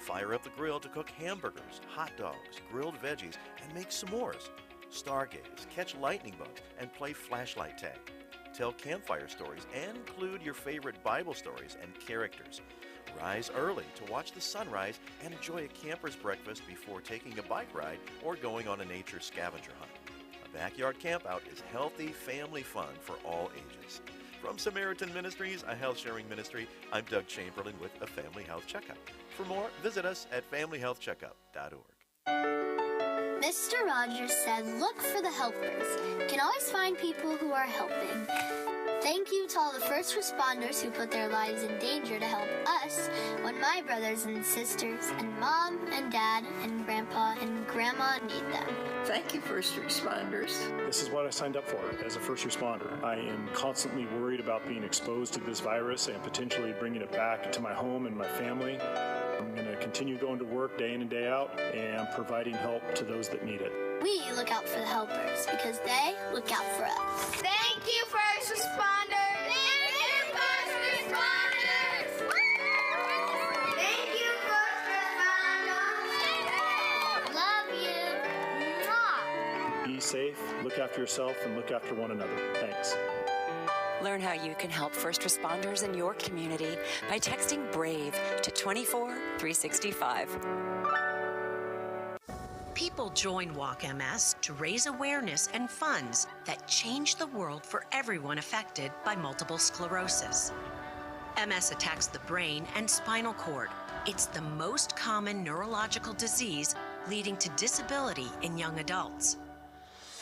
Fire up the grill to cook hamburgers, hot dogs, grilled veggies, and make s'mores. Stargaze, catch lightning bugs, and play flashlight tag. Tell campfire stories and include your favorite Bible stories and characters. Rise early to watch the sunrise and enjoy a camper's breakfast before taking a bike ride or going on a nature scavenger hunt. A backyard campout is healthy family fun for all ages. From Samaritan Ministries, a health-sharing ministry, I'm Doug Chamberlain with a Family Health Checkup. For more, visit us at familyhealthcheckup.org. Mr. Rogers said, look for the helpers. You can always find people who are helping. Thank you to all the first responders who put their lives in danger to help us when my brothers and sisters and mom and dad and grandpa and grandma need them. Thank you, first responders. This is what I signed up for as a first responder. I am constantly worried about being exposed to this virus and potentially bringing it back to my home and my family. I'm going to continue going to work day in and day out and providing help to those that need it. We look out for the helpers because they look out for us. Thank you, first responders. Thank you, first responders. Thank you, first responders. Love you. Mwah. Be safe, look after yourself, and look after one another. Thanks. Learn how you can help first responders in your community by texting BRAVE to 24365. People join Walk MS to raise awareness and funds that change the world for everyone affected by multiple sclerosis. MS attacks the brain and spinal cord. It's the most common neurological disease leading to disability in young adults.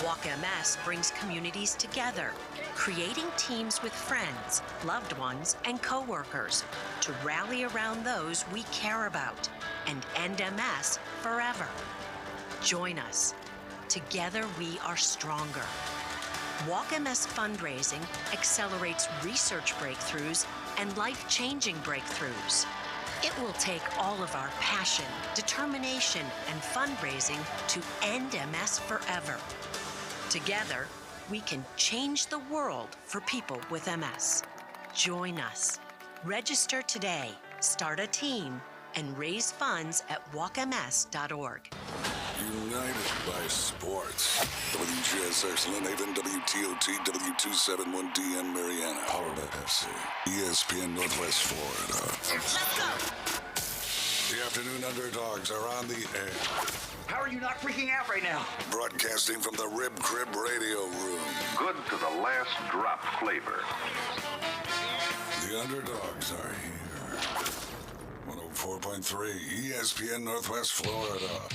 Walk MS brings communities together, creating teams with friends, loved ones, and coworkers to rally around those we care about and end MS forever. Join us. Together we are stronger. Walk MS fundraising accelerates research breakthroughs and life-changing breakthroughs. It will take all of our passion, determination, and fundraising to end MS forever. Together, we can change the world for people with MS. Join us. Register today, start a team, and raise funds at walkms.org. United by sports. WGSX Lynn Haven, WTOT, W271DN Mariana, powered by Pepsi. ESPN Northwest Florida. Let's go. The Afternoon Underdogs are on the air. How are you not freaking out right now? Broadcasting from the Rib Crib Radio Room. Good to the last drop flavor. The Underdogs are here. 104.3 ESPN Northwest Florida.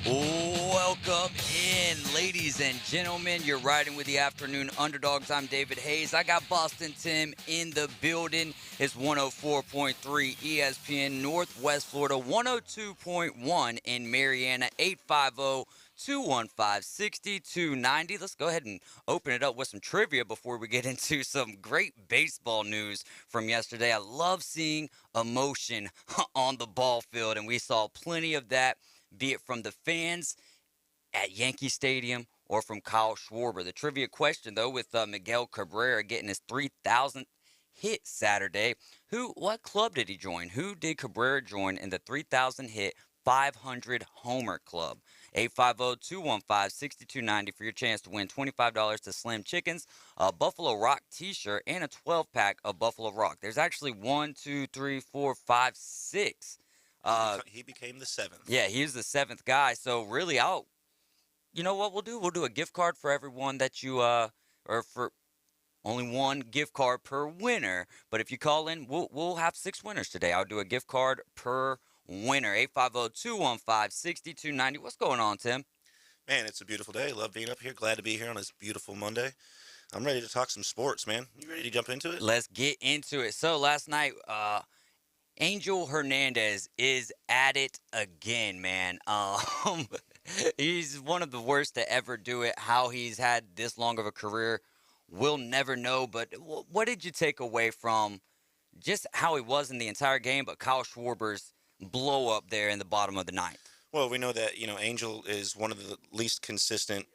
Welcome in, ladies and gentlemen. You're riding with the Afternoon Underdogs. I'm David Hayes. I got Boston Tim in the building. It's 104.3 ESPN Northwest Florida, 102.1 in Mariana, 850-215-6290. Let's go ahead and open it up with some trivia before we get into some great baseball news from yesterday. I love seeing emotion on the ball field, and we saw plenty of that, be it from the fans at Yankee Stadium or from Kyle Schwarber. The trivia question, though, with Miguel Cabrera getting his 3,000th hit Saturday. What club did he join? Who did Cabrera join in the 3,000 hit 500 homer club? 850-215-6290 for your chance to win $25 to Slim Chickens, a Buffalo Rock t-shirt, and a 12-pack of Buffalo Rock. There's actually 1, 2, 3, 4, 5, 6. He became the seventh. Yeah, he's the seventh guy. So really, you know what we'll do? We'll do a gift card for everyone that you, or for only one gift card per winner. But if you call in, we'll have 6 winners today. I'll do a gift card per winner. 850-215-6290. What's going on, Tim? Man, it's a beautiful day. Love being up here. Glad to be here on this beautiful Monday. I'm ready to talk some sports, man. You ready to jump into it? Let's get into it. So last night, Angel Hernandez is at it again, man. He's one of the worst to ever do it. How he's had this long of a career, we'll never know. But what did you take away from just how he was in the entire game, but Kyle Schwarber's blow up there in the bottom of the ninth? Well, we know that, Angel is one of the least consistent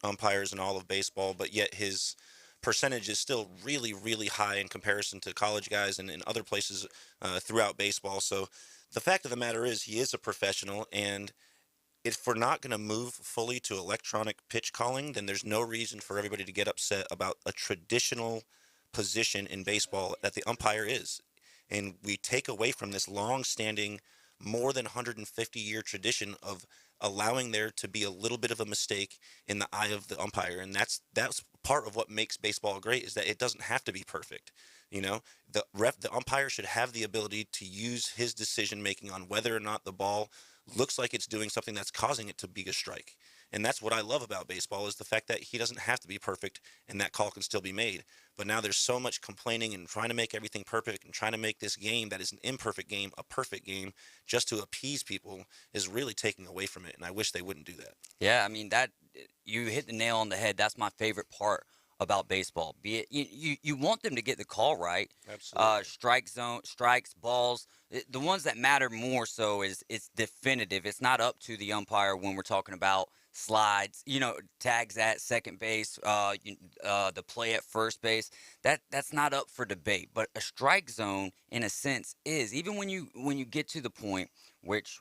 umpires in all of baseball, but yet his percentage is still really, really high in comparison to college guys and in other places throughout baseball. So the fact of the matter is he is a professional, and if we're not going to move fully to electronic pitch calling, then there's no reason for everybody to get upset about a traditional position in baseball that the umpire is. And we take away from this long-standing, more than 150-year tradition of allowing there to be a little bit of a mistake in the eye of the umpire. And that's part of what makes baseball great, is that it doesn't have to be perfect. You know, the umpire should have the ability to use his decision making on whether or not the ball looks like it's doing something that's causing it to be a strike. And that's what I love about baseball, is the fact that he doesn't have to be perfect and that call can still be made. But now there's so much complaining and trying to make everything perfect and trying to make this game that is an imperfect game a perfect game just to appease people is really taking away from it. And I wish they wouldn't do that. Yeah, I mean, that you hit the nail on the head. That's my favorite part about baseball. Be it you want them to get the call right. Absolutely. Strike zone, strikes, balls. The ones that matter more so is it's definitive. It's not up to the umpire when we're talking about slides, tags at second base, the play at first base. That's not up for debate. But a strike zone, in a sense, is, even when you get to the point, which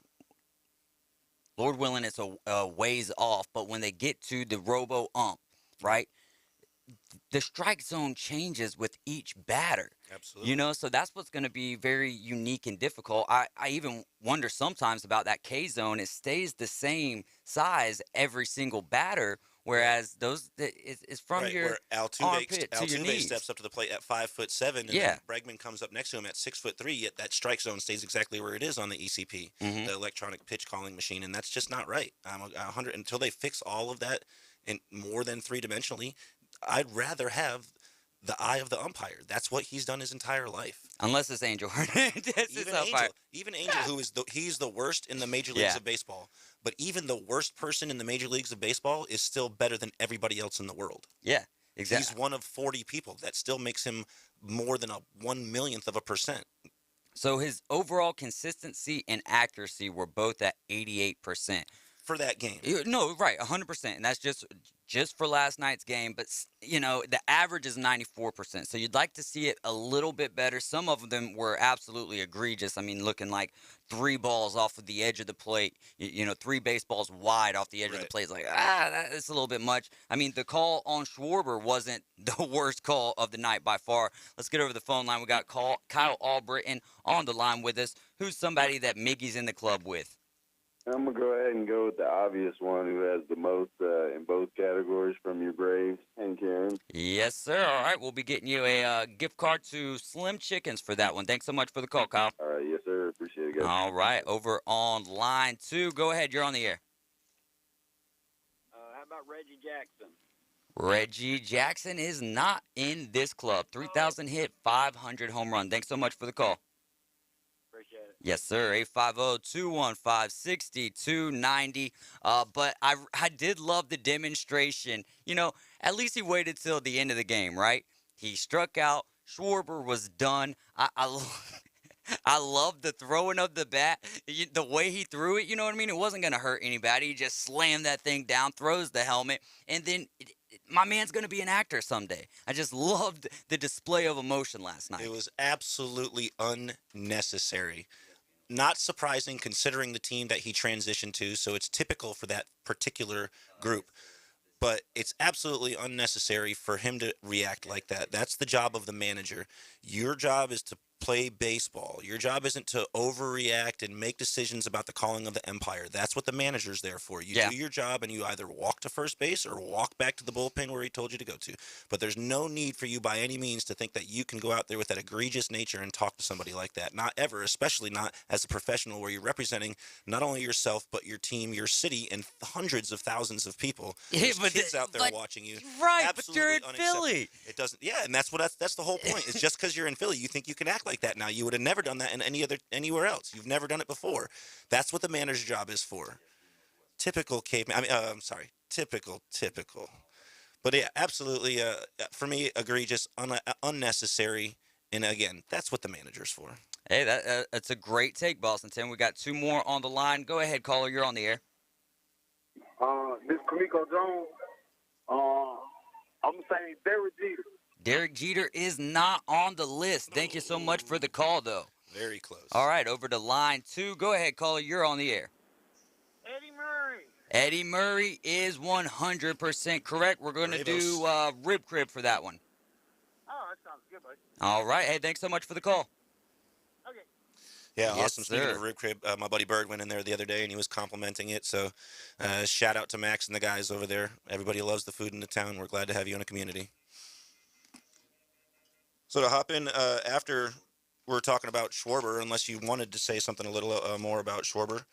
Lord willing, it's a ways off, but when they get to the robo ump, right? The strike zone changes with each batter. Absolutely. So that's what's going to be very unique and difficult. I even wonder sometimes about that K zone. It stays the same size every single batter, whereas it's from Right, your where armpit to your Altuve knees. steps up to the plate at 5'7", and Yeah. then Bregman comes up next to him at 6'3", yet that strike zone stays exactly where it is on the ECP, the electronic pitch calling machine, and that's just not right. 100 until they fix all of that in more than three-dimensionally. I'd rather have the eye of the umpire. That's what he's done his entire life. Unless it's Angel Hernandez. Even Angel, who is he's the worst in the major leagues of baseball. But even the worst person in the major leagues of baseball is still better than everybody else in the world. Yeah, exactly. He's one of 40 people. That still makes him more than a 1/1,000,000th of a percent. So his overall consistency and accuracy were both at 88%. For that game. No, right, 100%. And that's just for last night's game. But, the average is 94%. So you'd like to see it a little bit better. Some of them were absolutely egregious. I mean, looking like 3 balls off of the edge of the plate, 3 baseballs wide off the edge of the plate. It's like, that's a little bit much. I mean, the call on Schwarber wasn't the worst call of the night by far. Let's get over the phone line. We got Kyle Albritton on the line with us, who's somebody that Miggy's in the club with. I'm going to go ahead and go with the obvious one, who has the most in both categories, from your Braves, and Karen. Yes, sir. All right, we'll be getting you a gift card to Slim Chickens for that one. Thanks so much for the call, Kyle. All right, yes, sir. Appreciate it, guys. All right, over on line 2. Go ahead, you're on the air. How about Reggie Jackson? Reggie Jackson is not in this club. 3,000 hit, 500 home run. Thanks so much for the call. Appreciate it. Yes, sir. 850-215-6290. But I did love the demonstration. At least he waited till the end of the game, right? He struck out. Schwarber was done. I love the throwing of the bat, the way he threw it. You know what I mean? It wasn't going to hurt anybody. He just slammed that thing down, throws the helmet, and then my man's going to be an actor someday. I just loved the display of emotion last night. It was absolutely unnecessary. Not surprising considering the team that he transitioned to, so it's typical for that particular group. But it's absolutely unnecessary for him to react like that. That's the job of the manager. Your job is to play baseball. Your job isn't to overreact and make decisions about the calling of the umpire. That's what the manager's there for. You do your job, and you either walk to first base or walk back to the bullpen where he told you to go to. But there's no need for you by any means to think that you can go out there with that egregious nature and talk to somebody like that. Not ever, especially not as a professional where you're representing not only yourself, but your team, your city, and hundreds of thousands of people. There's kids out there watching you. Right, Absolutely but you're in unacceptable. Philly. It doesn't. Yeah, and that's the whole point. It's just because you're in Philly, you think you can act like that now. You would have never done that in anywhere else. You've never done it before. That's what the manager's job is for. Typical caveman. Typical. But yeah, absolutely. For me, egregious, unnecessary, and again, that's what the manager's for. Hey, that's a great take, Boston Tim. We got 2 more on the line. Go ahead, caller. You're on the air. This is Kamiko Jones. I'm going to say Derek Jeter. Derek Jeter is not on the list. Thank you so much for the call, though. Very close. All right, over to line 2. Go ahead, caller. You're on the air. Eddie Murray. Eddie Murray is 100% correct. We're going to do rib crib for that one. Oh, that sounds good, buddy. All right. Hey, thanks so much for the call. Okay. Yeah, Yes, awesome. Speaking sir. of rib crib, my buddy Bird went in there the other day and he was complimenting it. So shout out to Max and the guys over there. Everybody loves the food in the town. We're glad to have you in a community. So to hop in after we're talking about Schwarber, unless you wanted to say something a little more about Schwarber.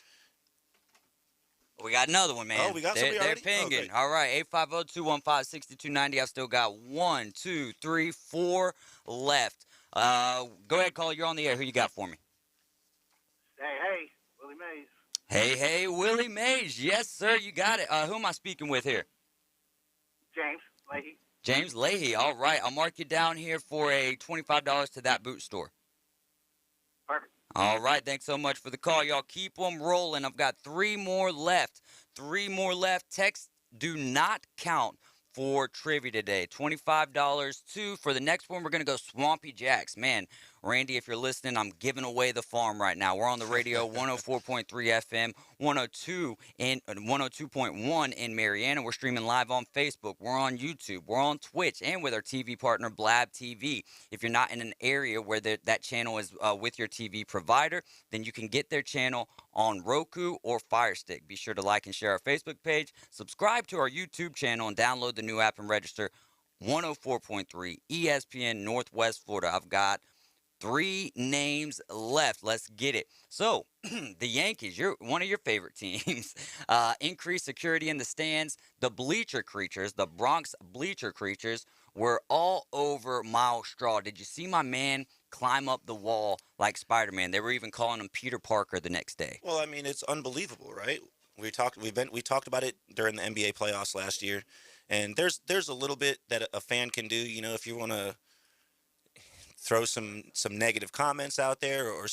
We got another one, man. Oh, we got somebody already? They're pinging. Oh, great. All right, 850-215-6290. I've still got 1, 2, 3, 4 left. Go ahead, caller. You're on the air. Who you got for me? Hey, Willie Mays. Hey, Willie Mays. Yes, sir. You got it. Who am I speaking with here? James Leahy. James Leahy. All right. I'll mark you down here for a $25 to that boot store. Perfect. All right. Thanks so much for the call. Y'all keep them rolling. I've got 3 more left. 3 more left. Text do not count for trivia today. $25 too. For the next one, we're going to go Swampy Jacks. Man, Randy, if you're listening, I'm giving away the farm right now. We're on the radio, 104.3 FM, 102.1 in Marietta. We're streaming live on Facebook. We're on YouTube. We're on Twitch and with our TV partner, Blab TV. If you're not in an area where that channel is with your TV provider, then you can get their channel on Roku or Fire Stick. Be sure to like and share our Facebook page, subscribe to our YouTube channel, and download the new app and register. 104.3 ESPN Northwest Florida. I've got 3 names left. Let's get it. So, the Yankees, you're one of your favorite teams. Increased security in the stands. The bleacher creatures, the Bronx bleacher creatures, were all over Miles Straw. Did you see my man climb up the wall like Spider-Man? They were even calling him Peter Parker the next day. Well, I mean, it's unbelievable, right? We talked about it during the NBA playoffs last year, and there's a little bit that a fan can do. You know, if you want to throw some negative comments out there, or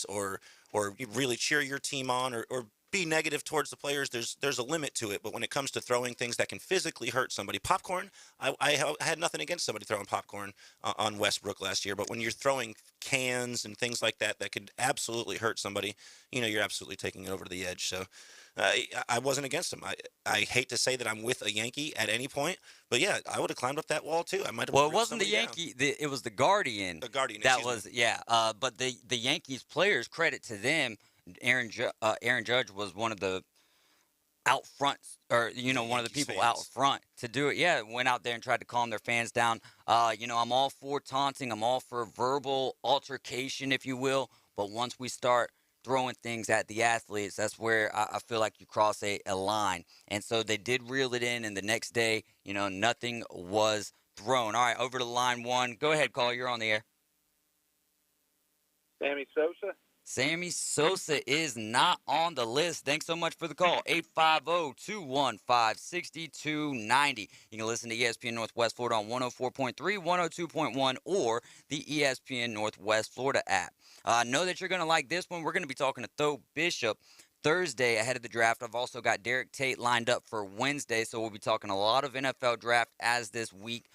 really cheer your team on, or be negative towards the players, there's a limit to it. But when it comes to throwing things that can physically hurt somebody, popcorn, I had nothing against somebody throwing popcorn on Westbrook last year, but when you're throwing cans and things like that could absolutely hurt somebody, you know, you're absolutely taking it over to the edge. So I wasn't against him. I hate to say that I'm with a Yankee at any point, but yeah, I would have climbed up that wall too. I might have. Well, it wasn't the Yankee. It was the Guardian. The Guardian. That was but the Yankees players, credit to them. Aaron Judge was one of the out front, or one of the people out front to do it. Yeah, went out there and tried to calm their fans down. I'm all for taunting. I'm all for verbal altercation, if you will. But once we start throwing things at the athletes, that's where I feel like you cross a line. And so they did reel it in, and the next day, nothing was thrown. All right, over to line 1. Go ahead, caller. You're on the air. Sammy Sosa. Sammy Sosa is not on the list. Thanks so much for the call. 850-215-6290. You can listen to ESPN Northwest Florida on 104.3, 102.1, or the ESPN Northwest Florida app. I know that you're going to like this one. We're going to be talking to Tho Bishop Thursday ahead of the draft. I've also got Derek Tate lined up for Wednesday, so we'll be talking a lot of NFL draft as this week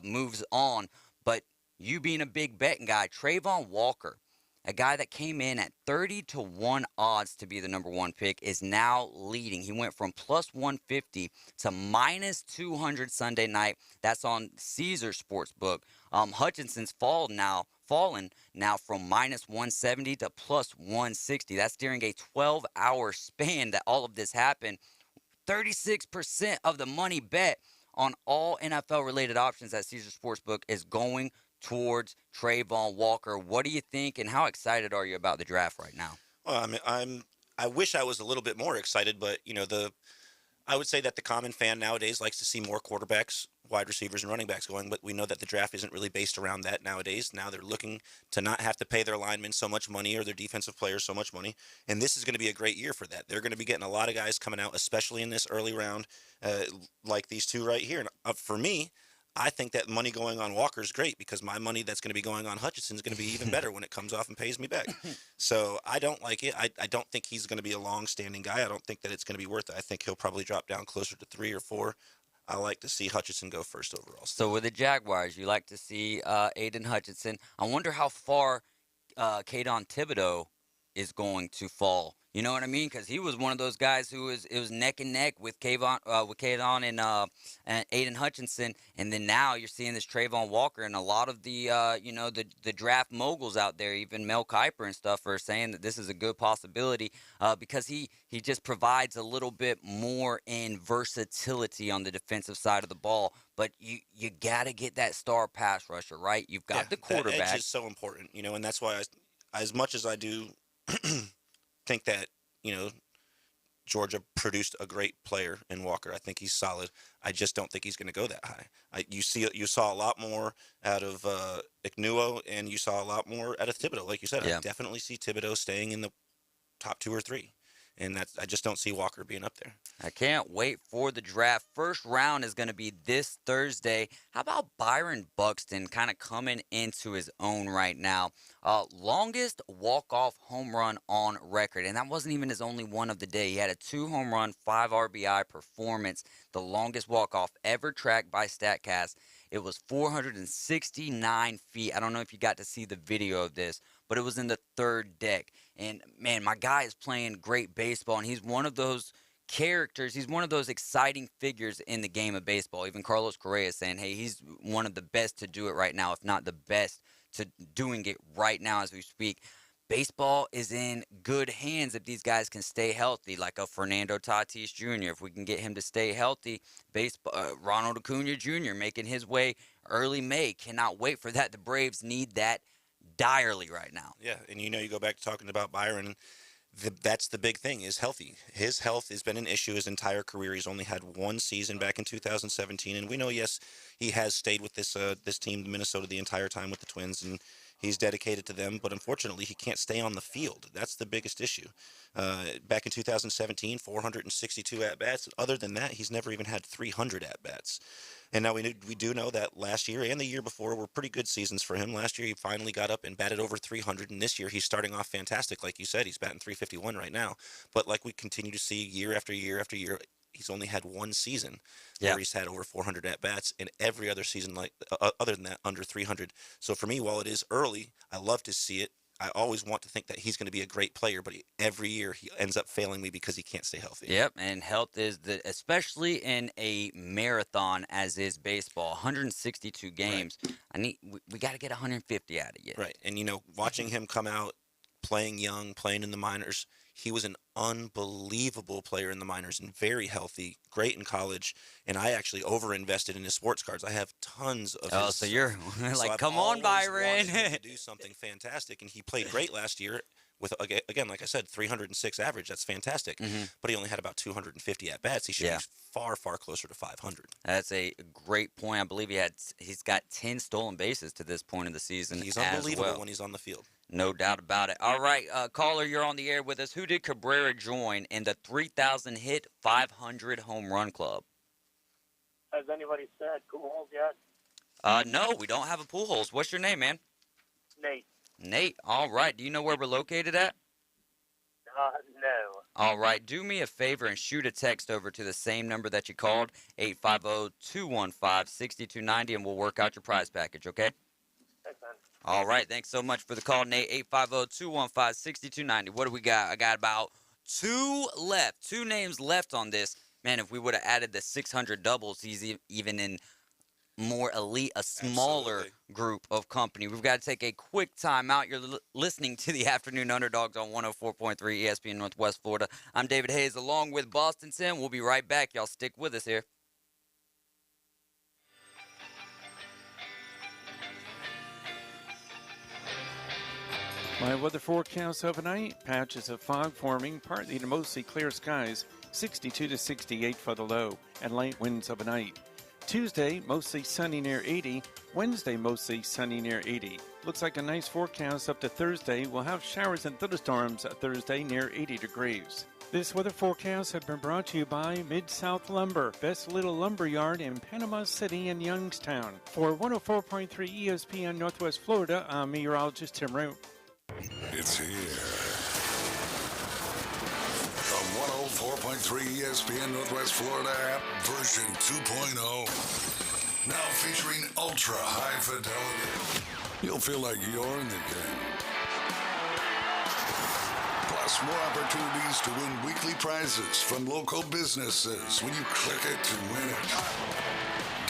moves on. But you being a big betting guy, Trayvon Walker, a guy that came in at 30-1 odds to be the number 1 pick, is now leading. He went from plus 150 to minus 200 Sunday night. That's on Caesar Sportsbook. Hutchinson's fallen now from minus 170 to plus 160. That's during a 12-hour span that all of this happened. 36% of the money bet on all NFL-related options at Caesar Sportsbook is going towards Trayvon Walker. What do you think, and how excited are you about the draft right now? Well, I wish I was a little bit more excited, but I would say that the common fan nowadays likes to see more quarterbacks, wide receivers, and running backs going, but we know that the draft isn't really based around that nowadays. Now they're looking to not have to pay their linemen so much money or their defensive players so much money, and this is going to be a great year for that. They're going to be getting a lot of guys coming out, especially in this early round, like these two right here. And for me, I think that money going on Walker is great because my money that's going to be going on Hutchinson is going to be even better when it comes off and pays me back. So I don't like it. I don't think he's going to be a long-standing guy. I don't think that it's going to be worth it. I think he'll probably drop down closer to 3 or 4. I like to see Hutchinson go first overall. So with the Jaguars, you like to see Aiden Hutchinson. I wonder how far Kayvon Thibodeau is going to fall. You know what I mean? Because he was one of those guys who it was neck and neck with Kayvon and Aiden Hutchinson, and then now you're seeing this Trayvon Walker, and a lot of the the draft moguls out there, even Mel Kiper and stuff, are saying that this is a good possibility because he just provides a little bit more in versatility on the defensive side of the ball. But you got to get that star pass rusher, right? You've got the quarterback. That edge is so important, and that's why as much as I do think that, Georgia produced a great player in Walker. I think he's solid. I just don't think he's going to go that high. You saw a lot more out of Ignuo, and you saw a lot more out of Thibodeau. Like you said, I definitely see Thibodeau staying in the top 2 or 3. And I just don't see Walker being up there. I can't wait for the draft. First round is going to be this Thursday. How about Byron Buxton kind of coming into his own right now? Longest walk-off home run on record, and that wasn't even his only one of the day. He had a 2-home run, 5 RBI performance, the longest walk-off ever tracked by StatCast. It was 469 feet. I don't know if you got to see the video of this, but it was in the 3rd deck. And, man, my guy is playing great baseball, and he's one of those characters. He's one of those exciting figures in the game of baseball. Even Carlos Correa is saying, hey, he's one of the best to do it right now, if not the best to doing it right now as we speak. Baseball is in good hands if these guys can stay healthy, like a Fernando Tatis Jr. If we can get him to stay healthy, Ronald Acuna Jr. making his way early May. Cannot wait for that. The Braves need that direly right now. Yeah, and you go back to talking about Byron, that's the big thing, is healthy. His health has been an issue his entire career. He's only had 1 season back in 2017, and we know, yes, he has stayed with this team, Minnesota, the entire time with the Twins, and he's dedicated to them, but unfortunately he can't stay on the field. That's the biggest issue. Back in 2017, 462 at-bats. Other than that, he's never even had 300 at-bats. And now we do know that last year and the year before were pretty good seasons for him. Last year he finally got up and batted over 300, and this year he's starting off fantastic. Like you said, he's batting 351 right now. But like we continue to see year after year after year, he's only had 1 season where he's had over 400 at-bats, and every other season, other than that, under 300. So for me, while it is early, I love to see it. I always want to think that he's going to be a great player, but every year he ends up failing me because he can't stay healthy. Yep, and health is especially in a marathon as is baseball, 162 games. Right. We got to get 150 out of you. Right, and watching him come out, playing young, playing in the minors, he was an unbelievable player in the minors and very healthy, great in college. And I actually over-invested in his sports cards. I have tons of his. Oh, so you're like, come on, Byron. To do something fantastic, and he played great last year with, again, like I said, 306 average. That's fantastic. Mm-hmm. But he only had about 250 at-bats. He should be far, far closer to 500. That's a great point. I believe he's got 10 stolen bases to this point in the season. He's unbelievable when he's on the field. No doubt about it. All right, caller, you're on the air with us. Who did Cabrera join in the 3,000 hit, 500 home run club? Has anybody said Pujols yet? No, we don't have a Pujols. What's your name, man? Nate. Nate. All right. Do you know where we're located at? No. All right. Do me a favor and shoot a text over to the same number that you called, 850-215-6290, and we'll work out your prize package, okay? Thanks, man. All right. Thanks so much for the call, Nate. 850-215-6290. What do we got? I got about 2 left. 2 names left on this. Man, if we would have added the 600 doubles, he's even in more elite, a smaller group of company. We've got to take a quick time out. You're listening to the Afternoon Underdogs on 104.3 ESPN Northwest Florida. I'm David Hayes along with Boston Sam. We'll be right back. Y'all stick with us here. My weather forecast overnight, patches of fog forming, partly to mostly clear skies, 62 to 68 for the low, and light winds overnight. Tuesday, mostly sunny near 80. Wednesday, mostly sunny near 80. Looks like a nice forecast up to Thursday. We'll have showers and thunderstorms Thursday near 80 degrees. This weather forecast has been brought to you by Mid-South Lumber, best little lumber yard in Panama City and Youngstown. For 104.3 ESPN Northwest Florida, I'm meteorologist Tim Root. It's here. The 104.3 ESPN Northwest Florida app version 2.0. Now featuring ultra high fidelity. You'll feel like you're in the game. Plus, more opportunities to win weekly prizes from local businesses when you click it to win it.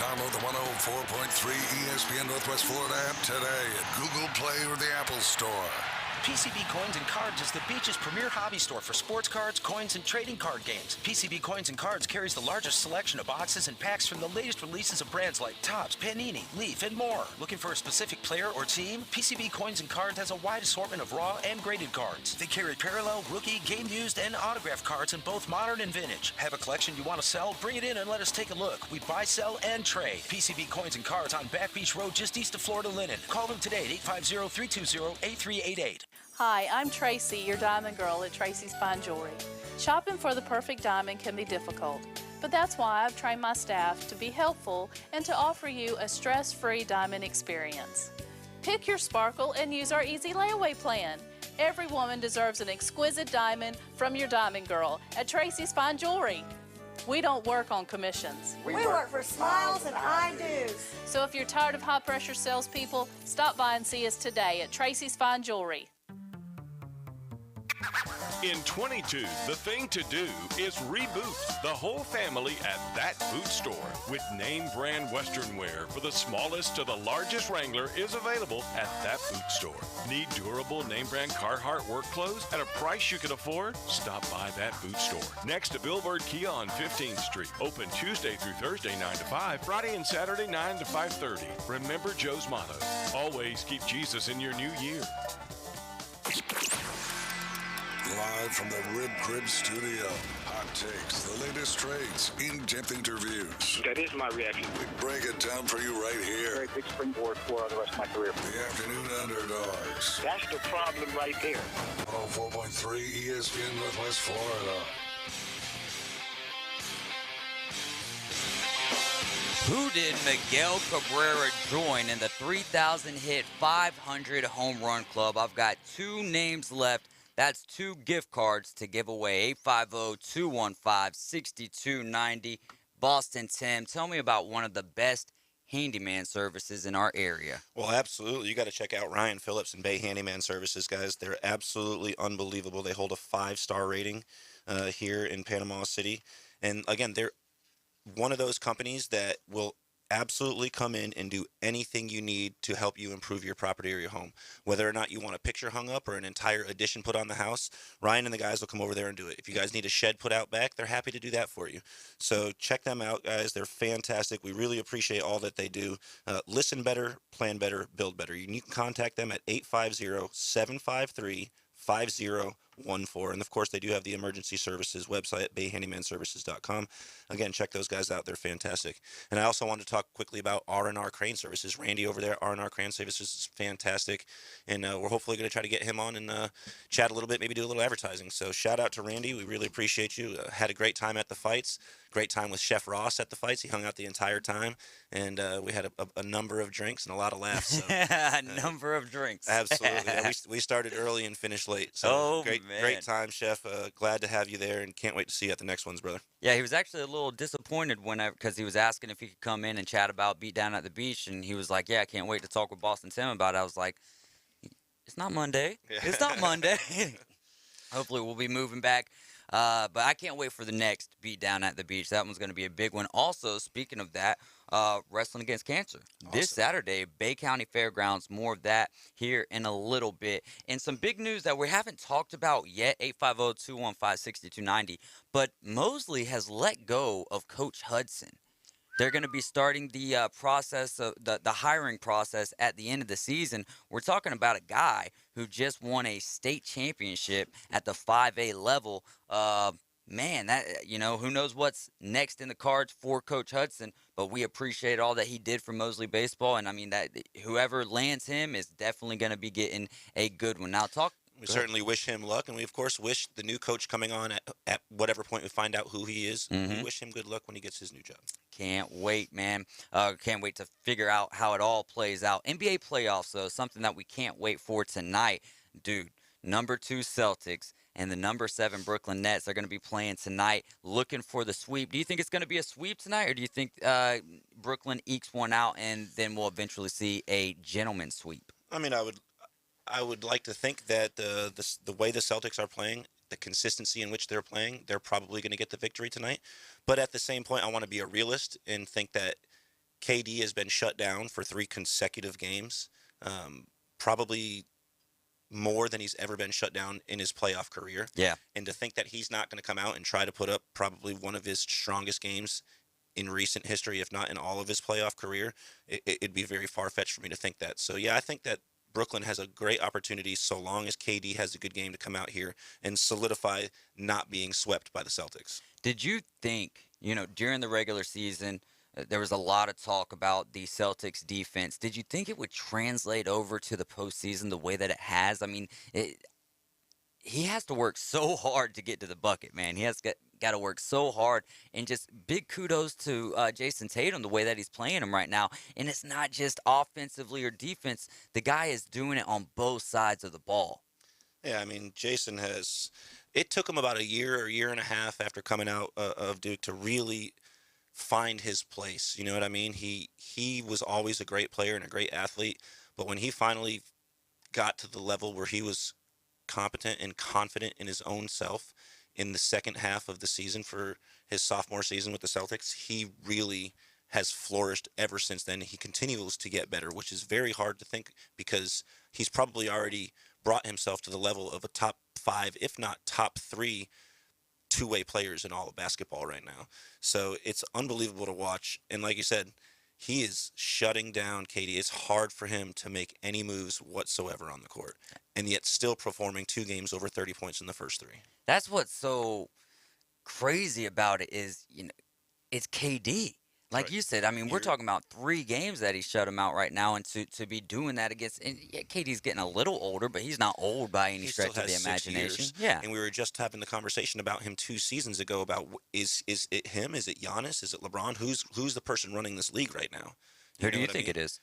Download the 104.3 ESPN Northwest Florida app today at Google Play or the Apple Store. PCB Coins and Cards is the beach's premier hobby store for sports cards, coins, and trading card games. PCB Coins and Cards carries the largest selection of boxes and packs from the latest releases of brands like Topps, Panini, Leaf, and more. Looking for a specific player or team? PCB Coins and Cards has a wide assortment of raw and graded cards. They carry parallel, rookie, game-used, and autograph cards in both modern and vintage. Have a collection you want to sell? Bring it in and let us take a look. We buy, sell, and trade. PCB Coins and Cards on Back Beach Road just east of Florida Linen. Call them today at 850-320-8388. Hi, I'm Tracy, your diamond girl at Tracy's Fine Jewelry. Shopping for the perfect diamond can be difficult, but that's why I've trained my staff to be helpful and to offer you a stress-free diamond experience. Pick your sparkle and use our easy layaway plan. Every woman deserves an exquisite diamond from your diamond girl at Tracy's Fine Jewelry. We don't work on commissions. We work for smiles and I-dos. So if you're tired of high-pressure salespeople, stop by and see us today at Tracy's Fine Jewelry. In 22, the thing to do is reboot the whole family at That Boot Store. With name brand Western wear for the smallest to the largest Wrangler is available at That Boot Store. Need durable name brand Carhartt work clothes at a price you can afford? Stop by That Boot Store. Next to Billboard Kia on 15th Street. Open Tuesday through Thursday 9 to 5, Friday and Saturday 9 to 5:30. Remember Joe's motto, always keep Jesus in your new year. Live from the Rib Crib Studio. Hot takes, the latest trades, in-depth interviews. That is my reaction. We break it down for you right here. Very big springboard for the rest of my career. The Afternoon Underdogs. That's the problem right there. 104.3 ESPN Northwest Florida. Who did Miguel Cabrera join in the 3,000-hit 500 home run club? I've got two names left. That's two gift cards to give away. 850-215-6290. Boston Tim, tell me about one of the best handyman services in our area. Well, absolutely. You got to check out Ryan Phillips and Bay Handyman Services, guys. They're absolutely unbelievable. They hold a 5-star rating here in Panama City. And, again, they're one of those companies that will absolutely come in and do anything you need to help you improve your property or your home. Whether or not you want a picture hung up or an entire addition put on the house, Ryan and the guys will come over there and do it. If you guys need a shed put out back, they're happy to do that for you. So check them out, guys. They're fantastic. We really appreciate all that they do. Listen better, plan better, build better. You can contact them at 850-753-5014. And, of course, they do have the emergency services website at bayhandymanservices.com. Again, check those guys out. They're fantastic. And I also wanted to talk quickly about R&R Crane Services. Randy over there, R&R Crane Services, is fantastic. And we're hopefully going to try to get him on and chat a little bit, maybe do a little advertising. So shout out to Randy. We really appreciate you. Had a great time at the fights. Great time with Chef Ross at the fights. He hung out the entire time. And we had a number of drinks and a lot of laughs. So, a number of drinks. Absolutely. Yeah, we started early and finished late. So great time, Chef. Glad to have you there and can't wait to see you at the next ones, brother. Yeah, he was actually a little disappointed because he was asking if he could come in and chat about Beat Down at the Beach. And he was like, yeah, I can't wait to talk with Boston Tim about it. I was like, it's not Monday. Yeah. It's not Monday. Hopefully we'll be moving back. But I can't wait for the next Beat Down at the Beach. That one's going to be a big one. Also, speaking of that, Wrestling Against Cancer. Awesome. This Saturday, Bay County Fairgrounds. More of that here in a little bit. And some big news that we haven't talked about yet, 850-215-6290. But Mosley has let go of Coach Hudson. They're going to be starting the process of the hiring process at the end of the season. We're talking about a guy who just won a state championship at the 5A level. Man, that who knows what's next in the cards for Coach Hudson, but we appreciate all that he did for Mosley baseball, and I mean that whoever lands him is definitely going to be getting a good one. Now We certainly wish him luck, and we, of course, wish the new coach coming on at whatever point we find out who he is. Mm-hmm. We wish him good luck when he gets his new job. Can't wait, man. Can't wait to figure out how it all plays out. NBA playoffs, though, something that we can't wait for tonight. Dude, number 2 Celtics and the number 7 Brooklyn Nets are going to be playing tonight, looking for the sweep. Do you think it's going to be a sweep tonight, or do you think Brooklyn ekes one out and then we'll eventually see a gentleman's sweep? I mean, I would like to think that the way the Celtics are playing, the consistency in which they're playing, they're probably going to get the victory tonight. But at the same point, I want to be a realist and think that KD has been shut down for 3 consecutive games, probably more than he's ever been shut down in his playoff career. Yeah. And to think that he's not going to come out and try to put up probably one of his strongest games in recent history, if not in all of his playoff career, it'd be very far-fetched for me to think that. So, yeah, I think that Brooklyn has a great opportunity so long as KD has a good game to come out here and solidify not being swept by the Celtics. Did you think, during the regular season, there was a lot of talk about the Celtics defense. Did you think it would translate over to the postseason the way that it has? I mean, he has to work so hard to get to the bucket, man. He has got to work so hard, and just big kudos to Jason Tatum, the way that he's playing him right now. And it's not just offensively or defense. The guy is doing it on both sides of the ball. Yeah, I mean, Jason has – it took him about a year or year and a half after coming out of Duke to really find his place. You know what I mean? He was always a great player and a great athlete, but when he finally got to the level where he was competent and confident in his own self in the second half of the season for his sophomore season with the Celtics, he really has flourished ever since then. He continues to get better, which is very hard to think because he's probably already brought himself to the level of a top 5, if not top 3 two-way players in all of basketball right now. So it's unbelievable to watch. And like you said, he is shutting down KD. It's hard for him to make any moves whatsoever on the court, and yet still performing 2 games over 30 points in the first 3. That's what's so crazy about it is, it's KD. Like Right. you said, I mean, we're talking about 3 games that he shut him out right now, and to be doing that against, and yeah, KD's getting a little older, but he's not old by any He stretch still of the has 6 imagination. years. Yeah. And we were just having the conversation about him 2 seasons ago about is it him? Is it Giannis? Is it LeBron? Who's the person running this league right now? Who do you think it is?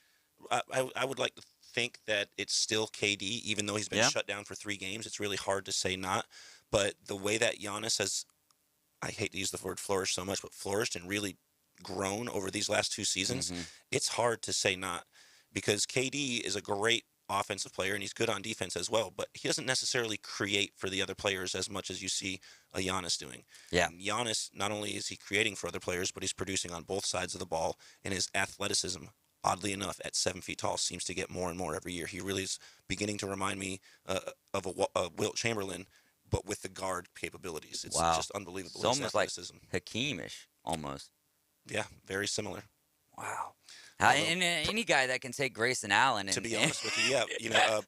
I would like to think that it's still KD, even though he's been shut down for 3 games. It's really hard to say not. But the way that Giannis has, I hate to use the word flourish so much, but flourished and really grown over these last 2 seasons, it's hard to say not, because KD is a great offensive player and he's good on defense as well, but he doesn't necessarily create for the other players as much as you see a Giannis doing. Yeah. And Giannis, not only is he creating for other players, but he's producing on both sides of the ball, and his athleticism, oddly enough, at 7 feet tall, seems to get more and more every year. He really is beginning to remind me of a Wilt Chamberlain, but with the guard capabilities. It's just unbelievable. It's almost like athleticism. Hakeem-ish, almost. Yeah, very similar. Wow. And any guy that can take Grayson Allen. And, to be honest with you, yeah.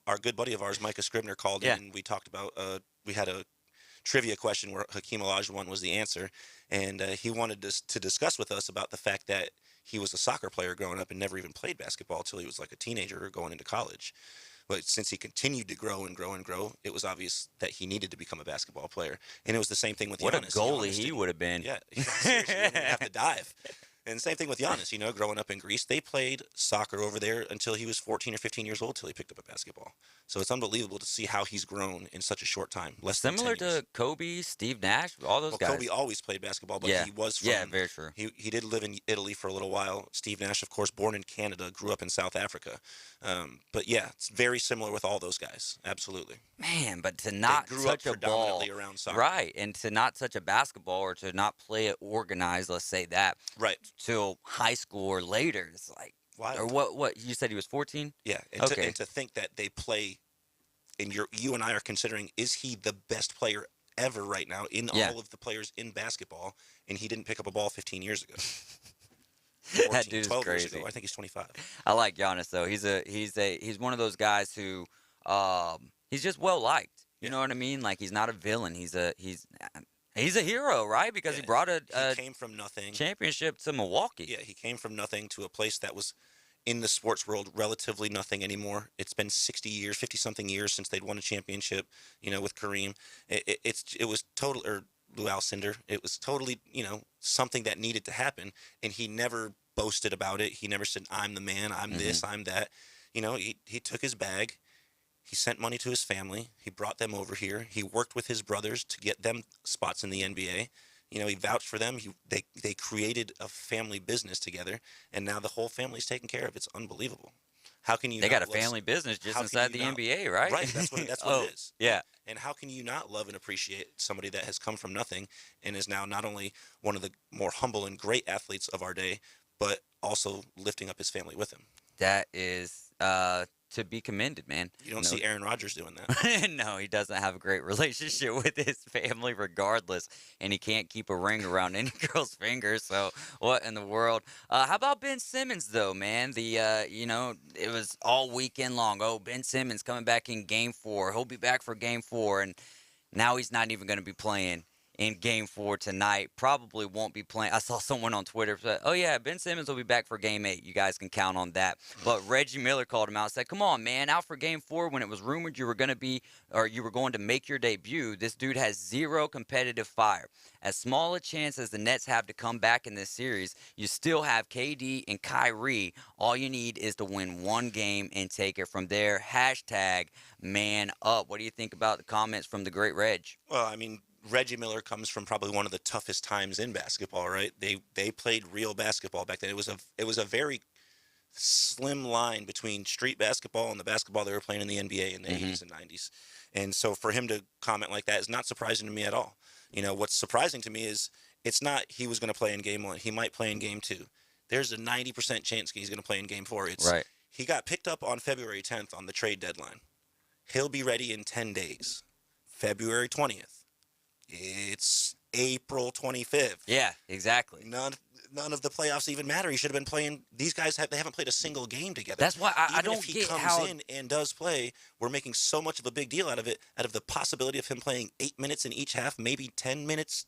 Our good buddy of ours, Micah Scribner, called in, and we talked about, we had a trivia question where Hakeem Olajuwon was the answer, and he wanted to discuss with us about the fact that he was a soccer player growing up and never even played basketball until he was like a teenager or going into college. But since he continued to grow and grow and grow, it was obvious that he needed to become a basketball player. And it was the same thing with what Giannis. a goalie he would have been. Yeah, seriously, he didn't have to dive. And same thing with Giannis, growing up in Greece. They played soccer over there until he was 14 or 15 years old till he picked up a basketball. So it's unbelievable to see how he's grown in such a short time. Similar to Kobe, Steve Nash, all those guys. Kobe always played basketball, but he was from... Yeah, very true. He did live in Italy for a little while. Steve Nash, of course, born in Canada, grew up in South Africa. But yeah, it's very similar with all those guys. Absolutely. Man, but to not touch a ball, around soccer. right, and to not touch a basketball or to not play it organized, let's say that, right, till high school or later, it's like, wild. Or what you said he was 14? Yeah, and to think that they play, and you and I are considering, is he the best player ever right now in all of the players in basketball, and he didn't pick up a ball 15 years ago. 14, that dude is 12 crazy. Years ago. I think he's 25. I like Giannis though. He's one of those guys who he's just well liked. You know what I mean? Like he's not a villain. He's a hero, right? Because he brought he came from nothing championship to Milwaukee. Yeah, he came from nothing to a place that was in the sports world relatively nothing anymore. It's been 60 years, 50-something years since they'd won a championship, with Kareem. It was total, or Lou Alcindor. It was totally, something that needed to happen, and he never boasted about it. He never said, I'm the man, I'm this, I'm that. He took his bag, He sent money to his family. He brought them over here. He worked with his brothers to get them spots in the NBA. You know, he vouched for them. They created a family business together, and now the whole family's taken care of. It's unbelievable. How can you? They got a family business just inside the NBA, right? Right. That's what it is. Yeah. And how can you not love and appreciate somebody that has come from nothing and is now not only one of the more humble and great athletes of our day, but also lifting up his family with him? That is to be commended, man. You don't see Aaron Rodgers doing that. No, he doesn't have a great relationship with his family regardless, and he can't keep a ring around any girl's finger, so what in the world? How about Ben Simmons, though, man? It was all weekend long. Oh, Ben Simmons coming back in Game 4. He'll be back for Game 4, and now he's not even going to be playing in Game 4 tonight. Probably won't be playing. I saw someone on Twitter say, oh, yeah, Ben Simmons will be back for Game 8. You guys can count on that. But Reggie Miller called him out and said, come on, man, out for Game 4 when it was rumored you were going to make your debut. This dude has zero competitive fire. As small a chance as the Nets have to come back in this series, you still have KD and Kyrie. All you need is to win one game and take it from there. Hashtag man up. What do you think about the comments from the great Reg? Well, I mean, Reggie Miller comes from probably one of the toughest times in basketball, right? They played real basketball back then. It was a very slim line between street basketball and the basketball they were playing in the NBA in the 80s and 90s. And so for him to comment like that is not surprising to me at all. You know, what's surprising to me is it's not he was going to play in Game 1. He might play in Game 2. There's a 90% chance he's going to play in Game 4. Right. He got picked up on February 10th on the trade deadline. He'll be ready in 10 days. February 20th. It's April 25th. Yeah, exactly. None of the playoffs even matter. He should have been playing. These guys they haven't played a single game together. That's why I Even don't if he get comes how in and does play, we're making so much of a big deal out of it, out of the possibility of him playing 8 minutes in each half, maybe 10 minutes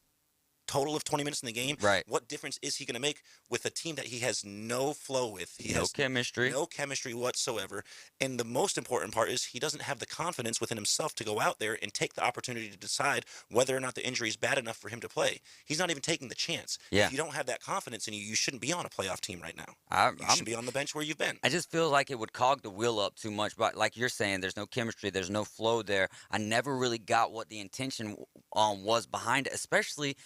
total of 20 minutes in the game. Right. What difference is he going to make with a team that he has no flow with? He has chemistry. No chemistry whatsoever. And the most important part is he doesn't have the confidence within himself to go out there and take the opportunity to decide whether or not the injury is bad enough for him to play. He's not even taking the chance. Yeah. If you don't have that confidence in you, you shouldn't be on a playoff team right now. You should be on the bench where you've been. I just feel like it would cog the wheel up too much. But like you're saying, there's no chemistry, there's no flow there. I never really got what the intention was behind it, especially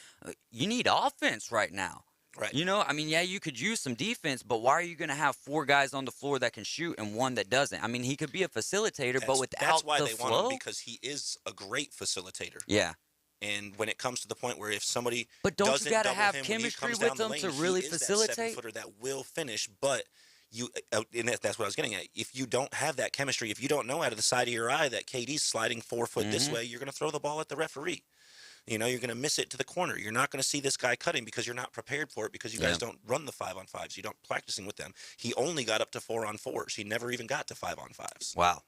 you need offense right now. Right. You know, I mean, yeah, you could use some defense, but why are you going to have 4 guys on the floor that can shoot and one that doesn't? I mean, he could be a facilitator, but without that's why the they flow? want him, because he is a great facilitator. Yeah. And when it comes to the point where if somebody But don't doesn't you got to double have him when he chemistry comes with down the them lane, to he really is that facilitate? 7-footer that will finish, but you and that's what I was getting at. If you don't have that chemistry, if you don't know out of the side of your eye that KD's sliding 4 foot this way, you're going to throw the ball at the referee. You know, you're going to miss it to the corner. You're not going to see this guy cutting because you're not prepared for it, because you guys don't run the 5-on-5s. You don't practicing with them. He only got up to 4-on-4s. He never even got to 5-on-5s. Wow.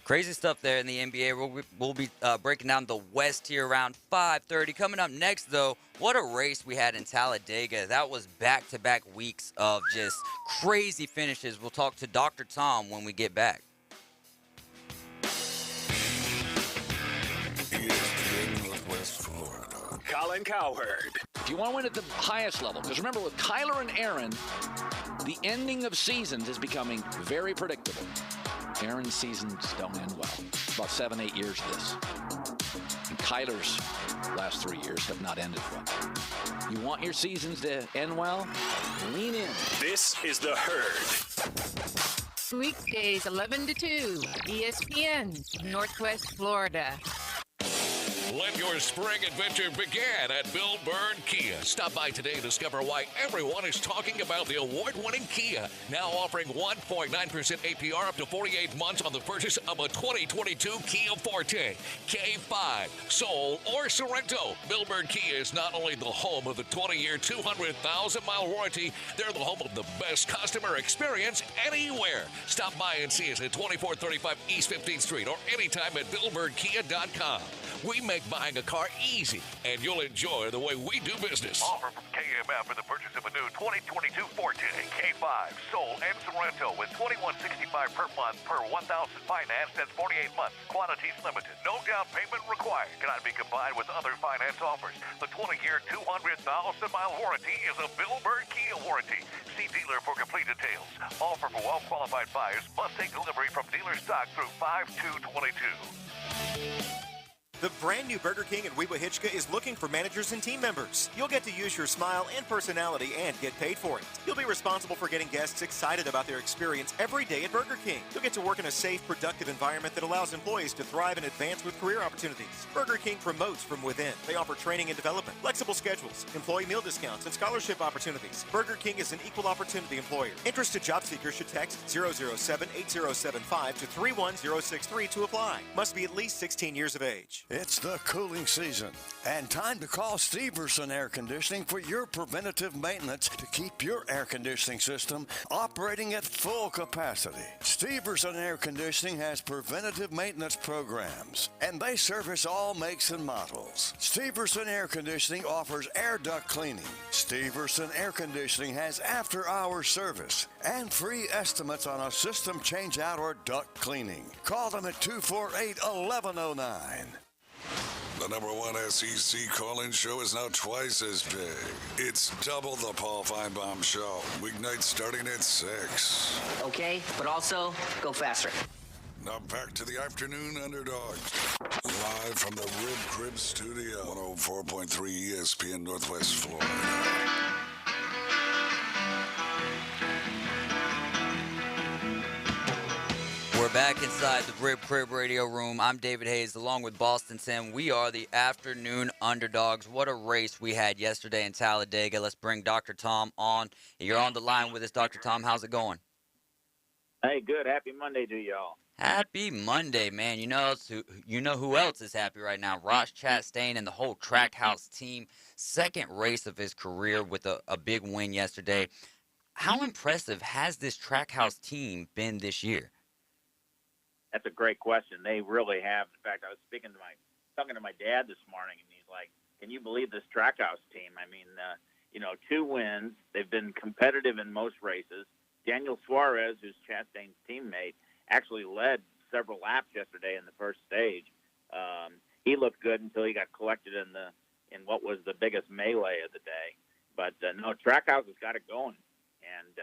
Crazy stuff there in the NBA. We'll be breaking down the West here around 5:30. Coming up next, though, what a race we had in Talladega. That was back-to-back weeks of just crazy finishes. We'll talk to Dr. Tom when we get back. Colin Cowherd. If you want to win at the highest level, because remember, with Kyler and Aaron, the ending of seasons is becoming very predictable. Aaron's seasons don't end well. About 7-8 years of this. And Kyler's last 3 years have not ended well. You want your seasons to end well? Lean in. This is The Herd. Weekdays 11 to 2, ESPN, Northwest Florida. Let your spring adventure begin at Bill Byrne Kia. Stop by today to discover why everyone is talking about the award-winning Kia. Now offering 1.9% APR up to 48 months on the purchase of a 2022 Kia Forte, K5, Soul, or Sorrento. Bill Byrne Kia is not only the home of the 20-year, 200,000-mile warranty, they're the home of the best customer experience anywhere. Stop by and see us at 2435 East 15th Street or anytime at BillByrdKia.com. We make buying a car easy, and you'll enjoy the way we do business. Offer from KMF for the purchase of a new 2022 Forte, K5, Soul, and Sorrento with $21.65 per month per 1,000 financed. That's 48 months. Quantities limited. No down payment required. Cannot be combined with other finance offers. The 20-year, 200,000-mile warranty is a Bill Bird Kia warranty. See dealer for complete details. Offer for well-qualified buyers must take delivery from dealer stock through 5/2/22. The brand new Burger King in Weewa Hitchka is looking for managers and team members. You'll get to use your smile and personality and get paid for it. You'll be responsible for getting guests excited about their experience every day at Burger King. You'll get to work in a safe, productive environment that allows employees to thrive and advance with career opportunities. Burger King promotes from within. They offer training and development, flexible schedules, employee meal discounts, and scholarship opportunities. Burger King is an equal opportunity employer. Interested job seekers should text 007-8075 to 31063 to apply. Must be at least 16 years of age. It's the cooling season, and time to call Steverson Air Conditioning for your preventative maintenance to keep your air conditioning system operating at full capacity. Steverson Air Conditioning has preventative maintenance programs, and they service all makes and models. Steverson Air Conditioning offers air duct cleaning. Steverson Air Conditioning has after-hours service and free estimates on a system change-out or duct cleaning. Call them at 248-1109. The #1 SEC call-in show is now twice as big. It's double the Paul Feinbaum Show. Weeknights starting at 6. Okay, but also go faster. Now back to the Afternoon Underdogs. Live from the Rib Crib Studio. 104.3 ESPN Northwest Florida. We're back inside the Rib Crib Radio Room. I'm David Hayes along with Boston Sam. We are the Afternoon Underdogs. What a race we had yesterday in Talladega. Let's bring Dr. Tom on. You're on the line with us, Dr. Tom. How's it going? Hey, good. Happy Monday to y'all. Happy Monday, man. You know who else is happy right now? Ross Chastain and the whole Trackhouse team. Second race of his career with a big win yesterday. How impressive has this Trackhouse team been this year? That's a great question. They really have. In fact, I was talking to my dad this morning, and he's like, "Can you believe this Trackhouse team?" I mean, 2 wins. They've been competitive in most races. Daniel Suarez, who's Chastain's teammate, actually led several laps yesterday in the first stage. He looked good until he got collected in what was the biggest melee of the day. But no, Trackhouse has got it going, and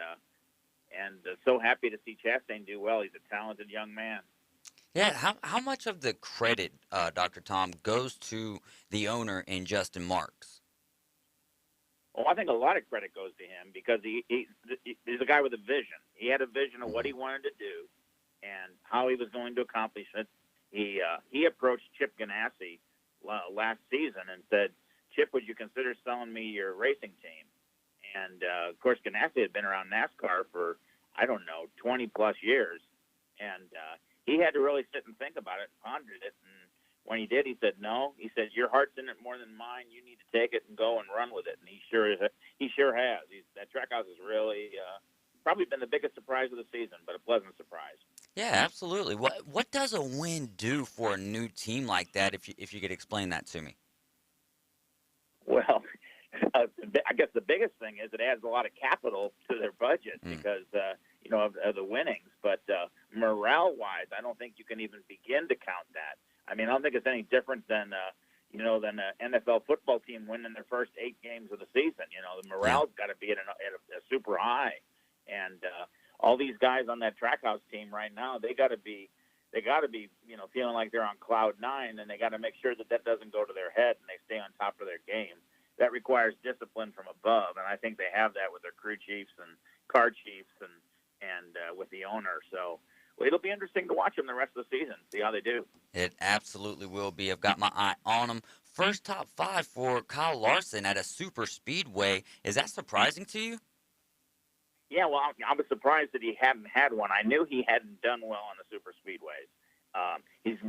so happy to see Chastain do well. He's a talented young man. Yeah, how much of the credit, Dr. Tom, goes to the owner in Justin Marks? Well, I think a lot of credit goes to him because he's a guy with a vision. He had a vision of what he wanted to do and how he was going to accomplish it. He approached Chip Ganassi last season and said, "Chip, would you consider selling me your racing team?" And, of course, Ganassi had been around NASCAR for, 20-plus years. And he had to really sit and think about it, pondered it. And when he did, he said, "No." He said, "Your heart's in it more than mine. You need to take it and go and run with it." And he sure has. That Trackhouse has really probably been the biggest surprise of the season, but a pleasant surprise. Yeah, absolutely. What does a win do for a new team like that, if you could explain that to me? Well, I guess the biggest thing is it adds a lot of capital to their budget because, of the winnings. But morale-wise, I don't think you can even begin to count that. I mean, I don't think it's any different than an NFL football team winning their first 8 games of the season. The morale's got to be at a super high. And all these guys on that Trackhouse team right now, they got to be, feeling like they're on cloud 9, and they got to make sure that doesn't go to their head and they stay on top of their game. That requires discipline from above, and I think they have that with their crew chiefs and car chiefs and with the owner. So it'll be interesting to watch them the rest of the season, see how they do. It absolutely will be. I've got my eye on them. First top 5 for Kyle Larson at a super speedway. Is that surprising to you? Yeah, well, I was surprised that he hadn't had one. I knew he hadn't done well on the super speedways. He's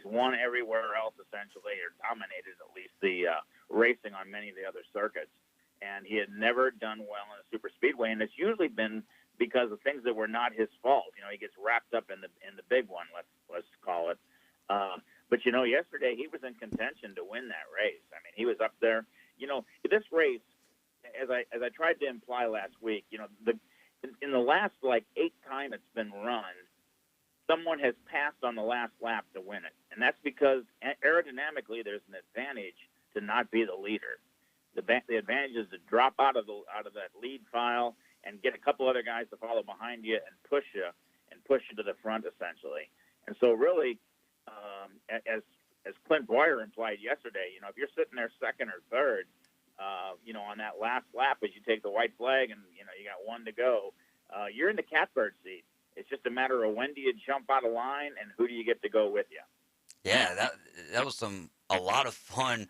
won everywhere else essentially, or dominated at least the racing on many of the other circuits, and he had never done well in a super speedway, and it's usually been because of things that were not his fault. He gets wrapped up in the big one, let's call it. But yesterday he was in contention to win that race. I mean, he was up there. This race, as I tried to imply last week, in the last 8 times it's been run, someone has passed on the last lap to win it, and that's because aerodynamically there's an advantage to not be the leader. The advantage is to drop out of that lead file and get a couple other guys to follow behind you and push you to the front essentially. And so really, as Clint Boyer implied yesterday, if you're sitting there second or third, on that last lap as you take the white flag and you got one to go, you're in the catbird seat. It's just a matter of when do you jump out of line and who do you get to go with you. Yeah, that was a lot of fun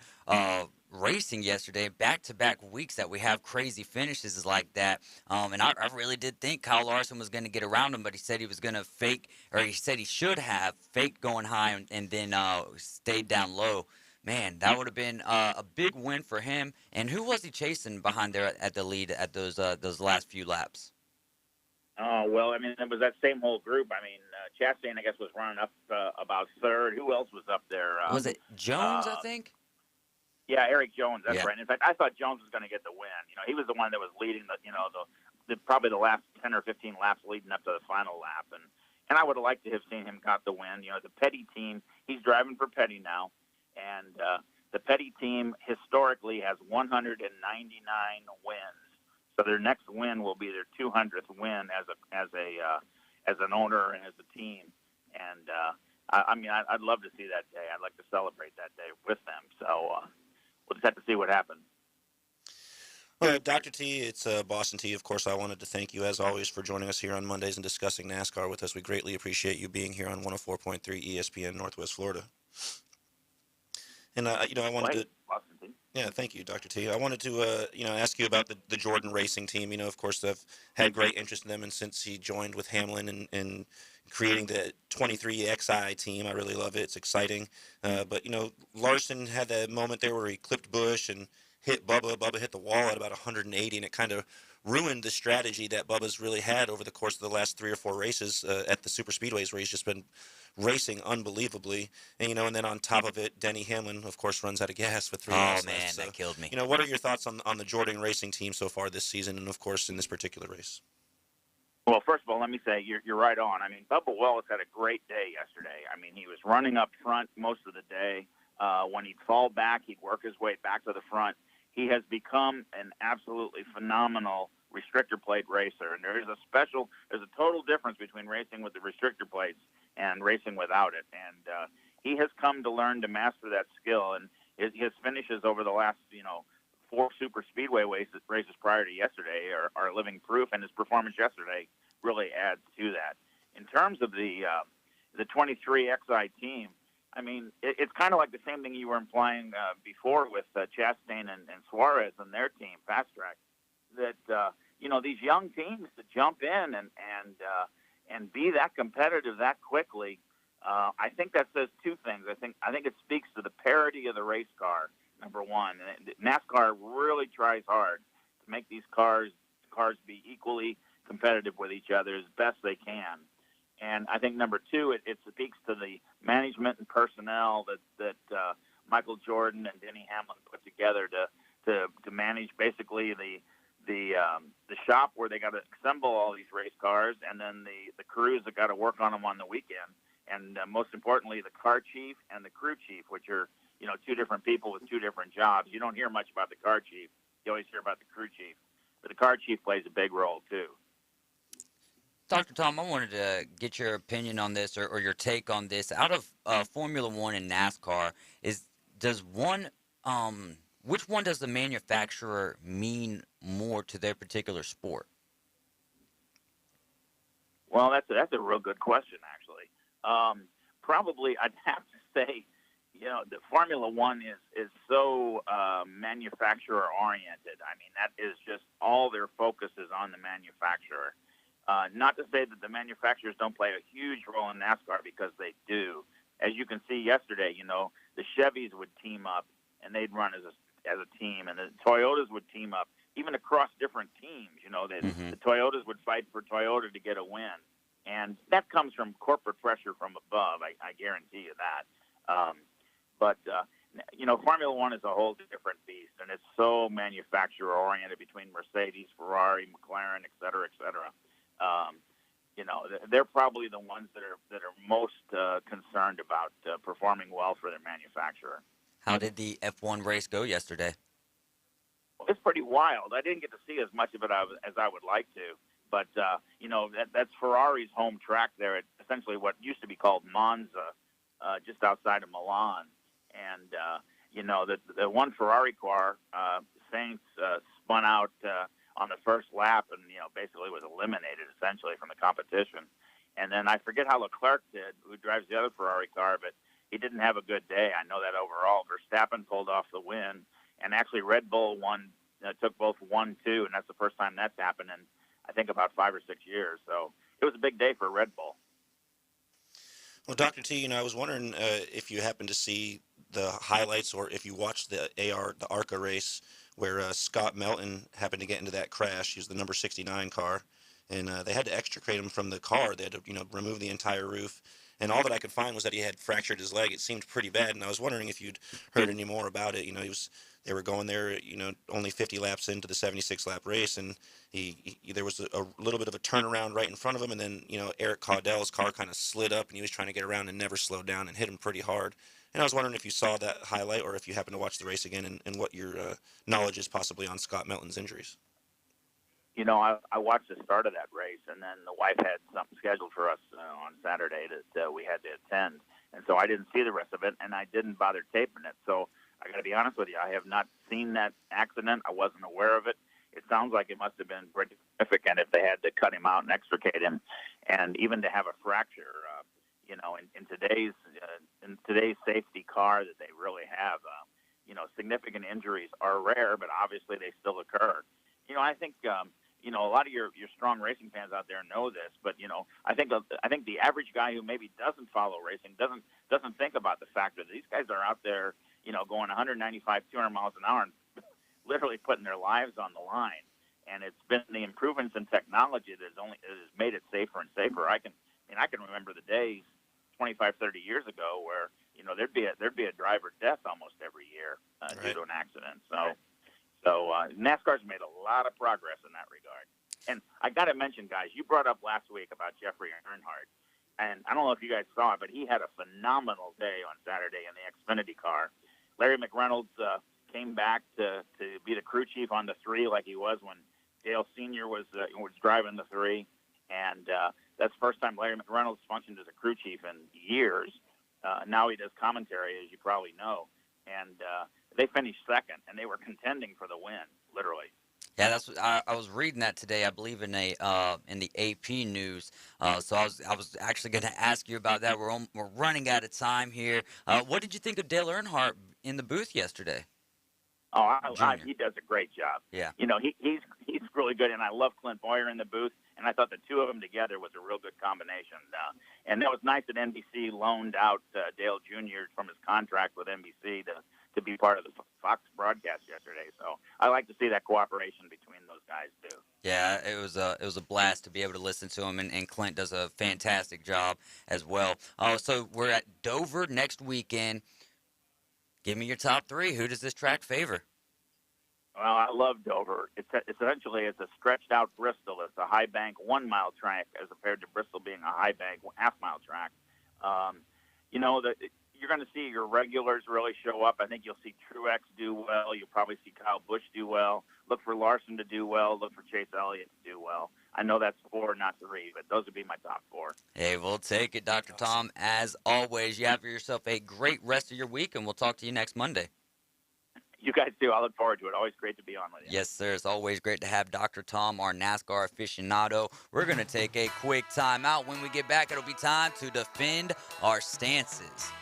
racing yesterday. Back-to-back weeks that we have crazy finishes like that. And I really did think Kyle Larson was going to get around him, but he said he was going to fake, or he said he should have faked going high and then stayed down low. Man, that would have been a big win for him. And who was he chasing behind there at the lead at those last few laps? Oh, well, I mean, it was that same whole group. I mean, Chastain, I guess, was running up about third. Who else was up there? Was it Jones, I think? Yeah, Eric Jones. That's Yeah. right. In fact, I thought Jones was going to get the win. He was the one that was leading probably the last 10 or 15 laps leading up to the final lap. And I would have liked to have seen him got the win. The Petty team, he's driving for Petty now. And the Petty team historically has 199 wins. So their next win will be their 200th win as an owner and as a team. And I'd love to see that day. I'd like to celebrate that day with them. So we'll just have to see what happens. Well, Dr. T, it's Boston T. Of course, I wanted to thank you, as always, for joining us here on Mondays and discussing NASCAR with us. We greatly appreciate you being here on 104.3 ESPN Northwest Florida. And, I wanted to... Yeah, thank you, Dr. T. I wanted to, ask you about the Jordan Racing team. Of course, I've had great interest in them, and since he joined with Hamlin and creating the 23XI team, I really love it. It's exciting. But, Larson had that moment there where he clipped Busch and hit Bubba. Bubba hit the wall at about 180, and it kind of ruined the strategy that Bubba's really had over the course of the last 3 or 4 races at the super speedways, where he's just been racing unbelievably. And and then on top of it, Denny Hamlin, of course, runs out of gas with 3 laps left. Man, that killed me. What are your thoughts on the Jordan Racing team so far this season, and of course in this particular race? Well, first of all, let me say you're right on. I mean, Bubba Wallace had a great day yesterday. I mean, he was running up front most of the day. When he'd fall back, he'd work his way back to the front. He has become an absolutely phenomenal restrictor plate racer, and there's a total difference between racing with the restrictor plates and racing without it. And he has come to learn to master that skill, and his finishes over the last 4 super speedway races prior to yesterday are living proof, and his performance yesterday really adds to that. In terms of the 23XI team, I mean, it's kind of like the same thing you were implying before with Chastain and Suarez and their team, Fast Track, that these young teams to jump in and be that competitive that quickly. I think that says 2 things. I think it speaks to the parity of the race car. Number one, NASCAR really tries hard to make these cars be equally competitive with each other as best they can. And I think number 2, it speaks to the management and personnel that Michael Jordan and Denny Hamlin put together to manage basically the shop where they got to assemble all these race cars, and then the crews that got to work on them on the weekend, and most importantly, the car chief and the crew chief, which are 2 different people with 2 different jobs. You don't hear much about the car chief. You always hear about the crew chief, but the car chief plays a big role too. Dr. Tom, I wanted to get your opinion on this or your take on this. Out of Formula One and NASCAR, which one does the manufacturer mean more to their particular sport? Well, that's a real good question, actually. Probably I'd have to say, the Formula One is so manufacturer oriented. I mean, that is just all their focus is on the manufacturer. Not to say that the manufacturers don't play a huge role in NASCAR, because they do. As you can see yesterday, the Chevys would team up and they'd run as a team, and the Toyotas would team up, even across different teams. The Toyotas would fight for Toyota to get a win, and that comes from corporate pressure from above. I guarantee you that. But Formula One is a whole different beast, and it's so manufacturer-oriented between Mercedes, Ferrari, McLaren, et cetera, et cetera. They're probably the ones that are most concerned about performing well for their manufacturer. How did the F1 race go yesterday? Well, it's pretty wild. I didn't get to see as much of it as I would like to, but that's Ferrari's home track there at essentially what used to be called Monza, just outside of Milan. And the one Ferrari car, Sainz, spun out on the first lap and basically was eliminated essentially from the competition. And then I forget how Leclerc did, who drives the other Ferrari car, but he didn't have a good day. I know that overall. Verstappen pulled off the win, and actually Red Bull took both 1-2, and that's the first time that's happened in I think about 5 or 6 years. So it was a big day for Red Bull. Well, Dr. T, I was wondering if you happened to see the highlights or if you watched the ARCA race where Scott Melton happened to get into that crash. He was the number 69 car, and they had to extricate him from the car. They had to, remove the entire roof. And all that I could find was that he had fractured his leg. It seemed pretty bad, and I was wondering if you'd heard any more about it. They were going there, only 50 laps into the 76-lap race, and there was a little bit of a turnaround right in front of him, and then, Eric Caudell's car kind of slid up, and he was trying to get around and never slowed down and hit him pretty hard. And I was wondering if you saw that highlight or if you happened to watch the race again and what your knowledge is possibly on Scott Melton's injuries. I watched the start of that race, and then the wife had something scheduled for us on Saturday that we had to attend. And so I didn't see the rest of it, and I didn't bother taping it. So I got to be honest with you, I have not seen that accident. I wasn't aware of it. It sounds like it must have been pretty significant if they had to cut him out and extricate him. And even to have a fracture, in today's safety car that they really have, significant injuries are rare, but obviously they still occur. I think a lot of your strong racing fans out there know this, but I think the average guy who maybe doesn't follow racing doesn't think about the fact that these guys are out there, going 195, 200 miles an hour and literally putting their lives on the line. And it's been the improvements in technology that has made it safer and safer. I can remember the days 25, 30 years ago where there'd be a driver death almost every year due to an accident. So NASCAR's made a lot of progress in that regard. And I got to mention, guys, you brought up last week about Jeffrey Earnhardt. And I don't know if you guys saw it, but he had a phenomenal day on Saturday in the Xfinity car. Larry McReynolds came back to be the crew chief on the 3 like he was when Dale Sr. was driving the 3. And that's the first time Larry McReynolds functioned as a crew chief in years. Now he does commentary, as you probably know. And they finished second, and they were contending for the win, literally. Yeah, that's what I was reading that today. I believe in the AP news. So I was actually going to ask you about that. We're running out of time here. What did you think of Dale Earnhardt in the booth yesterday? Oh, he does a great job. Yeah. He's really good, and I love Clint Boyer in the booth. And I thought the two of them together was a real good combination. And that was nice that NBC loaned out Dale Jr. from his contract with NBC to be part of the Fox broadcast yesterday. So I like to see that cooperation between those guys too. Yeah, it was a blast to be able to listen to him, and Clint does a fantastic job as well. So we're at Dover next weekend. Give me your top 3. Who does this track favor? Well, I love Dover. It's a stretched out Bristol. It's a high bank 1 mile track as compared to Bristol being a high bank half mile track. You're going to see your regulars really show up. I think you'll see Truex do well. You'll probably see Kyle Busch do well. Look for Larson to do well. Look for Chase Elliott to do well. I know that's 4, not 3, but those would be my top 4. Hey, we'll take it, Dr. Tom. As always, you have yourself a great rest of your week, and we'll talk to you next Monday. You guys do. I look forward to it. Always great to be on with you. Yes, sir. It's always great to have Dr. Tom, our NASCAR aficionado. We're going to take a quick time out. When we get back, it'll be time to defend our stances.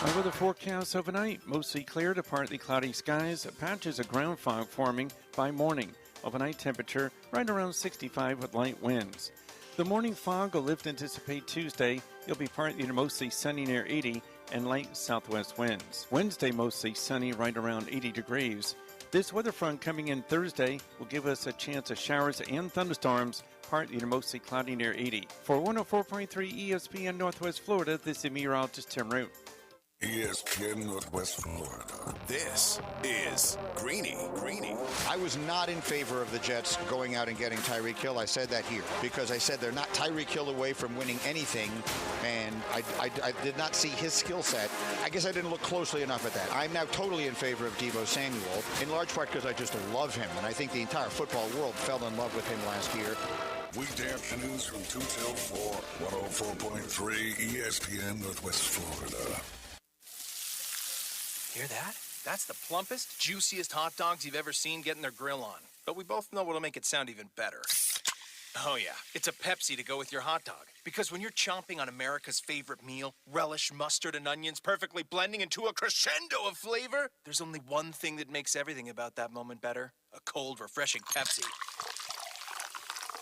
Our weather forecast overnight, mostly clear to partly cloudy skies, patches of ground fog forming by morning. Overnight temperature right around 65 with light winds. The morning fog will lift anticipate Tuesday. It'll be partly to mostly sunny near 80 and light southwest winds. Wednesday mostly sunny right around 80 degrees. This weather front coming in Thursday will give us a chance of showers and thunderstorms partly to mostly cloudy near 80. For 104.3 ESPN Northwest Florida, this is meteorologist Tim Root. ESPN Northwest Florida. This is Greeny. I was not in favor of the Jets going out and getting Tyreek Hill. I said that here because I said they're not Tyreek Hill away from winning anything, and I did not see his skill set. I guess I didn't look closely enough at that. I'm now totally in favor of Deebo Samuel, in large part because I just love him, and I think the entire football world fell in love with him last year. Weekday afternoons from 2 till 4, 104.3 ESPN Northwest Florida. Hear that? That's the plumpest, juiciest hot dogs you've ever seen getting their grill on. But we both know what'll make it sound even better. Oh yeah, it's a Pepsi to go with your hot dog. Because when you're chomping on America's favorite meal, relish, mustard, and onions perfectly blending into a crescendo of flavor, there's only one thing that makes everything about that moment better. A cold, refreshing Pepsi.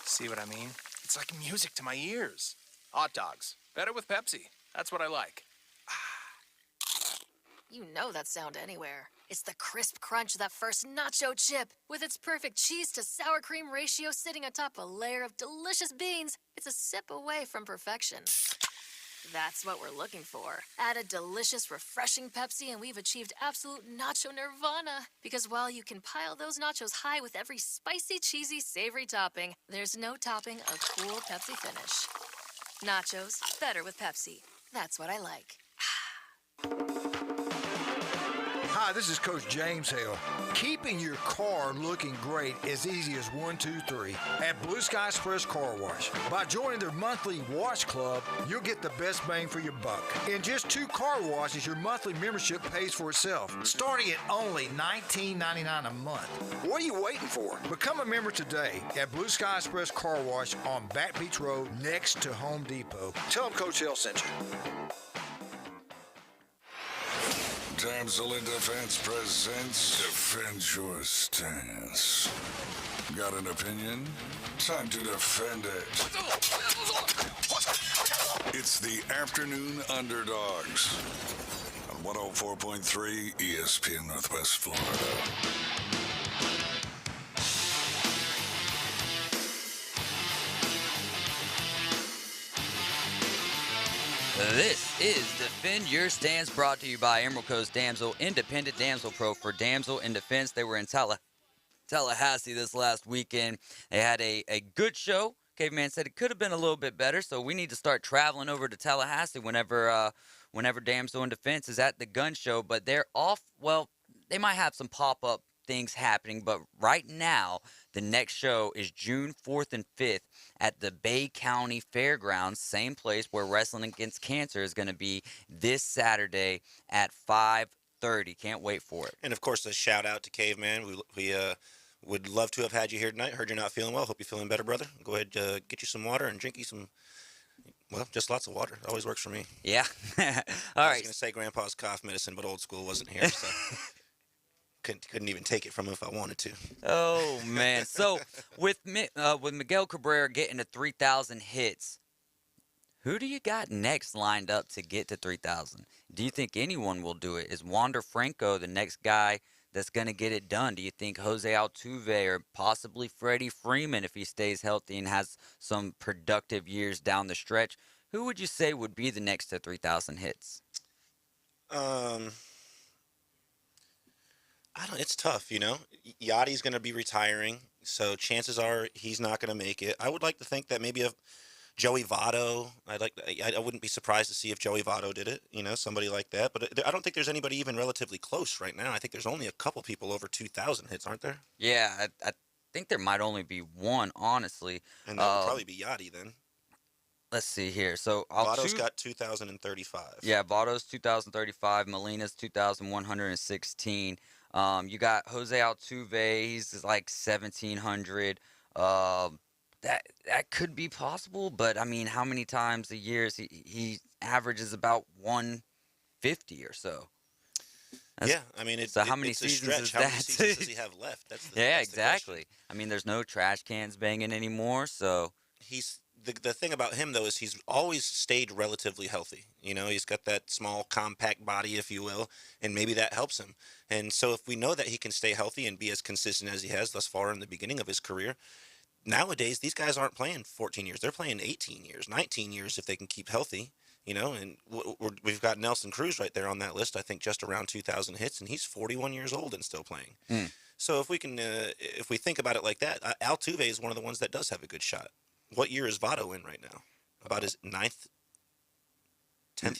See what I mean? It's like music to my ears. Hot dogs. Better with Pepsi. That's what I like. You know that sound anywhere. It's the crisp crunch of that first nacho chip. With its perfect cheese to sour cream ratio sitting atop a layer of delicious beans, it's a sip away from perfection. That's what we're looking for. Add a delicious, refreshing Pepsi and we've achieved absolute nacho nirvana. Because while you can pile those nachos high with every spicy, cheesy, savory topping, there's no topping a cool Pepsi finish. Nachos, better with Pepsi. That's what I like. Hi, this is Coach James Hale. Keeping your car looking great is easy as 1, 2, 3 at Blue Sky Express Car Wash. By joining their monthly wash club, you'll get the best bang for your buck. In just 2 car washes, your monthly membership pays for itself, starting at only $19.99 a month. What are you waiting for? Become a member today at Blue Sky Express Car Wash on Back Beach Road next to Home Depot. Tell them Coach Hale sent you. Damsel in Defense presents Defend Your Stance. Got an opinion? Time to defend it. It's the Afternoon Underdogs on 104.3 ESPN Northwest Florida. This is Defend Your Stance, brought to you by Emerald Coast Damsel, Independent Damsel Pro for Damsel in Defense. They were in Tallahassee this last weekend. They had a good show. Caveman said it could have been a little bit better, so we need to start traveling over to Tallahassee whenever Damsel in Defense is at the gun show. But they're off. Well, they might have some pop-up things happening, but right now the next show is June 4th and 5th at the Bay County Fairgrounds, same place where Wrestling Against Cancer is going to be this Saturday at 5:30. Can't wait for it. And of course, a shout out to Caveman. We would love to have had you here tonight. Heard you're not feeling well. Hope you're feeling better, brother. Go ahead, get you some water and drink you some. Well, just lots of water. Always works for me. Yeah. All right. I was going to say Grandpa's cough medicine, but old school wasn't here, so couldn't even take it from him if I wanted to. Oh man! So with Miguel Cabrera getting to 3,000 hits, who do you got next lined up to get to 3,000? Do you think anyone will do it? Is Wander Franco the next guy that's going to get it done? Do you think Jose Altuve or possibly Freddie Freeman, if he stays healthy and has some productive years down the stretch, who would you say would be the next to 3,000 hits? It's tough, you know. Yachty's going to be retiring, so chances are he's not going to make it. I would like to think that maybe Joey Votto. I wouldn't be surprised to see if Joey Votto did it, you know, somebody like that. But I don't think there's anybody even relatively close right now. I think there's only a couple people over 2,000 hits, aren't there? Yeah, I think there might only be one, honestly. And that would probably be Yachty then. Let's see here. So Votto's got 2,035. Yeah, Votto's 2,035. Molina's 2,116. You got Jose Altuve. He's like 1,700. That could be possible, but I mean, how many times a year is he averages about 150 or so? Yeah, I mean, how many seasons is how that? many seasons does he have left? That's exactly. I mean, there's no trash cans banging anymore, so he's the thing about him though is he's always stayed relatively healthy. You know, he's got that small, compact body, if you will, and maybe that helps him. And so, if we know that he can stay healthy and be as consistent as he has thus far in the beginning of his career, nowadays these guys aren't playing 14 years. They're playing 18 years, 19 years if they can keep healthy. And we've got Nelson Cruz right there on that list. I think just around 2,000 hits, and he's 41 years old and still playing. So if we can, if we think about it like that, Altuve is one of the ones that does have a good shot. What year is Votto in right now? About his 10th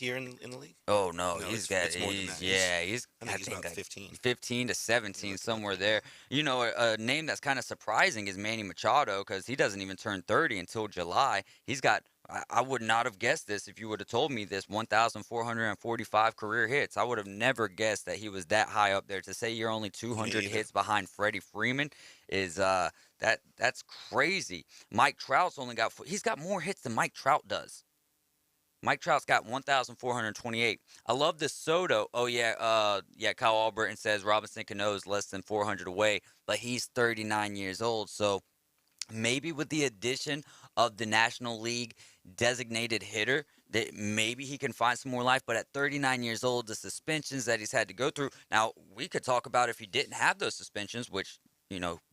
year in the league? Oh no, it's more than that. I think he's about 15. 15 to 17, somewhere there. A name that's kind of surprising is Manny Machado, because he doesn't even turn 30 until July. He's got, I would not have guessed this if you would have told me this, 1,445 career hits. I would have never guessed that he was that high up there. To say you're only 200 hits behind Freddie Freeman is that's crazy. Mike Trout's he's got more hits than Mike Trout does. Mike Trout's got 1,428. I love this Soto. Oh, yeah. Kyle Alberton says Robinson Cano is less than 400 away, but he's 39 years old. So maybe with the addition of the National League designated hitter, that maybe he can find some more life. But at 39 years old, the suspensions that he's had to go through. Now, we could talk about if he didn't have those suspensions, which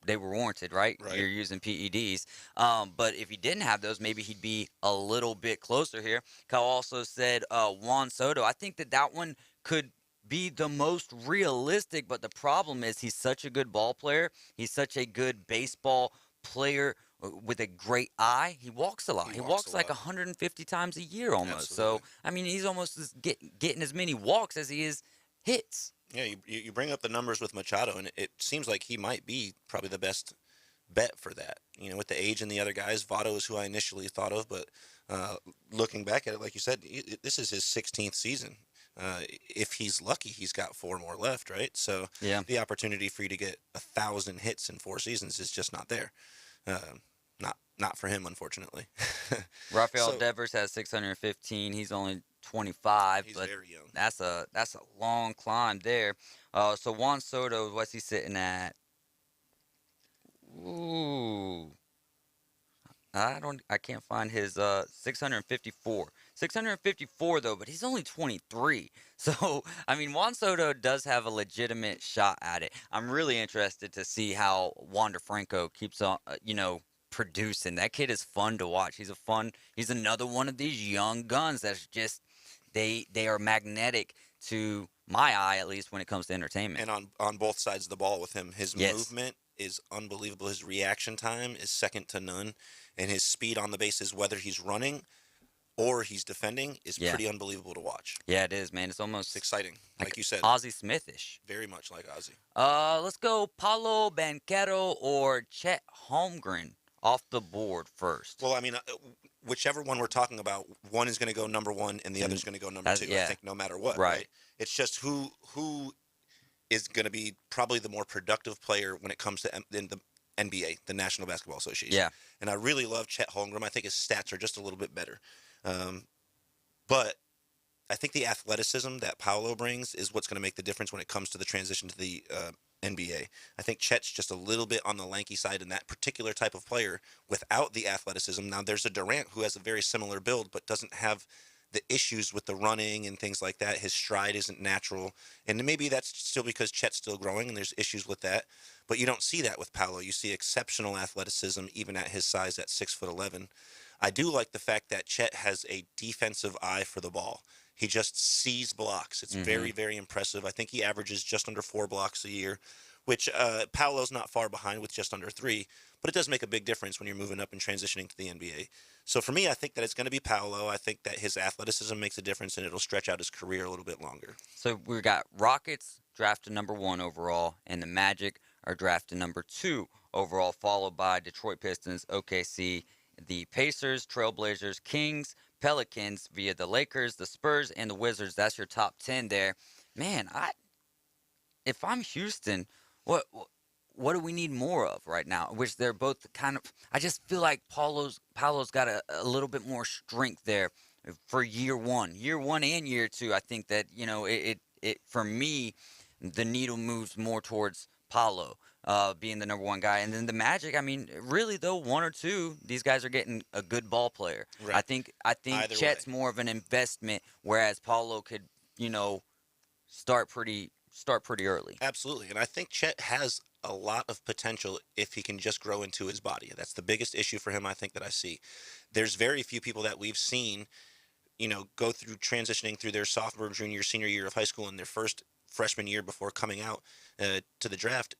they were warranted, right? You're using PEDs. But if he didn't have those, maybe he'd be a little bit closer here. Kyle also said Juan Soto. I think that one could be the most realistic, but the problem is he's such a good ball player. He's such a good baseball player with a great eye. He walks a lot. He walks like 150 times a year almost. Absolutely. So, he's almost getting as many walks as he is hits. Yeah, you bring up the numbers with Machado, and it seems like he might be probably the best bet for that. With the age and the other guys, Votto is who I initially thought of, but looking back at it, like you said, this is his 16th season. If he's lucky, he's got 4 more left, right? So the opportunity for you to get 1,000 hits in 4 seasons is just not there. Not for him, unfortunately. Rafael Devers has 615. He's only 25, he's but very young. That's a long climb there. So Juan Soto, what's he sitting at? Ooh, I can't find his 654. 654 though, but he's only 23. So Juan Soto does have a legitimate shot at it. I'm really interested to see how Wander Franco keeps on, producing. That kid is fun to watch. He's another one of these young guns that's just they are magnetic to my eye, at least when it comes to entertainment. And on both sides of the ball with him, his movement is unbelievable. His reaction time is second to none, and his speed on the bases, whether he's running or he's defending, is pretty unbelievable to watch. Yeah, it is, man. It's almost exciting, like you said. Ozzie Smithish. Very much like Ozzie. Let's go Paulo Banchero or Chet Holmgren off the board first. Well, whichever one we're talking about, one is going to go number 1 and the other is going to go number 2. I think no matter what, right? It's just who is going to be probably the more productive player when it comes to the NBA, the National Basketball Association. Yeah. And I really love Chet Holmgren. I think his stats are just a little bit better. But I think the athleticism that Paolo brings is what's going to make the difference when it comes to the transition to the NBA. I think Chet's just a little bit on the lanky side in that particular type of player without the athleticism. Now, there's a Durant who has a very similar build but doesn't have the issues with the running and things like that. His stride isn't natural. And maybe that's still because Chet's still growing and there's issues with that. But you don't see that with Paolo. You see exceptional athleticism even at his size at 6'11". I do like the fact that Chet has a defensive eye for the ball. He just sees blocks. It's very, very impressive. I think he averages just under 4 blocks a year, which Paolo's not far behind with just under 3. But it does make a big difference when you're moving up and transitioning to the NBA. So for me, I think that it's going to be Paolo. I think that his athleticism makes a difference, and it'll stretch out his career a little bit longer. So we got Rockets drafted number 1 overall, and the Magic are drafted number 2 overall, followed by Detroit Pistons, OKC, the Pacers, Trailblazers, Kings, Pelicans via the Lakers, the Spurs, and the Wizards. That's your top 10 there. Man, if I'm Houston, what do we need more of right now? Which they're both kind of. I just feel like Paulo's got a little bit more strength there for year 1 and year 2. I think that it for me, the needle moves more towards Paulo being the number 1 guy, and then the Magic. Really though, 1 or 2, these guys are getting a good ball player. Right. I think Either Chet's way. more of an investment, whereas Paulo could start pretty early. Absolutely, and I think Chet has a lot of potential if he can just grow into his body. That's the biggest issue for him, I think, that I see. There's very few people that we've seen, go through transitioning through their sophomore, junior, senior year of high school and their first freshman year before coming out to the draft.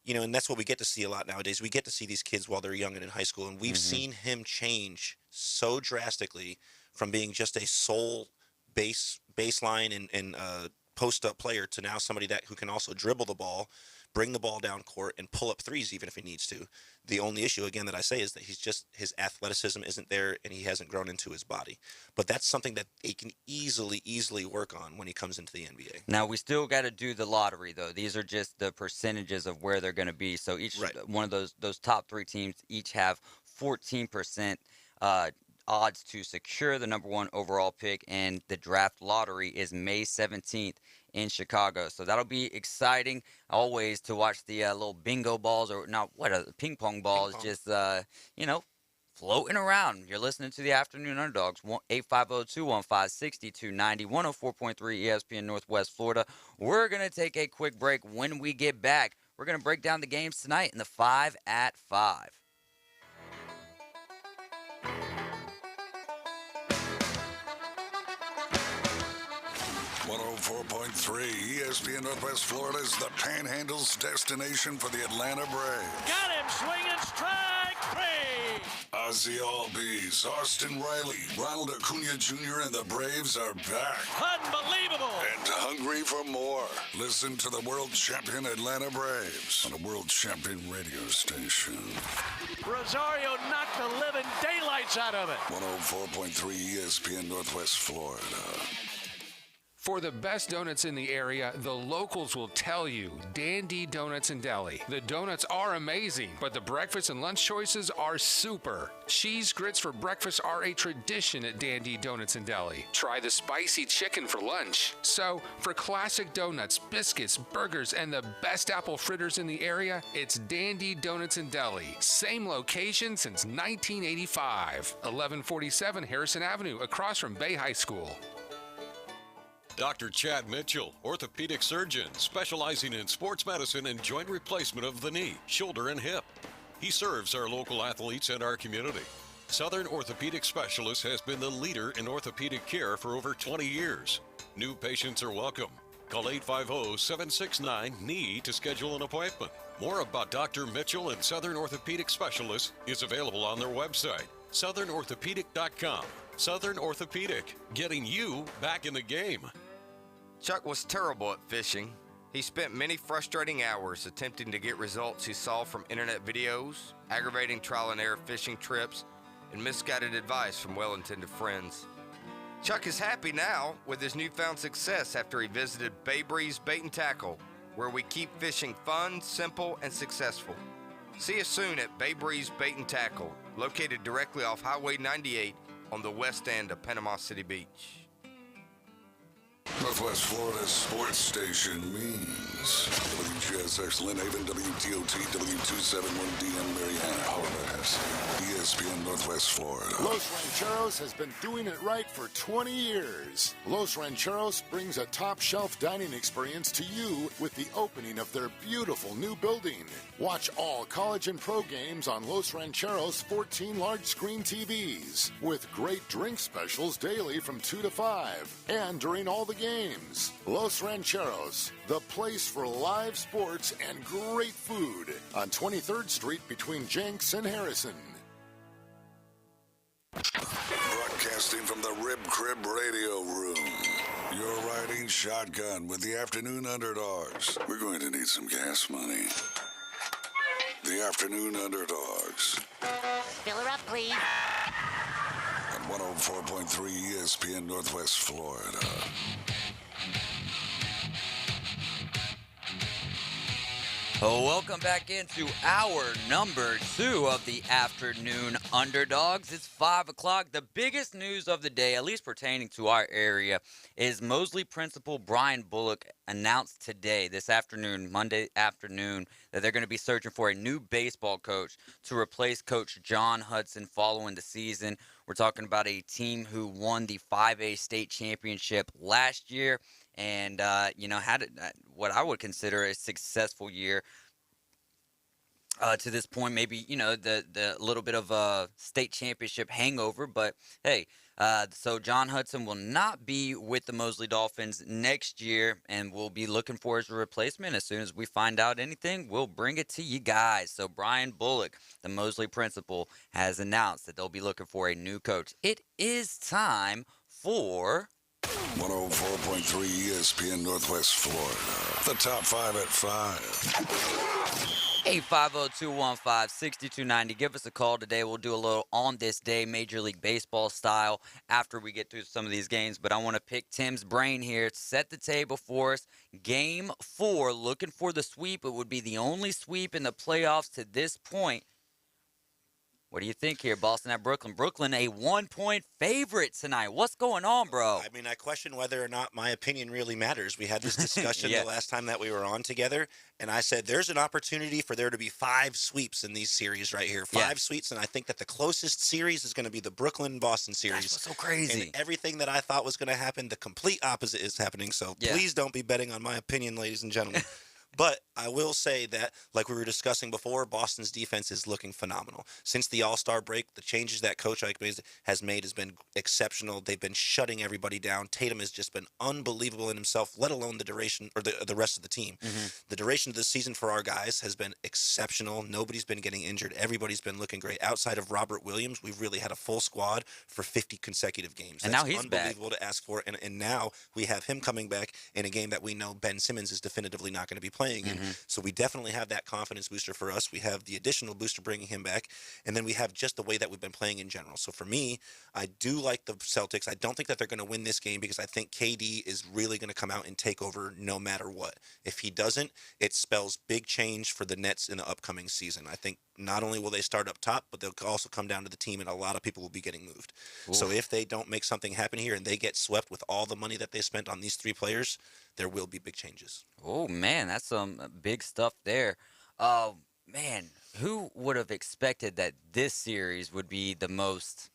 And that's what we get to see a lot nowadays. We get to see these kids while they're young and in high school, and we've seen him change so drastically from being just a sole baseline and post-up player to now somebody who can also dribble the ball, bring the ball down court, and pull up threes even if he needs to. The only issue, again, that I say is that his athleticism isn't there and he hasn't grown into his body. But that's something that he can easily work on when he comes into the NBA. Now, we still got to do the lottery, though. These are just the percentages of where they're going to be. So each one of those top three teams each have 14% odds to secure the number one overall pick, and the draft lottery is May 17th in Chicago. So that'll be exciting always to watch the little bingo balls, or not, ping pong balls, just, floating around. You're listening to the Afternoon Underdogs, 850-215-6290, 104.3 ESPN Northwest Florida. We're going to take a quick break. When we get back, we're going to break down the games tonight in the 5 at 5. 104.3 ESPN Northwest Florida is the Panhandle's destination for the Atlanta Braves. Got him, swinging strike three. Ozzie Albies, Austin Riley, Ronald Acuna Jr. and the Braves are back. Unbelievable. And hungry for more. Listen to the world champion Atlanta Braves on a world champion radio station. Rosario knocked the living daylights out of it. 104.3 ESPN Northwest Florida. For the best donuts in the area, the locals will tell you, Dandy Donuts and Deli. The donuts are amazing, but the breakfast and lunch choices are super. Cheese grits for breakfast are a tradition at Dandy Donuts and Deli. Try the spicy chicken for lunch. So, for classic donuts, biscuits, burgers, and the best apple fritters in the area, it's Dandy Donuts and Deli. Same location since 1985. 1147 Harrison Avenue, across from Bay High School. Dr. Chad Mitchell, orthopedic surgeon specializing in sports medicine and joint replacement of the knee, shoulder, and hip. He serves our local athletes and our community. Southern Orthopedic Specialist has been the leader in orthopedic care for over 20 years. New patients are welcome. Call 850-769-KNEE to schedule an appointment. More about Dr. Mitchell and Southern Orthopedic Specialist is available on their website, southernorthopedic.com. Southern Orthopedic, getting you back in the game. Chuck was terrible at fishing. He spent many frustrating hours attempting to get results he saw from internet videos, aggravating trial and error fishing trips, and misguided advice from well-intended friends. Chuck is happy now with his newfound success after he visited Bay Breeze Bait and Tackle, where we keep fishing fun, simple, and successful. See us soon at Bay Breeze Bait and Tackle, located directly off Highway 98 on the west end of Panama City Beach. Northwest Florida's sports station means WGSX Lynn Haven, WTOT, W271DM Marianna, Tallahassee, ESPN Northwest Florida. Los Rancheros has been doing it right for 20 years. Los Rancheros brings a top-shelf dining experience to you with the opening of their beautiful new building. Watch all college and pro games on Los Rancheros' 14 large-screen TVs with great drink specials daily from 2 to 5 and during all the games. Los Rancheros, the place for live sports and great food on 23rd Street between Jenks and Harrison. Broadcasting from the Rib Crib Radio Room. You're riding shotgun with the Afternoon Underdogs. We're going to need some gas money. The Afternoon Underdogs. Fill her up, please. On 104.3 ESPN Northwest Florida. Welcome back into hour number 2 of the Afternoon Underdogs. It's 5 o'clock. The biggest news of the day, at least pertaining to our area, is Mosley principal Brian Bullock announced today, this afternoon, Monday afternoon, that they're going to be searching for a new baseball coach to replace Coach John Hudson following the season. We're talking about a team who won the 5A state championship last year and, had what I would consider a successful year. to this point. Maybe, the little bit of a state championship hangover. But, hey, so John Hudson will not be with the Mosley Dolphins next year, and we'll be looking for his replacement. As soon as we find out anything, we'll bring it to you guys. So Brian Bullock, the Mosley principal, has announced that they'll be looking for a new coach. It is time for 104.3 ESPN Northwest Florida. The top 5 at 5. 850-215-6290. Give us a call today. We'll do a little on this day, Major League Baseball style, after we get through some of these games. But I want to pick Tim's brain here. Set the table for us. Game 4, looking for the sweep. It would be the only sweep in the playoffs to this point. What do you think here, Boston at Brooklyn? Brooklyn, a 1-point favorite tonight. What's going on, bro? I mean, I question whether or not my opinion really matters. We had this discussion the last time that we were on together, and I said there's an opportunity for there to be 5 sweeps in these series right here. 5 sweeps, and I think that the closest series is going to be the Brooklyn-Boston series. That's what's so crazy. And everything that I thought was going to happen, the complete opposite is happening. So please don't be betting on my opinion, ladies and gentlemen. But I will say that, like we were discussing before, Boston's defense is looking phenomenal. Since the All-Star break, the changes that Coach Ike has made has been exceptional. They've been shutting everybody down. Tatum has just been unbelievable in himself, let alone the duration or the rest of the team. The duration of the season for our guys has been exceptional. Nobody's been getting injured. Everybody's been looking great. Outside of Robert Williams, we've really had a full squad for 50 consecutive games. And That's now he's unbelievable to ask for. And now we have him coming back in a game that we know Ben Simmons is definitively not going to be playing in. So we definitely have that confidence booster for us. We have the additional booster bringing him back, and then we have just the way that we've been playing in general. So for me, I do like the Celtics. I don't think that they're going to win this game because I think KD is really going to come out and take over no matter what. If he doesn't, it spells big change for the Nets in the upcoming season. I think not only will they start up top, but they'll also come down to the team, and a lot of people will be getting moved. Ooh. So if they don't make something happen here and they get swept with all the money that they spent on these 3 players, there will be big changes. Oh, man, that's some big stuff there. Man, who would have expected that this series would be the most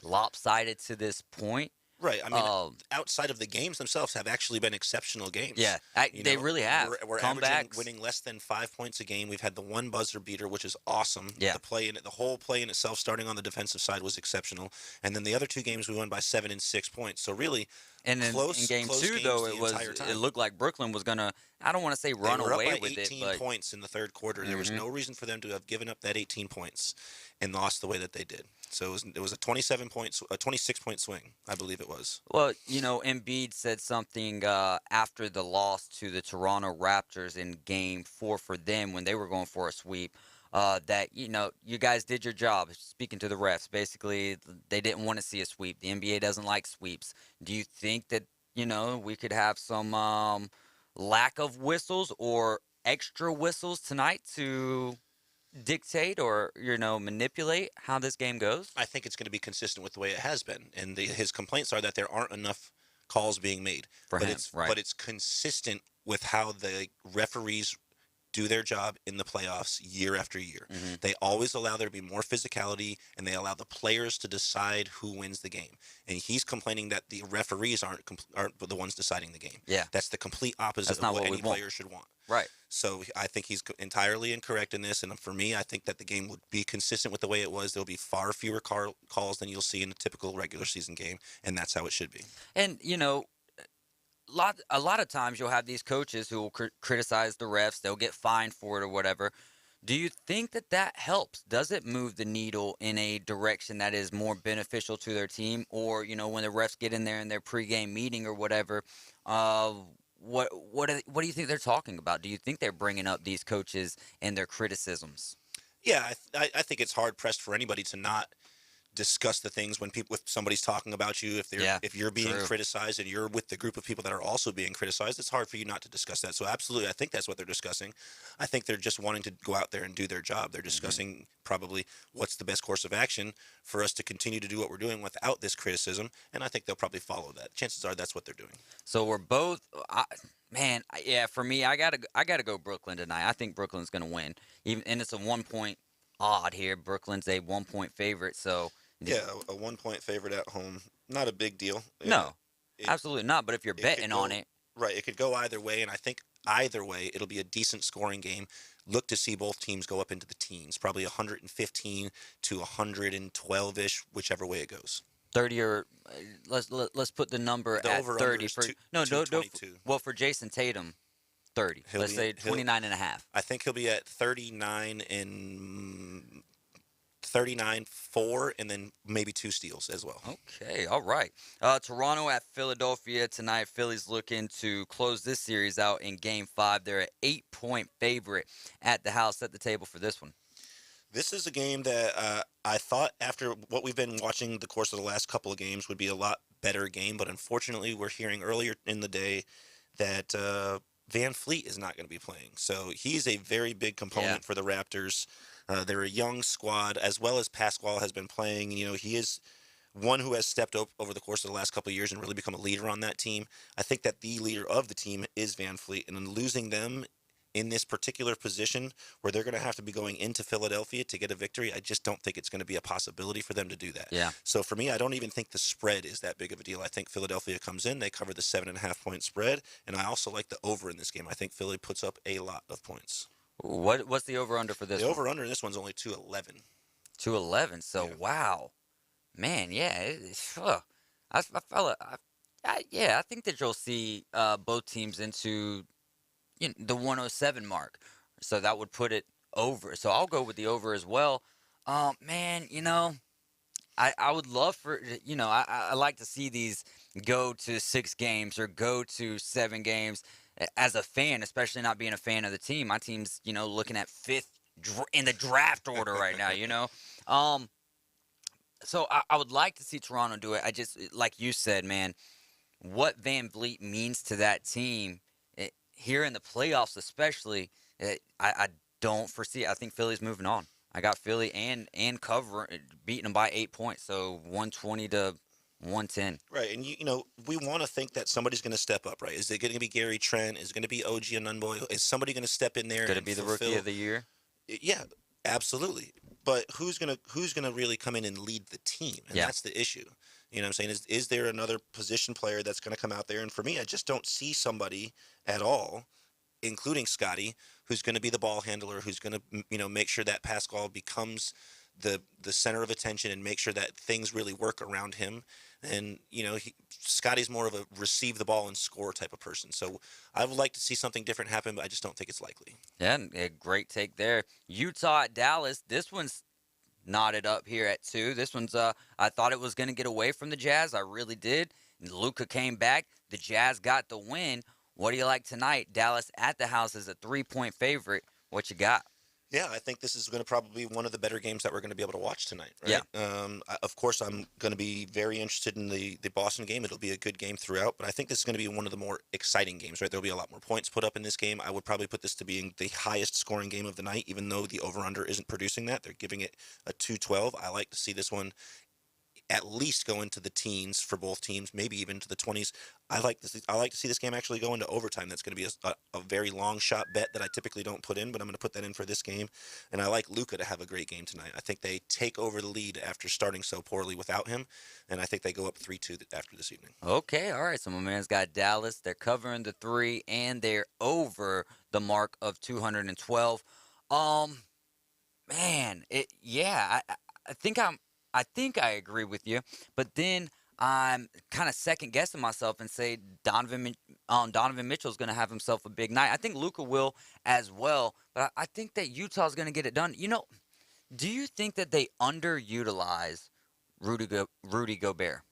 lopsided to this point? Right. I mean, outside of the games themselves have actually been exceptional games. Yeah, they really have. We're averaging winning less than 5 points a game. We've had the one buzzer beater, which is awesome. Yeah. The whole play in itself, starting on the defensive side, was exceptional. And then the other 2 games we won by 7 and 6 points. So really, and then in game 2, though, it looked like Brooklyn was gonna, I don't want to say run away with it, but 18 points in the third quarter. There was no reason for them to have given up that 18 points and lost the way that they did. So it was a 26-point swing, I believe it was. Well, Embiid said something after the loss to the Toronto Raptors in Game 4 for them when they were going for a sweep. That, you guys did your job, speaking to the refs. Basically, they didn't want to see a sweep. The NBA doesn't like sweeps. Do you think that, we could have some lack of whistles or extra whistles tonight to dictate or, manipulate how this game goes? I think it's going to be consistent with the way it has been. And his complaints are that there aren't enough calls being made. But it's consistent with how the referees do their job in the playoffs year after year. They always allow there to be more physicality, and they allow the players to decide who wins the game. And he's complaining that the referees aren't the ones deciding the game. Yeah. That's the complete opposite of what any player should want. Right. So I think he's entirely incorrect in this. And for me, I think that the game would be consistent with the way it was. There'll be far fewer calls than you'll see in a typical regular season game, and that's how it should be. And, a lot of times you'll have these coaches who will criticize the refs. They'll get fined for it or whatever. Do you think that helps? Does it move the needle in a direction that is more beneficial to their team? Or, when the refs get in there in their pregame meeting or whatever, what do you think they're talking about? Do you think they're bringing up these coaches and their criticisms? Yeah, I think it's hard pressed for anybody to not discuss the things if somebody's talking about you, if you're being criticized and you're with the group of people that are also being criticized, it's hard for you not to discuss that. So absolutely, I think that's what they're discussing. I think they're just wanting to go out there and do their job. They're discussing probably what's the best course of action for us to continue to do what we're doing without this criticism, and I think they'll probably follow that. Chances are that's what they're doing. So we're both for me, I gotta go Brooklyn tonight. I think Brooklyn's gonna win. And it's a 1-point odd here. Brooklyn's a 1-point favorite, so yeah, a 1-point favorite at home, not a big deal. No, absolutely not. But if you're betting on it, right, it could go either way, and I think either way it'll be a decent scoring game. look to see both teams go up into the teens, probably 115 to 112-ish, whichever way it goes. 30 or let's put the number The at over-under 30 is for two- no 222. well for Jason Tatum 30. Let's say 29 and a half. I think he'll be at 39-4 and then maybe 2 steals as well. Okay, all right. Toronto at Philadelphia tonight. Philly's looking to close this series out in Game 5. They're an 8-point favorite at the house. Set the table for this one. This is a game that I thought after what we've been watching the course of the last couple of games would be a lot better game, but unfortunately we're hearing earlier in the day that Van Fleet is not going to be playing. So he's a very big component for the Raptors. They're a young squad, as well as Pasquale has been playing. He is one who has stepped up over the course of the last couple of years and really become a leader on that team. I think that the leader of the team is Van Fleet, and losing them in this particular position where they're going to have to be going into Philadelphia to get a victory, I just don't think it's going to be a possibility for them to do that. Yeah. So for me, I don't even think the spread is that big of a deal. I think Philadelphia comes in, they cover the 7.5-point spread, and I also like the over in this game. I think Philly puts up a lot of points. What's the over-under for this The one? over-under in this one's only 211. 211. So, wow. Man, yeah. I think that you'll see both teams into the 107 mark. So that would put it over. So I'll go with the over as well. Man, I would love for, I like to see these go to 6 games or go to 7 games as a fan, especially not being a fan of the team. My team's, looking at 5th in the draft order right now, So I would like to see Toronto do it. I just, like you said, man, what Van Vliet means to that team here in the playoffs especially, I don't foresee it. I think Philly's moving on. I got Philly and cover beating them by 8 points, so 120 to 110. Right, and we want to think that somebody's going to step up, right? Is it going to be Gary Trent? Is it going to be OG Anunboy? Is somebody going to step in there? Could it be the rookie of the year? Yeah, absolutely. But who's gonna really come in and lead the team? And that's the issue. You know what I'm saying? Is there another position player that's going to come out there? And for me, I just don't see somebody at all, including Scotty, who's going to be the ball handler, who's going to make sure that Pascal becomes the center of attention and make sure that things really work around him. And Scotty's more of a receive the ball and score type of person. So I would like to see something different happen, but I just don't think it's likely. Yeah, a great take there. Utah at Dallas. This one's knotted up here at 2. This one's I thought it was going to get away from the Jazz. I really did. Luka came back. The Jazz got the win. What do you like tonight? Dallas at the house is a 3-point favorite. What you got? Yeah, I think this is going to probably be one of the better games that we're going to be able to watch tonight. Right? Yeah. Of course, I'm going to be very interested in the Boston game. It'll be a good game throughout, but I think this is going to be one of the more exciting games. Right? There'll be a lot more points put up in this game. I would probably put this to being the highest scoring game of the night, even though the over/under isn't producing that. They're giving it a 212. I like to see this one at least go into the teens for both teams, maybe even to the 20s. I like to see this game actually go into overtime. That's going to be a very long shot bet that I typically don't put in, but I'm going to put that in for this game. And I like Luka to have a great game tonight. I think they take over the lead after starting so poorly without him, and I think they go up 3-2 after this evening. Okay, all right. So my man's got Dallas. They're covering the 3, and they're over the mark of 212. Man, I think I agree with you, but then I'm kind of second guessing myself and say Donovan Mitchell's going to have himself a big night. I think Luka will as well, but I think that Utah's going to get it done. Do you think that they underutilize Rudy Gobert?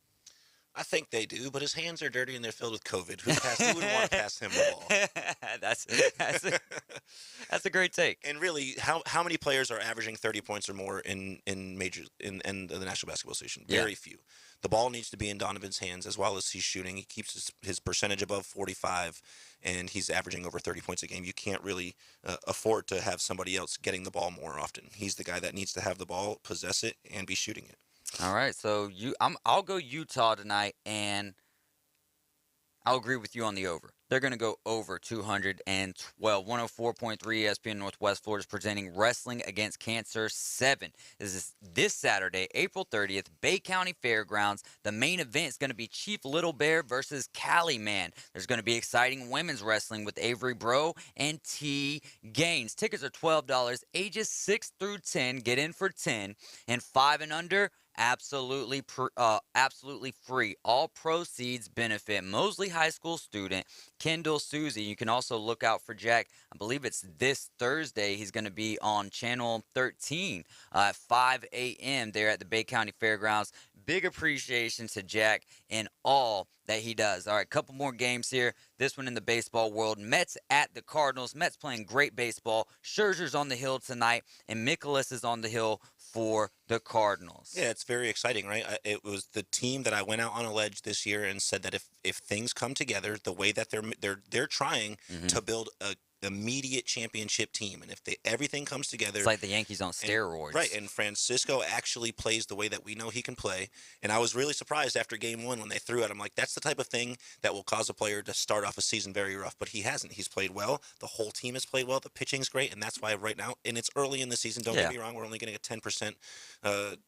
I think they do, but his hands are dirty and they're filled with COVID. Who would want to pass him the ball? That's a great take. And really, how many players are averaging 30 points or more in the National Basketball Association? Very few. The ball needs to be in Donovan's hands as well as he's shooting. He keeps his percentage above 45, and he's averaging over 30 points a game. You can't really afford to have somebody else getting the ball more often. He's the guy that needs to have the ball, possess it, and be shooting it. All right, so I'll go Utah tonight, and I'll agree with you on the over. They're going to go over 212. 104.3 ESPN Northwest Florida is presenting Wrestling Against Cancer 7. This is this Saturday, April 30th, Bay County Fairgrounds. The main event is going to be Chief Little Bear versus Cali Man. There's going to be exciting women's wrestling with Avery Bro and T. Gaines. Tickets are $12, ages 6 through 10. Get in for 10. And 5 and under, absolutely free. All proceeds benefit Mosley High School student Kendall Susie. You can also look out for Jack. I believe it's this Thursday. He's going to be on Channel 13 at 5 a.m. there at the Bay County Fairgrounds. Big appreciation to Jack and all that he does. All right, couple more games here. This one in the baseball world. Mets at the Cardinals. Mets playing great baseball. Scherzer's on the hill tonight, and Mikolas is on the hill for the Cardinals. Yeah, it's very exciting, right? It was the team that I went out on a ledge this year and said that if things come together the way that they're trying to build a immediate championship team, and if everything comes together, it's like the Yankees on steroids, right? And Francisco actually plays the way that we know he can play, and I was really surprised after game 1 when they threw it. I'm like, that's the type of thing that will cause a player to start off a season very rough, but he hasn't. He's played well. The whole team has played well. The pitching's great, and that's why right now, and it's early in the season. Don't get me wrong, we're only getting a 10%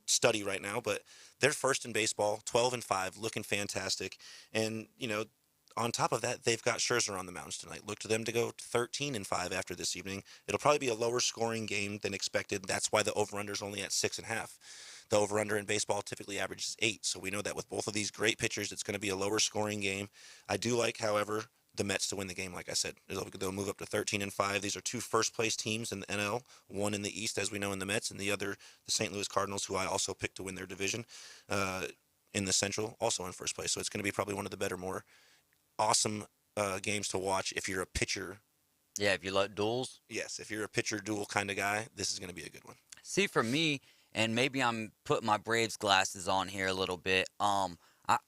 study right now, but they're first in baseball, 12-5, looking fantastic, and on top of that, they've got Scherzer on the mounds tonight. Look to them to go 13-5 after this evening. It'll probably be a lower scoring game than expected. That's why the over-under is only at 6.5. The over-under in baseball typically averages 8. So we know that with both of these great pitchers, it's going to be a lower scoring game. I do like, however, the Mets to win the game. Like I said, they'll move up to 13-5. These are 2 first-place teams in the NL. One in the East, as we know, in the Mets, and the other, the St. Louis Cardinals, who I also picked to win their division in the Central, also in first place. So it's going to be probably one of the better, more awesome games to watch if you're a pitcher. Yeah, if you like duels. Yes, if you're a pitcher duel kind of guy, this is going to be a good one. See, for me, and maybe I'm putting my Braves glasses on here a little bit. I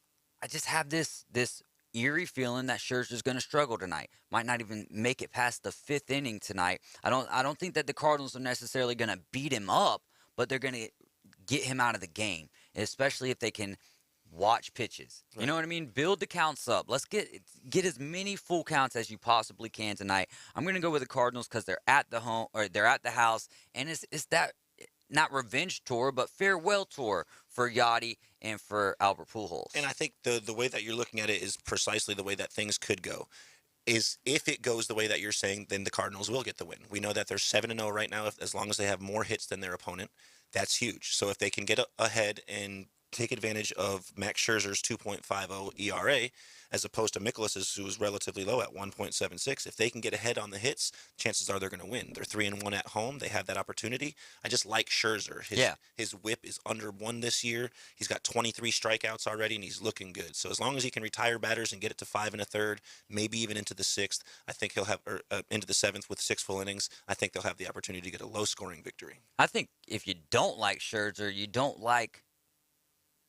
just have this eerie feeling that Scherzer's going to struggle tonight. Might not even make it past the 5th inning tonight. I don't think that the Cardinals are necessarily going to beat him up, but they're going to get him out of the game, especially if they can watch pitches. Right. You know what I mean? Build the counts up. Let's get as many full counts as you possibly can tonight. I'm going to go with the Cardinals because they're at the home, or they're at the house, and it's that not revenge tour, but farewell tour for Yachty and for Albert Pujols. And I think the way that you're looking at it is precisely the way that things could go. Is if it goes the way that you're saying, then the Cardinals will get the win. We know that they're 7-0 right now, as long as they have more hits than their opponent. That's huge. So if they can get ahead and take advantage of Max Scherzer's 2.50 ERA as opposed to Mikolas's, who is relatively low at 1.76. If they can get ahead on the hits, chances are they're going to win. They're 3-1 at home. They have that opportunity. I just like Scherzer. His whip is under 1 this year. He's got 23 strikeouts already, and he's looking good. So as long as he can retire batters and get it to 5 1/3, maybe even into the 6th, I think he'll have into the 7th with 6 full innings. I think they'll have the opportunity to get a low-scoring victory. I think if you don't like Scherzer, you don't like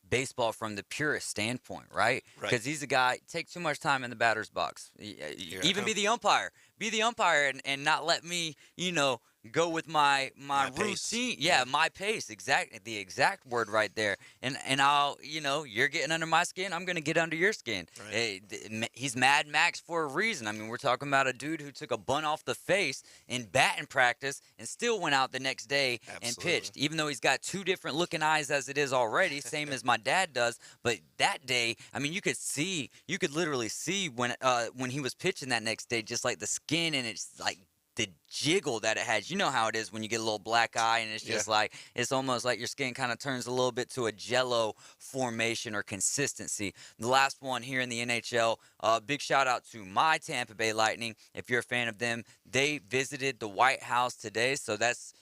baseball from the purest standpoint, right? Because he's a guy, take too much time in the batter's box. Even be the umpire. Be the umpire and not let me, go with my routine. My pace. The exact word right there. And I'll, you're getting under my skin, I'm going to get under your skin. Right. He's Mad Max for a reason. I mean, we're talking about a dude who took a bunt off the face in batting practice and still went out the next day and pitched, even though he's got 2 different looking eyes as it is already, same as my dad does. But that day, I mean, you could literally see when he was pitching that next day, just like the skin, and it's like the jiggle that it has. You know how it is when you get a little black eye, and it's just like, it's almost like your skin kind of turns a little bit to a jello formation or consistency. The last one here in the NHL, big shout out to my Tampa Bay Lightning. If you're a fan of them, they visited the White House today, so that's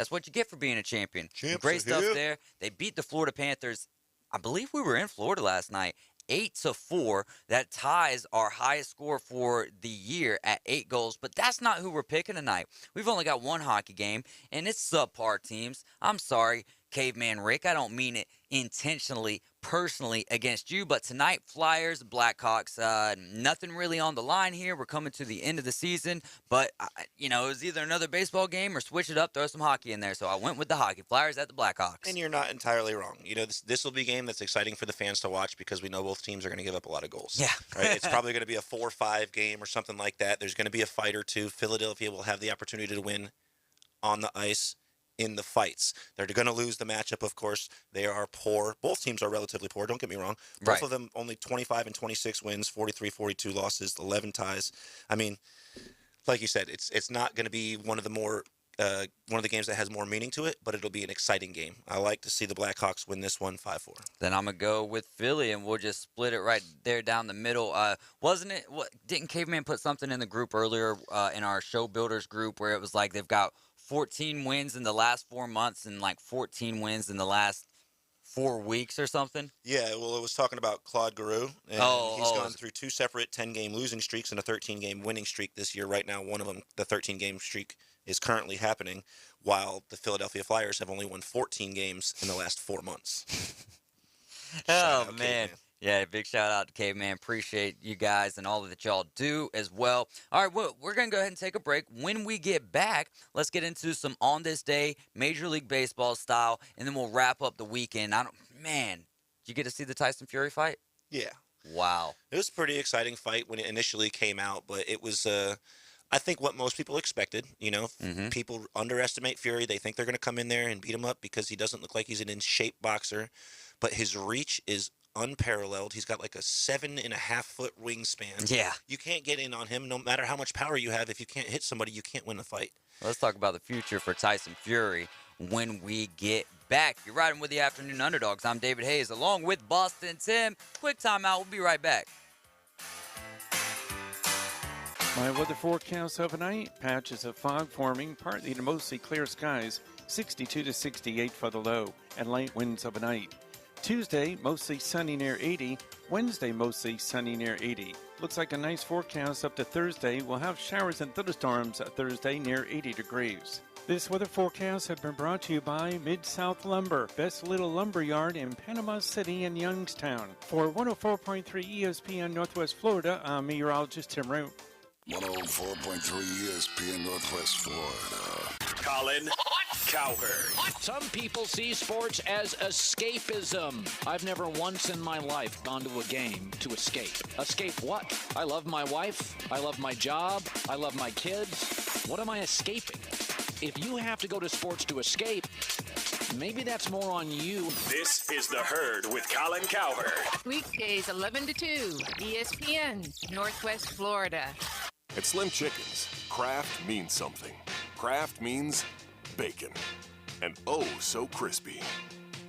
what you get for being a champion. Great stuff there. They beat the Florida Panthers. I believe we were in Florida last night, 8-4. That ties our highest score for the year at 8 goals. But that's not who we're picking tonight. We've only got one hockey game, and it's subpar teams. I'm sorry. Caveman Rick. I don't mean it intentionally, personally against you, but tonight, Flyers, Blackhawks, nothing really on the line here. We're coming to the end of the season, but, it was either another baseball game or switch it up, throw some hockey in there. So I went with the hockey. Flyers at the Blackhawks. And you're not entirely wrong. This will be a game that's exciting for the fans to watch because we know both teams are going to give up a lot of goals. Yeah. Right? It's probably going to be a 4-5 game or something like that. There's going to be a fight or two. Philadelphia will have the opportunity to win on the ice in the fights. They're going to lose the matchup, of course. They are poor. Both teams are relatively poor, don't get me wrong. Both of them only 25 and 26 wins, 43-42 losses, 11 ties. I mean, like you said, it's not going to be one of the games that has more meaning to it, but it'll be an exciting game. I like to see the Blackhawks win this one 5-4. Then I'm going to go with Philly, and we'll just split it right there down the middle. Didn't Caveman put something in the group earlier in our show builders group where it was like they've got 14 wins in the last 4 months and like 14 wins in the last 4 weeks or something? Yeah, well, it was talking about Claude Giroux, and he's gone through 2 separate 10-game losing streaks and a 13-game winning streak this year. Right now, one of them, the 13-game streak, is currently happening, while the Philadelphia Flyers have only won 14 games in the last 4 months. Oh, man. Yeah, big shout out to Caveman. Appreciate you guys and all that y'all do as well. All right, well, we're going to go ahead and take a break. When we get back, let's get into some On This Day, Major League Baseball style, and then we'll wrap up the weekend. Did you get to see the Tyson Fury fight? Yeah. Wow. It was a pretty exciting fight when it initially came out, but it was, I think, what most people expected. People underestimate Fury. They think they're going to come in there and beat him up because he doesn't look like he's an in-shape boxer, but his reach is unparalleled. He's got like a 7.5-foot wingspan. Yeah. You can't get in on him no matter how much power you have. If you can't hit somebody, you can't win the fight. Let's talk about the future for Tyson Fury when we get back. You're riding with the Afternoon Underdogs. I'm David Hayes along with Boston Tim. Quick timeout. We'll be right back. My weather forecast overnight, patches of fog forming, partly to mostly clear skies, 62 to 68 for the low, and light winds overnight. Tuesday, mostly sunny near 80. Wednesday, mostly sunny near 80. Looks like a nice forecast up to Thursday. We'll have showers and thunderstorms Thursday near 80 degrees. This weather forecast has been brought to you by Mid-South Lumber, best little lumber yard in Panama City and Youngstown. For 104.3 ESPN Northwest Florida, I'm meteorologist Tim Root. 104.3 ESPN Northwest Florida. Colin Cowherd. Some people see sports as escapism. I've never once in my life gone to a game to escape. Escape what? I love my wife. I love my job. I love my kids. What am I escaping? If you have to go to sports to escape, maybe that's more on you. This is The Herd with Colin Cowherd. Weekdays 11 to 2, ESPN, Northwest Florida. At Slim Chickens, craft means something. Craft means bacon. And oh, so crispy.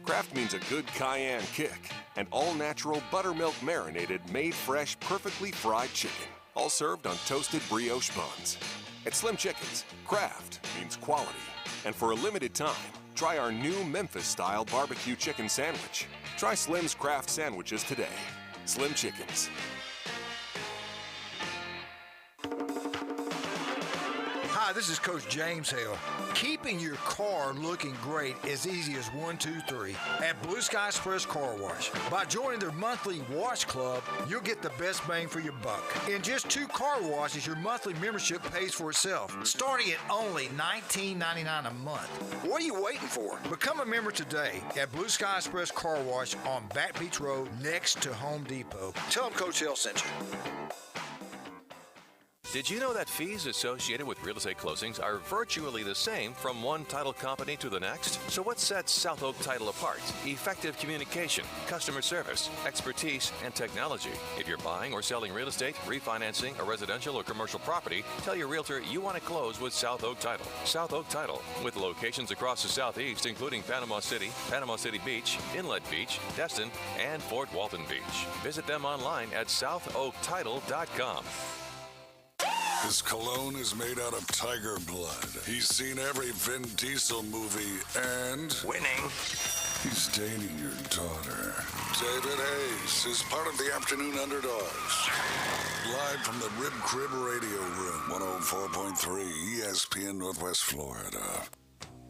Craft means a good cayenne kick. And all-natural buttermilk marinated, made fresh, perfectly fried chicken. All served on toasted brioche buns. At Slim Chickens, craft means quality. And for a limited time, try our new Memphis-style barbecue chicken sandwich. Try Slim's Craft Sandwiches today. Slim Chickens. Hi, this is Coach James Hale. Keeping your car looking great is easy as 1, 2, 3 at Blue Sky Express Car Wash. By joining their monthly wash club, you'll get the best bang for your buck. In just 2 car washes, your monthly membership pays for itself, starting at only $19.99 a month. What are you waiting for? Become a member today at Blue Sky Express Car Wash on Back Beach Road next to Home Depot. Tell them Coach Hale sent you. Did you know that fees associated with real estate closings are virtually the same from one title company to the next? So what sets South Oak Title apart? Effective communication, customer service, expertise, and technology. If you're buying or selling real estate, refinancing a residential or commercial property, tell your realtor you want to close with South Oak Title. South Oak Title, with locations across the Southeast, including Panama City Beach, Inlet Beach, Destin, and Fort Walton Beach. Visit them online at southoaktitle.com. His cologne is made out of tiger blood. He's seen every Vin Diesel movie and... winning. He's dating your daughter. David Hayes is part of the Afternoon Underdogs. Live from the Rib Crib Radio Room, 104.3 ESPN Northwest Florida.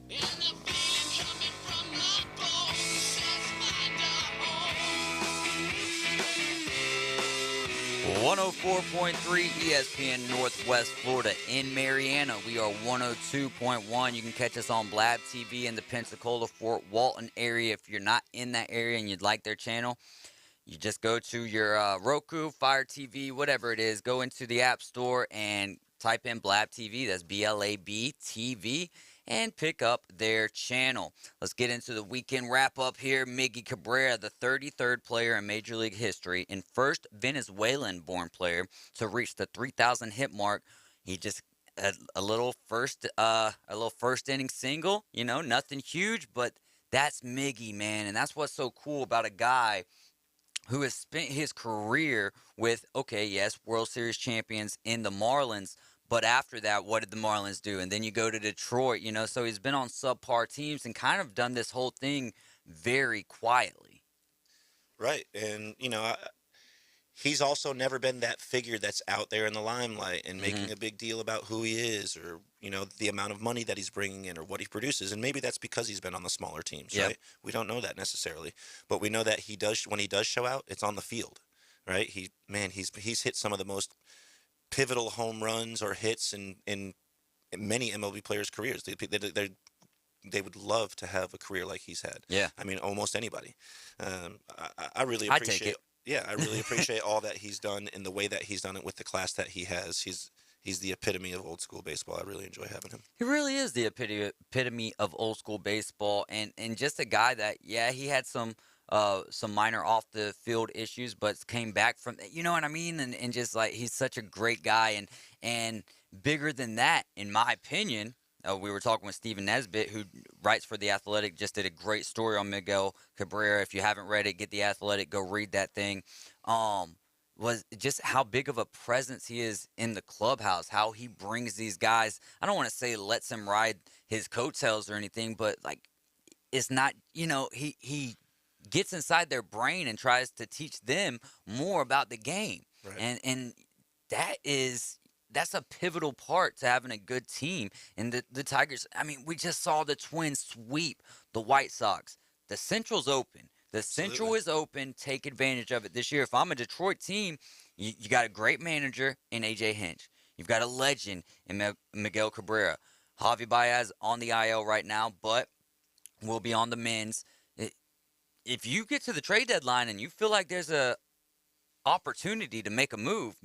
And the feeling coming from my 104.3 ESPN Northwest Florida in Mariana. We are 102.1. You can catch us on Blab TV in the Pensacola, Fort Walton area. If you're not in that area and you'd like their channel, you just go to your Roku, Fire TV, whatever it is. Go into the App Store and type in Blab TV. That's BLAB TV. And pick up their channel. Let's get into the weekend wrap-up here. Miggy Cabrera, the 33rd player in Major League history and first Venezuelan-born player to reach the 3,000 hit mark. He just a little first inning single. You know, nothing huge, but that's Miggy, man, and that's what's so cool about a guy who has spent his career with, okay, yes, World Series champions in the Marlins. But after that, what did the Marlins do? And then you go to Detroit, you know. So he's been on subpar teams and kind of done this whole thing very quietly. Right. And, you know, he's also never been that figure that's out there in the limelight and making a big deal about who he is or, you know, the amount of money that he's bringing in or what he produces. And maybe that's because he's been on the smaller teams, right? We don't know that necessarily. But we know that he does, when he does show out, it's on the field, right? He's hit some of the most pivotal home runs or hits in many MLB players' careers. They would love to have a career like he's had. Yeah. I mean, almost anybody. I really appreciate take it. Yeah, I really appreciate all that he's done and the way that he's done it with the class that he has. He's the epitome of old school baseball. I really enjoy having him. He really is the epitome of old school baseball and just a guy that, yeah, he had some minor off the field issues, but came back from, you know what I mean? And just like, he's such a great guy and bigger than that, in my opinion. We were talking with Stephen Nesbitt, who writes for The Athletic, just did a great story on Miguel Cabrera. If you haven't read it, get The Athletic, go read that thing. Was just how big of a presence he is in the clubhouse, how he brings these guys. I don't want to say lets him ride his coattails or anything, but like, it's not, you know, he gets inside their brain and tries to teach them more about the game. Right. And that's a pivotal part to having a good team. And the Tigers, I mean, we just saw the Twins sweep the White Sox. The Central's open. The Central is open. Take advantage of it this year. If I'm a Detroit team, you got a great manager in A.J. Hinch. You've got a legend in Miguel Cabrera. Javi Baez on the IL right now, but will be on the men's. If you get to the trade deadline and you feel like there's a opportunity to make a move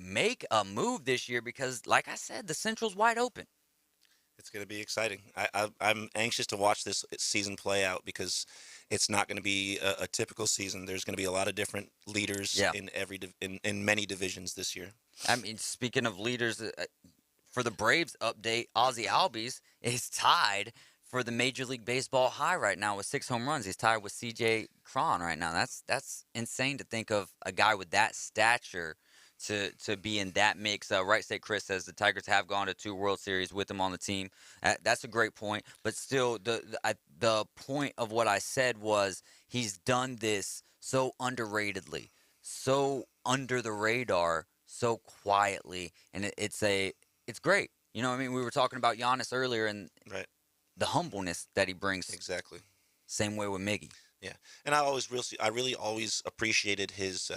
this year because, like I said, the Central's wide open. It's going to be exciting. I'm anxious to watch this season play out because it's not going to be a typical season. There's going to be a lot of different leaders in many divisions this year. I mean, speaking of leaders, for the Braves update, Ozzie Albies is tied for the Major League Baseball high right now with 6 home runs. He's tied with C.J. Cron right now. That's insane to think of a guy with that stature to be in that mix. Right State Chris says the Tigers have gone to 2 World Series with him on the team. That's a great point. But still, the point of what I said was he's done this so underratedly, so under the radar, so quietly, and it's great. You know what I mean? We were talking about Giannis earlier and the humbleness that he brings. Exactly. Same way with Miggy. Yeah, and I really always appreciated his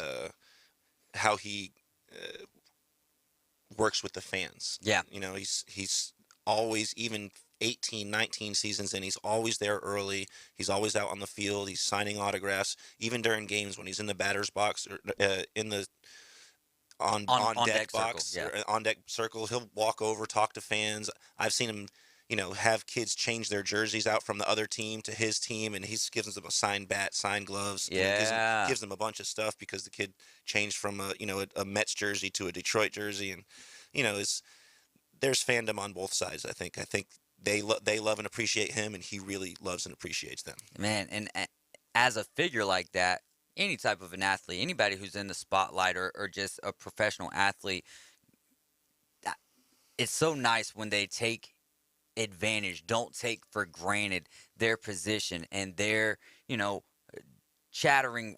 how he works with the fans. Yeah. You know, he's always, even 18, 19 seasons in, he's always there early. He's always out on the field. He's signing autographs, even during games when he's in the batter's box or in the on deck box, circle, or on deck circle. He'll walk over, talk to fans. I've seen him, you know, have kids change their jerseys out from the other team to his team, and he gives them a signed bat, signed gloves. Yeah. Gives them a bunch of stuff because the kid changed from a Mets jersey to a Detroit jersey, and you know, there's fandom on both sides. I think they love and appreciate him, and he really loves and appreciates them. Man, and as a figure like that, any type of an athlete, anybody who's in the spotlight or just a professional athlete, it's so nice when they take advantage, don't take for granted their position and their, you know, chatting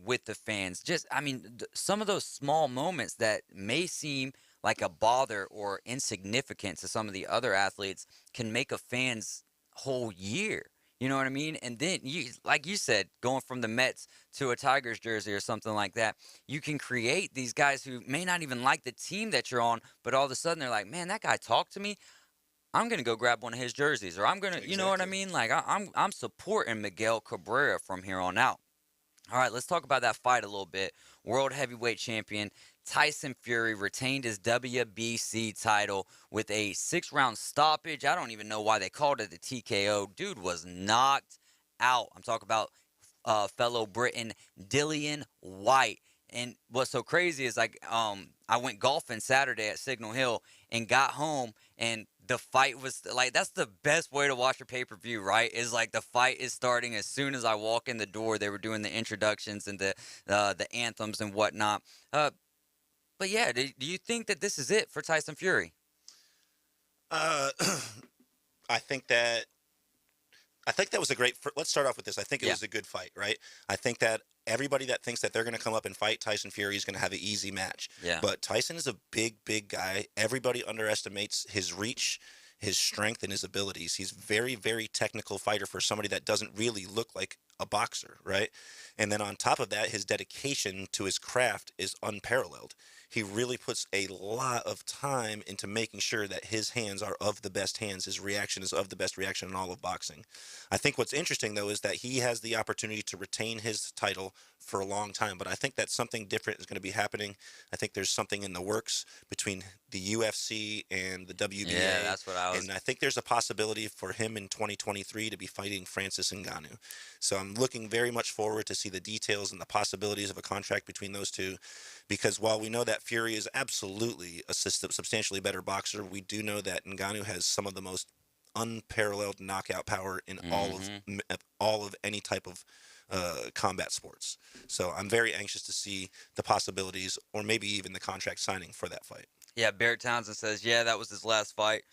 with the fans. Just, I mean, some of those small moments that may seem like a bother or insignificant to some of the other athletes can make a fan's whole year. You know what I mean? And then, like you said, going from the Mets to a Tigers jersey or something like that, you can create these guys who may not even like the team that you're on, but all of a sudden they're like, man, that guy talked to me. I'm going to go grab one of his jerseys, or I'm going to, you know what I mean? Like, I'm supporting Miguel Cabrera from here on out. All right, let's talk about that fight a little bit. World heavyweight champion Tyson Fury retained his WBC title with a 6-round stoppage. I don't even know why they called it a TKO. Dude was knocked out. I'm talking about fellow Briton Dillian White. And what's so crazy is, like, I went golfing Saturday at Signal Hill and got home, and the fight was like, that's the best way to watch a pay-per-view, right? Is like the fight is starting as soon as I walk in the door. They were doing the introductions and the anthems and whatnot. But yeah, do you think that this is it for Tyson Fury? I think that was a great. Let's start off with this. I think it was a good fight, right? I think that everybody that thinks that they're going to come up and fight Tyson Fury is going to have an easy match. Yeah. But Tyson is a big guy. Everybody underestimates his reach, his strength, and his abilities. He's very, very technical fighter for somebody that doesn't really look like a boxer, right? And then on top of that, his dedication to his craft is unparalleled. He really puts a lot of time into making sure that his hands are of the best hands. His reaction is of the best reaction in all of boxing. I think what's interesting, though, is that he has the opportunity to retain his title for a long time. But I think that something different is going to be happening. I think there's something in the works between the UFC and the WBA. Yeah, that's what I was. And I think there's a possibility for him in 2023 to be fighting Francis Ngannou. So I'm looking very much forward to see the details and the possibilities of a contract between those two. Because while we know that Fury is absolutely a substantially better boxer, we do know that Ngannou has some of the most unparalleled knockout power in all of any type of combat sports. So I'm very anxious to see the possibilities, or maybe even the contract signing for that fight. Yeah, Barrett Townsend says, yeah, that was his last fight.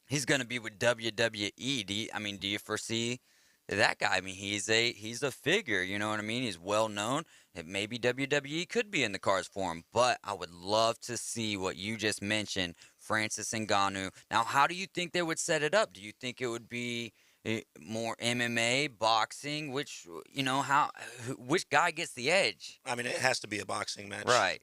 He's going to be with WWE. Do you foresee that guy? I mean, he's a figure, you know what I mean? He's well known. Maybe WWE could be in the cards for him, but I would love to see what you just mentioned, Francis Ngannou. Now, how do you think they would set it up? Do you think it would be more MMA, boxing? Which guy gets the edge? I mean, it has to be a boxing match, right?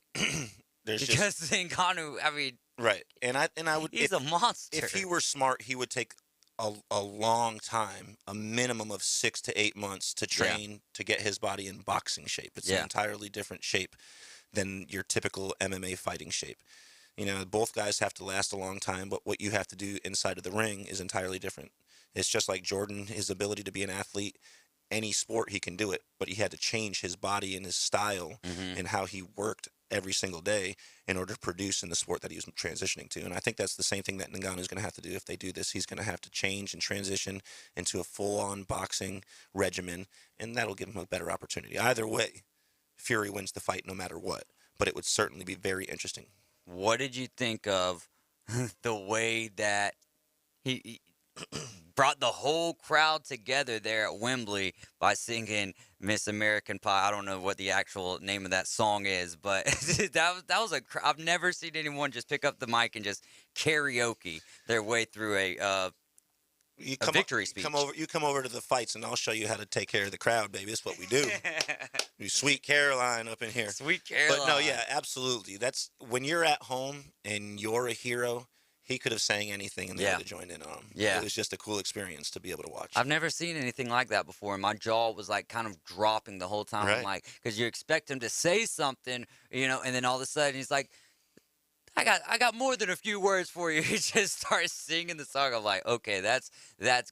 Because Ngannou, I mean, right, and I would. He's a monster. If he were smart, he would take a long time, a minimum of 6 to 8 months to train to get his body in boxing shape. It's an entirely different shape than your typical MMA fighting shape. You know, both guys have to last a long time, but what you have to do inside of the ring is entirely different. It's just like Jordan, his ability to be an athlete, any sport he can do it, but he had to change his body and his style and how he worked every single day in order to produce in the sport that he was transitioning to. And I think that's the same thing that Ngannou is going to have to do if they do this. He's going to have to change and transition into a full-on boxing regimen, and that'll give him a better opportunity. Either way, Fury wins the fight no matter what, but it would certainly be very interesting. What did you think of the way that he brought the whole crowd together there at Wembley by singing Miss American Pie? I don't know what the actual name of that song is, but that was I've never seen anyone just pick up the mic and just karaoke their way through a victory speech. You come over to the fights, and I'll show you how to take care of the crowd, baby. That's what we do. Sweet Caroline up in here. Sweet Caroline. But no, yeah, absolutely. That's when you're at home and you're a hero. He could have sang anything and they would have joined in on him. Yeah. It was just a cool experience to be able to watch. I've never seen anything like that before, and my jaw was like kind of dropping the whole time. Right. I'm like, because you expect him to say something, and then all of a sudden he's like, I got more than a few words for you. He just starts singing the song. I'm like, okay, that's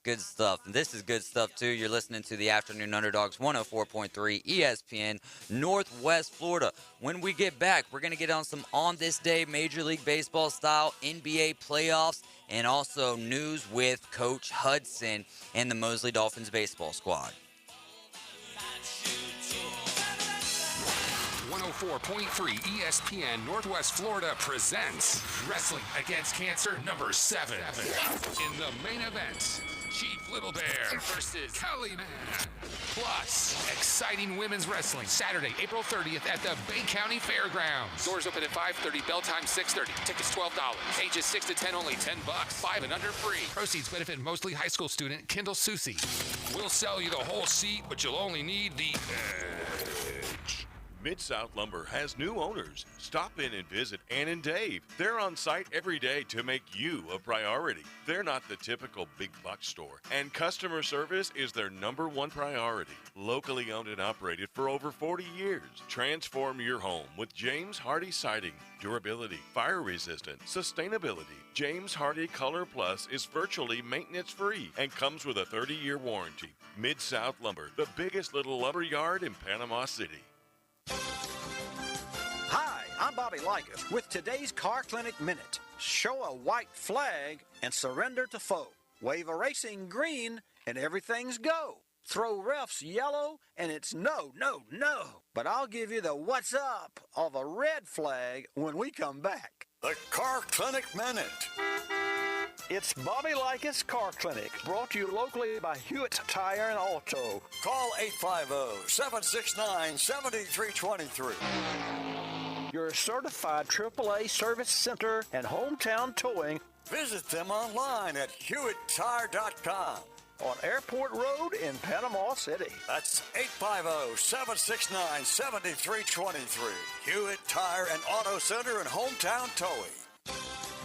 good stuff. And this is good stuff too. You're listening to the Afternoon Underdogs 104.3 ESPN Northwest Florida. When we get back, we're gonna get on some on this day Major League Baseball style NBA playoffs and also news with Coach Hudson and the Mosley Dolphins baseball squad. 104.3 ESPN Northwest Florida presents Wrestling Against Cancer number 7. In the main event, Chief Little Bear versus Kelly Man. Plus, exciting women's wrestling Saturday, April 30th at the Bay County Fairgrounds. Doors open at 5:30, bell time 6:30. Tickets $12. Ages 6 to 10 only $10. 5 and under free. Proceeds benefit mostly high school student Kendall Susie. We'll sell you the whole seat, but you'll only need the edge. Mid-South Lumber has new owners. Stop in and visit Ann and Dave. They're on site every day to make you a priority. They're not the typical big box store, and customer service is their #1 priority. Locally owned and operated for over 40 years. Transform your home with James Hardy Siding. Durability, fire resistant, sustainability. James Hardy Color Plus is virtually maintenance free and comes with a 30-year warranty. Mid-South Lumber, the biggest little lumber yard in Panama City. Hi, I'm Bobby Likas with today's Car Clinic Minute. Show a white flag and surrender to foe. Wave a racing green and everything's go. Throw refs yellow and it's no, no, no. But I'll give you the what's up of a red flag when we come back. The Car Clinic Minute. It's Bobby Likas Car Clinic, brought to you locally by Hewitt Tire and Auto. Call 850-769-7323. Your certified AAA service center and hometown towing. Visit them online at HewittTire.com. On Airport Road in Panama City. That's 850-769-7323. Hewitt Tire and Auto Center and hometown towing.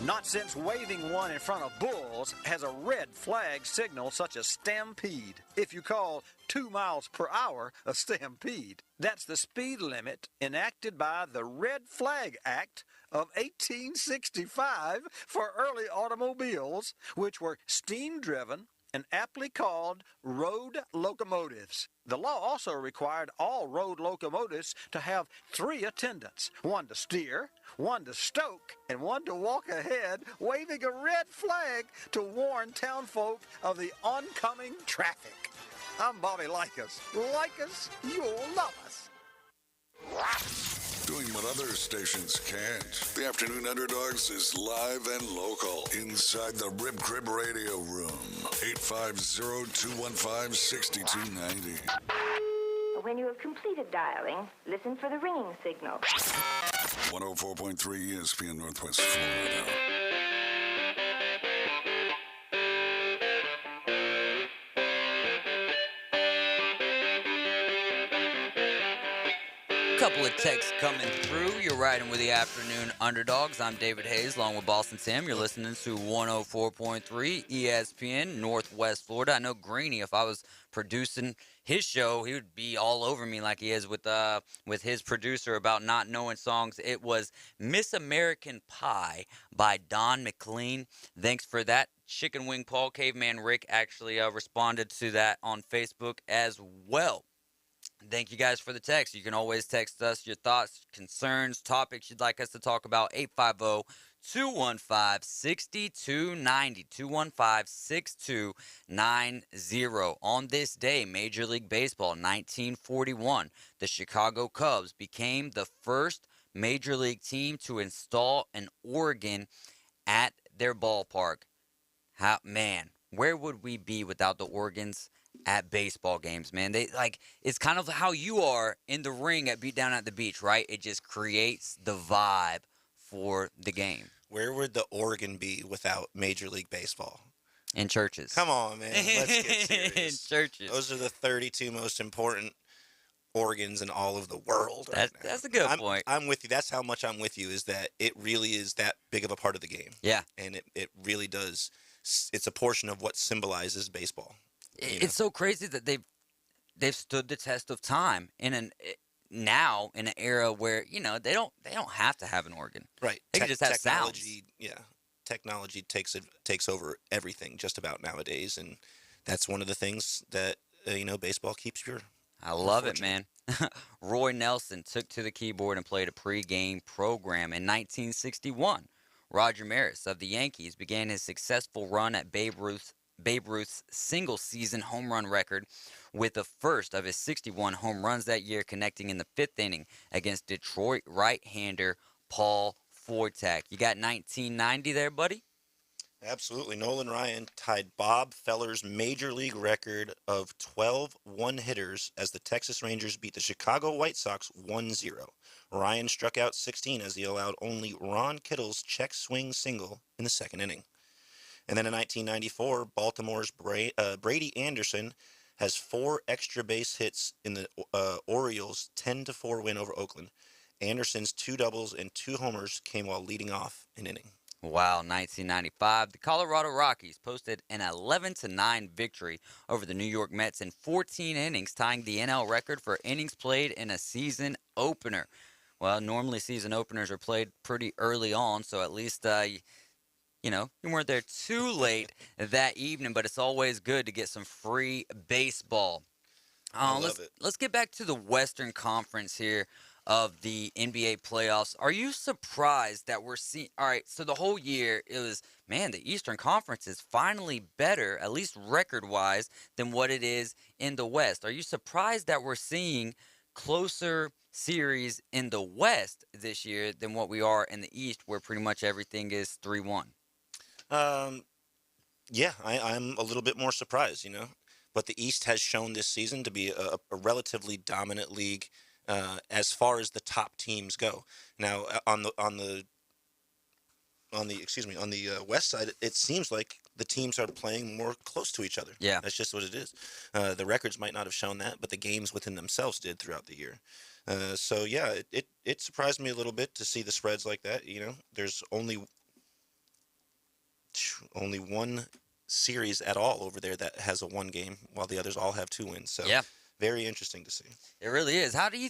Not since waving one in front of bulls has a red flag signal such a stampede. If you call 2 miles per hour a stampede, that's the speed limit enacted by the Red Flag Act of 1865 for early automobiles, which were steam-driven and aptly called road locomotives. The law also required all road locomotives to have 3 attendants, one to steer, one to stoke, and one to walk ahead, waving a red flag to warn townfolk of the oncoming traffic. I'm Bobby Likas. Like us, you'll love us. Doing what other stations can't. The Afternoon Underdogs is live and local inside the Rib Crib Radio Room. 850-215-6290. When you have completed dialing, listen for the ringing signal. 104.3 ESPN Northwest Florida. Couple of texts coming through. You're riding with the Afternoon Underdogs. I'm David Hayes, along with Boston Sam. You're listening to 104.3 ESPN Northwest Florida. I know Greeny, if I was producing his show, he would be all over me like he is with his producer about not knowing songs. It was Miss American Pie by Don McLean. Thanks for that. Chicken Wing Paul, Caveman Rick actually responded to that on Facebook as well. Thank you guys for the text. You can always text us your thoughts, concerns, topics you'd like us to talk about. 850-215-6290. 215-6290. On this day, Major League Baseball, 1941, the Chicago Cubs became the first Major League team to install an organ at their ballpark. Where would we be without the organs at baseball games, man? It's kind of how you are in the ring down at the beach, right? It just creates the vibe for the game. Where would the organ be without Major League Baseball? In churches. Come on, man. Let's get serious. In churches. Those are the 32 most important organs in all of the world. That's a good point. I'm with you. That's how much I'm with you, is that it really is that big of a part of the game. Yeah. And it really does. It's a portion of what symbolizes baseball. It's so crazy that they've stood the test of time in an era where they don't have to have an organ. Right. They can just have technology. sounds. Yeah. Technology takes over everything just about nowadays, and that's one of the things that baseball keeps pure. I love it, man. Roy Nelson took to the keyboard and played a pregame program in 1961. Roger Maris of the Yankees began his successful run at Babe Ruth's single-season home run record with the first of his 61 home runs that year, connecting in the 5th inning against Detroit right-hander Paul Fortak. You got 1990 there, buddy? Absolutely. Nolan Ryan tied Bob Feller's major league record of 12 one-hitters as the Texas Rangers beat the Chicago White Sox 1-0. Ryan struck out 16 as he allowed only Ron Kittle's check swing single in the second inning. And then in 1994, Baltimore's Brady Anderson has 4 extra base hits in the Orioles' 10-4 win over Oakland. Anderson's 2 doubles and 2 homers came while leading off an inning. Wow, 1995, the Colorado Rockies posted an 11-9 victory over the New York Mets in 14 innings, tying the NL record for innings played in a season opener. Well, normally season openers are played pretty early on, so at least you weren't there too late that evening, but it's always good to get some free baseball. I love it. Let's get back to the Western Conference here of the NBA playoffs. Are you surprised that we're seeing? All right, so the whole year it was, man, the Eastern Conference is finally better, at least record-wise, than what it is in the West. Are you surprised that we're seeing closer series in the West this year than what we are in the East, where pretty much everything is 3-1? Yeah, I'm a little bit more surprised, But the East has shown this season to be a relatively dominant league as far as the top teams go. Now, on the West side, it seems like the teams are playing more close to each other. Yeah, that's just what it is. The records might not have shown that, but the games within themselves did throughout the year. So yeah, it surprised me a little bit to see the spreads like that. There's only one series at all over there that has a 1 game, while the others all have 2 wins. So yeah, very interesting to see. It really is. How do you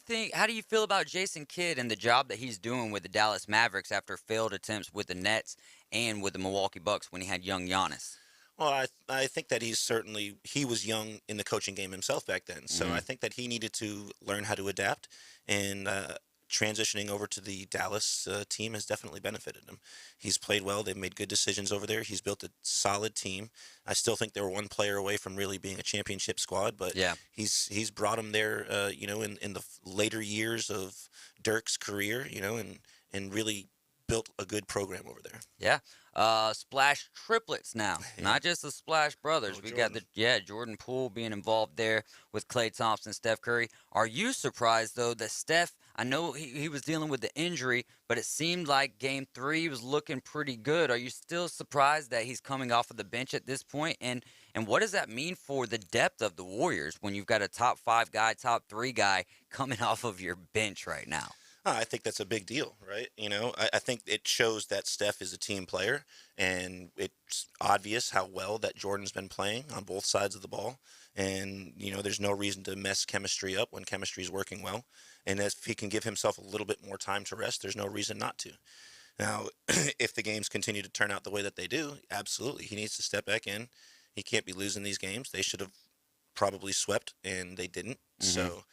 feel about Jason Kidd and the job that he's doing with the Dallas Mavericks after failed attempts with the Nets and with the Milwaukee Bucks when he had young Giannis? Well, I think that he was young in the coaching game himself back then. So I think that he needed to learn how to adapt, and transitioning over to the Dallas team has definitely benefited him. He's played well. They've made good decisions over there. He's built a solid team. I still think they're 1 player away from really being a championship squad, but yeah, he's brought them there, in the later years of Dirk's career, and really built a good program over there. Yeah. Splash triplets now, not just the Splash brothers. We got Jordan Poole being involved there with Klay Thompson, Steph Curry. Are you surprised though that Steph? I know he was dealing with the injury, but it seemed like Game 3 was looking pretty good. Are you still surprised that he's coming off of the bench at this point? And what does that mean for the depth of the Warriors when you've got a top 5 guy, top 3 guy coming off of your bench right now? I think that's a big deal, right? I think it shows that Steph is a team player, and it's obvious how well that Jordan's been playing on both sides of the ball. And, there's no reason to mess chemistry up when chemistry is working well. And if he can give himself a little bit more time to rest, there's no reason not to. Now, if the games continue to turn out the way that they do, absolutely, he needs to step back in. He can't be losing these games. They should have probably swept, and they didn't. Mm-hmm. So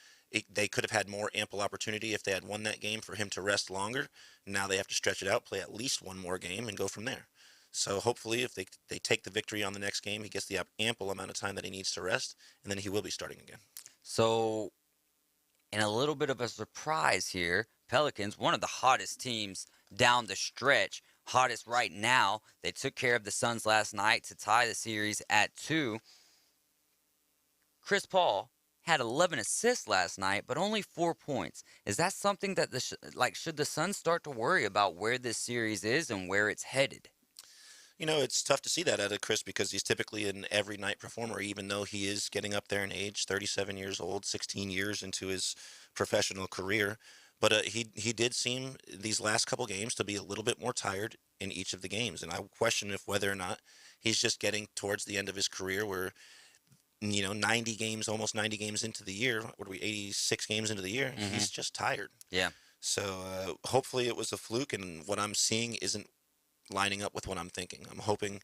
they could have had more ample opportunity if they had won that game for him to rest longer. Now they have to stretch it out, play at least 1 more game, and go from there. So hopefully if they take the victory on the next game, he gets the ample amount of time that he needs to rest, and then he will be starting again. So, in a little bit of a surprise here, Pelicans, one of the hottest teams down the stretch, hottest right now. They took care of the Suns last night to tie the series at 2. Chris Paul had 11 assists last night, but only 4 points. Is that something that should the Suns start to worry about where this series is and where it's headed? It's tough to see that out of Chris because he's typically an every night performer, even though he is getting up there in age, 37 years old, 16 years into his professional career. But he did seem these last couple games to be a little bit more tired in each of the games. And I question whether or not he's just getting towards the end of his career where, 90 games, almost 90 games into the year, 86 games into the year, mm-hmm. He's just tired. Yeah. So hopefully it was a fluke, and what I'm seeing isn't lining up with what I'm thinking. I'm hoping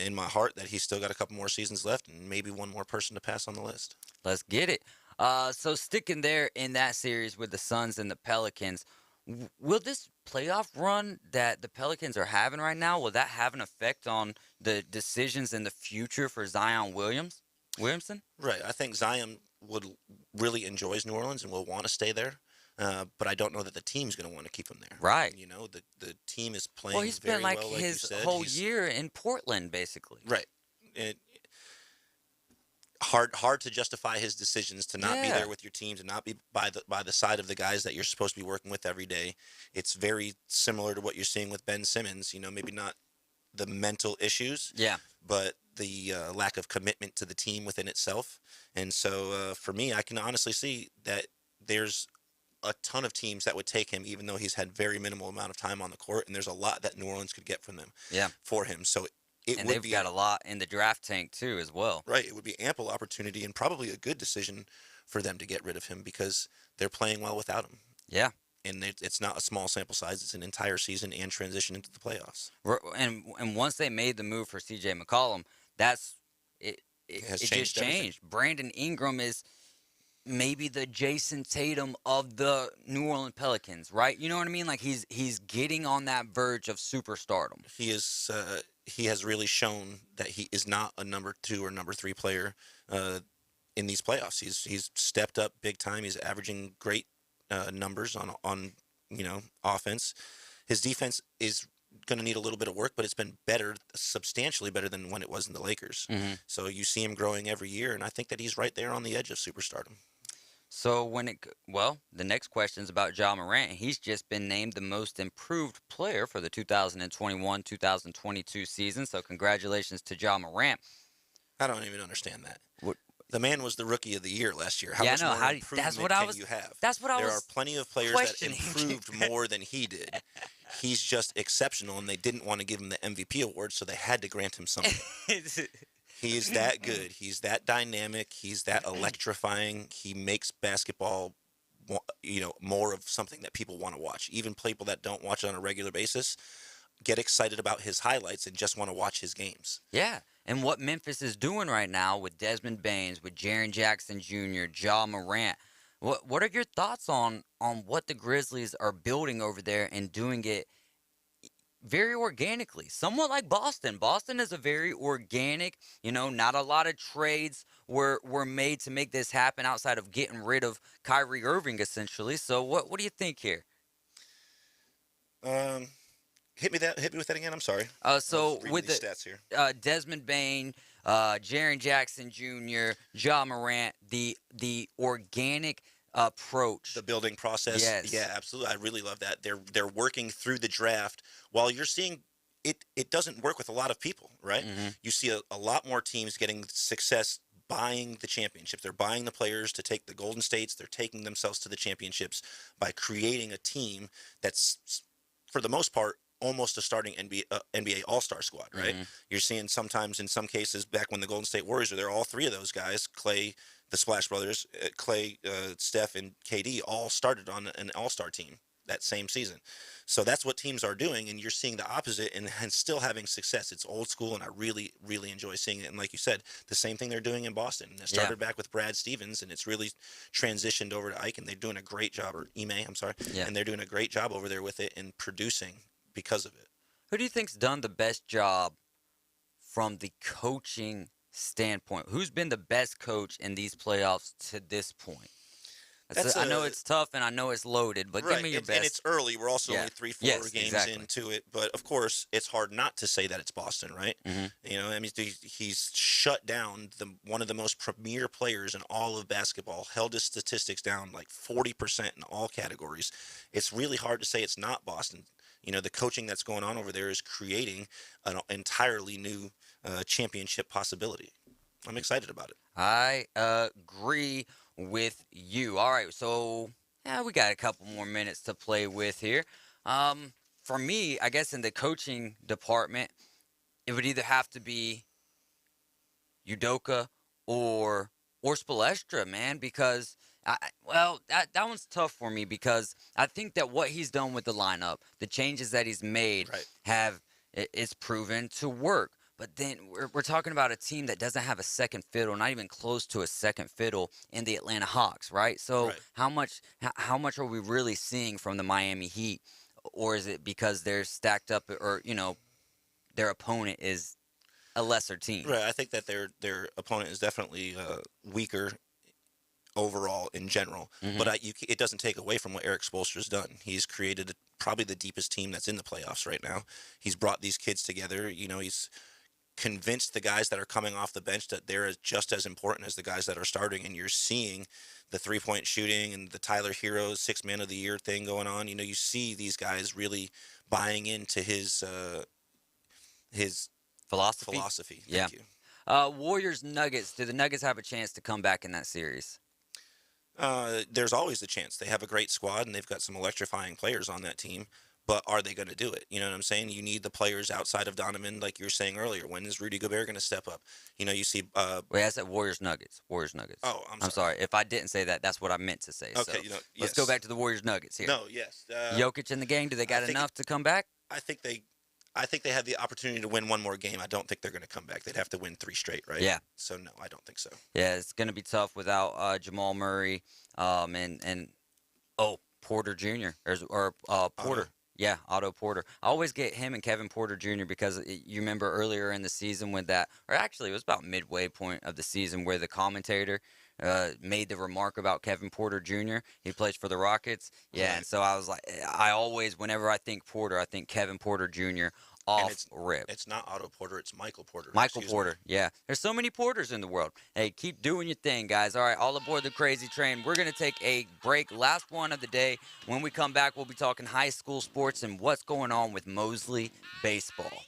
in my heart that he's still got a couple more seasons left and maybe 1 more person to pass on the list. Let's get it. So sticking there in that series with the Suns and the Pelicans, will this playoff run that the Pelicans are having right now, will that have an effect on the decisions in the future for Zion Williamson? Right. I think Zion really enjoys New Orleans and will want to stay there. but I don't know that the team's going to want to keep him there. Right. You know, the team is playing Well, he spent very like well, his you said. whole year in Portland, basically. Right. Hard to justify his decisions to not be there with your team, to not be by the side of the guys that you're supposed to be working with every day. It's very similar to what you're seeing with Ben Simmons. You know, maybe not the mental issues, but the lack of commitment to the team within itself. And so for me, I can honestly see that there's a ton of teams that would take him, even though he's had very minimal amount of time on the court, and there's a lot that New Orleans could get from them for him. So and they've got a lot in the draft tank too as well. Right. It would be ample opportunity and probably a good decision for them to get rid of him because they're playing well without him. Yeah. And it's not a small sample size. It's an entire season and transition into the playoffs. And once they made the move for C.J. McCollum, it just changed. Brandon Ingram is maybe the Jason Tatum of the New Orleans Pelicans, right? You know what I mean? Like he's getting on that verge of superstardom. He is. He has really shown that he is not a number 2 or number 3 player in these playoffs. He's stepped up big time. He's averaging great numbers on offense. His defense is going to need a little bit of work, but it's been better, substantially better than when it was in the Lakers. Mm-hmm. So you see him growing every year, and I think that he's right there on the edge of superstardom. So the next question is about Ja Morant. He's just been named the most improved player for the 2021-2022 season. So congratulations to Ja Morant. I don't even understand that. The man was the rookie of the year last year. How yeah, much no, more how improvement that's what can I was, you have? That's what I there was are plenty of players that improved more than he did. He's just exceptional, and they didn't want to give him the MVP award, so they had to grant him something. He's that good. He's that dynamic. He's that electrifying. He makes basketball, more of something that people want to watch. Even people that don't watch it on a regular basis get excited about his highlights and just want to watch his games. Yeah, and what Memphis is doing right now with Desmond Baines, with Jaren Jackson Jr., Ja Morant, what are your thoughts on what the Grizzlies are building over there and doing it very organically, somewhat like Boston. Boston is a very organic, not a lot of trades were made to make this happen outside of getting rid of Kyrie Irving, essentially. So what do you think here? Hit me with that again. I'm sorry. So with the stats here, Desmond Bain, Jaren Jackson Jr., Ja Morant, the organic approach, the building process. Yes. Yeah, absolutely. I really love that. They're working through the draft while you're seeing it doesn't work with a lot of people, right? Mm-hmm. You see a lot more teams getting success buying the championships. They're buying the players to take the Golden States. They're taking themselves to the championships by creating a team that's, for the most part, almost a starting NBA All-Star squad, right? Mm-hmm. You're seeing sometimes, in some cases, back when the Golden State Warriors were there, all three of those guys, Clay, the Splash Brothers, Clay, Steph, and KD, all started on an All-Star team that same season. So that's what teams are doing, and you're seeing the opposite and still having success. It's old school, and I really, really enjoy seeing it. And like you said, the same thing they're doing in Boston. They started back with Brad Stevens, and it's really transitioned over to Ike, and they're doing a great job, or Ime, I'm sorry, and they're doing a great job over there with it and producing because of it. Who do you think's done the best job from the coaching standpoint? Who's been the best coach in these playoffs to this point? I know it's tough and I know it's loaded, but give me your best. And it's early. We're also only 3-4 games into it. But, of course, it's hard not to say that it's Boston, right? Mm-hmm. I mean, he's shut down one of the most premier players in all of basketball, held his statistics down like 40% in all categories. It's really hard to say it's not Boston. The coaching that's going on over there is creating an entirely new championship possibility. I'm excited about it. I agree with you. All right, so we got a couple more minutes to play with here. For me, I guess in the coaching department, it would either have to be Udoka or Spoelstra, man, because that one's tough for me because I think that what he's done with the lineup, the changes that he's made, it's proven to work. But then we're talking about a team that doesn't have a second fiddle, not even close to a second fiddle in the Atlanta Hawks, right? So how much are we really seeing from the Miami Heat, or is it because they're stacked up, or their opponent is a lesser team? Right. I think that their opponent is definitely weaker overall in general. Mhm. But it doesn't take away from what Eric Spoelstra's done. He's created probably the deepest team that's in the playoffs right now. He's brought these kids together. He's convinced the guys that are coming off the bench that they're just as important as the guys that are starting, and you're seeing the three-point shooting and the Tyler Heroes 6 Man of the Year thing going on. You see these guys really buying into his philosophy. Yeah. Thank you. Warriors Nuggets. Do the Nuggets have a chance to come back in that series? There's always a chance. They have a great squad, and they've got some electrifying players on that team. But are they going to do it? You know what I'm saying? You need the players outside of Donovan, like you were saying earlier. When is Rudy Gobert going to step up? You see. Wait, I said Warriors Nuggets. Warriors Nuggets. Oh, I'm sorry. If I didn't say that, that's what I meant to say. Okay, So yes. let's go back to the Warriors Nuggets here. No, yes. Jokic in the game. Do they got enough to come back? I think they have the opportunity to win one more game. I don't think they're going to come back. They'd have to win 3 straight, right? Yeah. So no, I don't think so. Yeah, it's going to be tough without Jamal Murray and Porter Jr. or Porter. Otto. Yeah, Otto Porter. I always get him and Kevin Porter Jr. because you remember earlier in the season when or actually it was about midway point of the season where the commentator made the remark about Kevin Porter Jr. He plays for the Rockets. Yeah, Right. and so I was like, I always, whenever I think Porter, I think Kevin Porter Jr. Rip. It's not Otto Porter. It's Michael Porter. Michael Excuse Porter, yeah. There's so many Porters in the world. Hey, keep doing your thing, guys. All right, all aboard the crazy train. We're going to take a break, last one of the day. When we come back, we'll be talking high school sports and what's going on with Mosley baseball.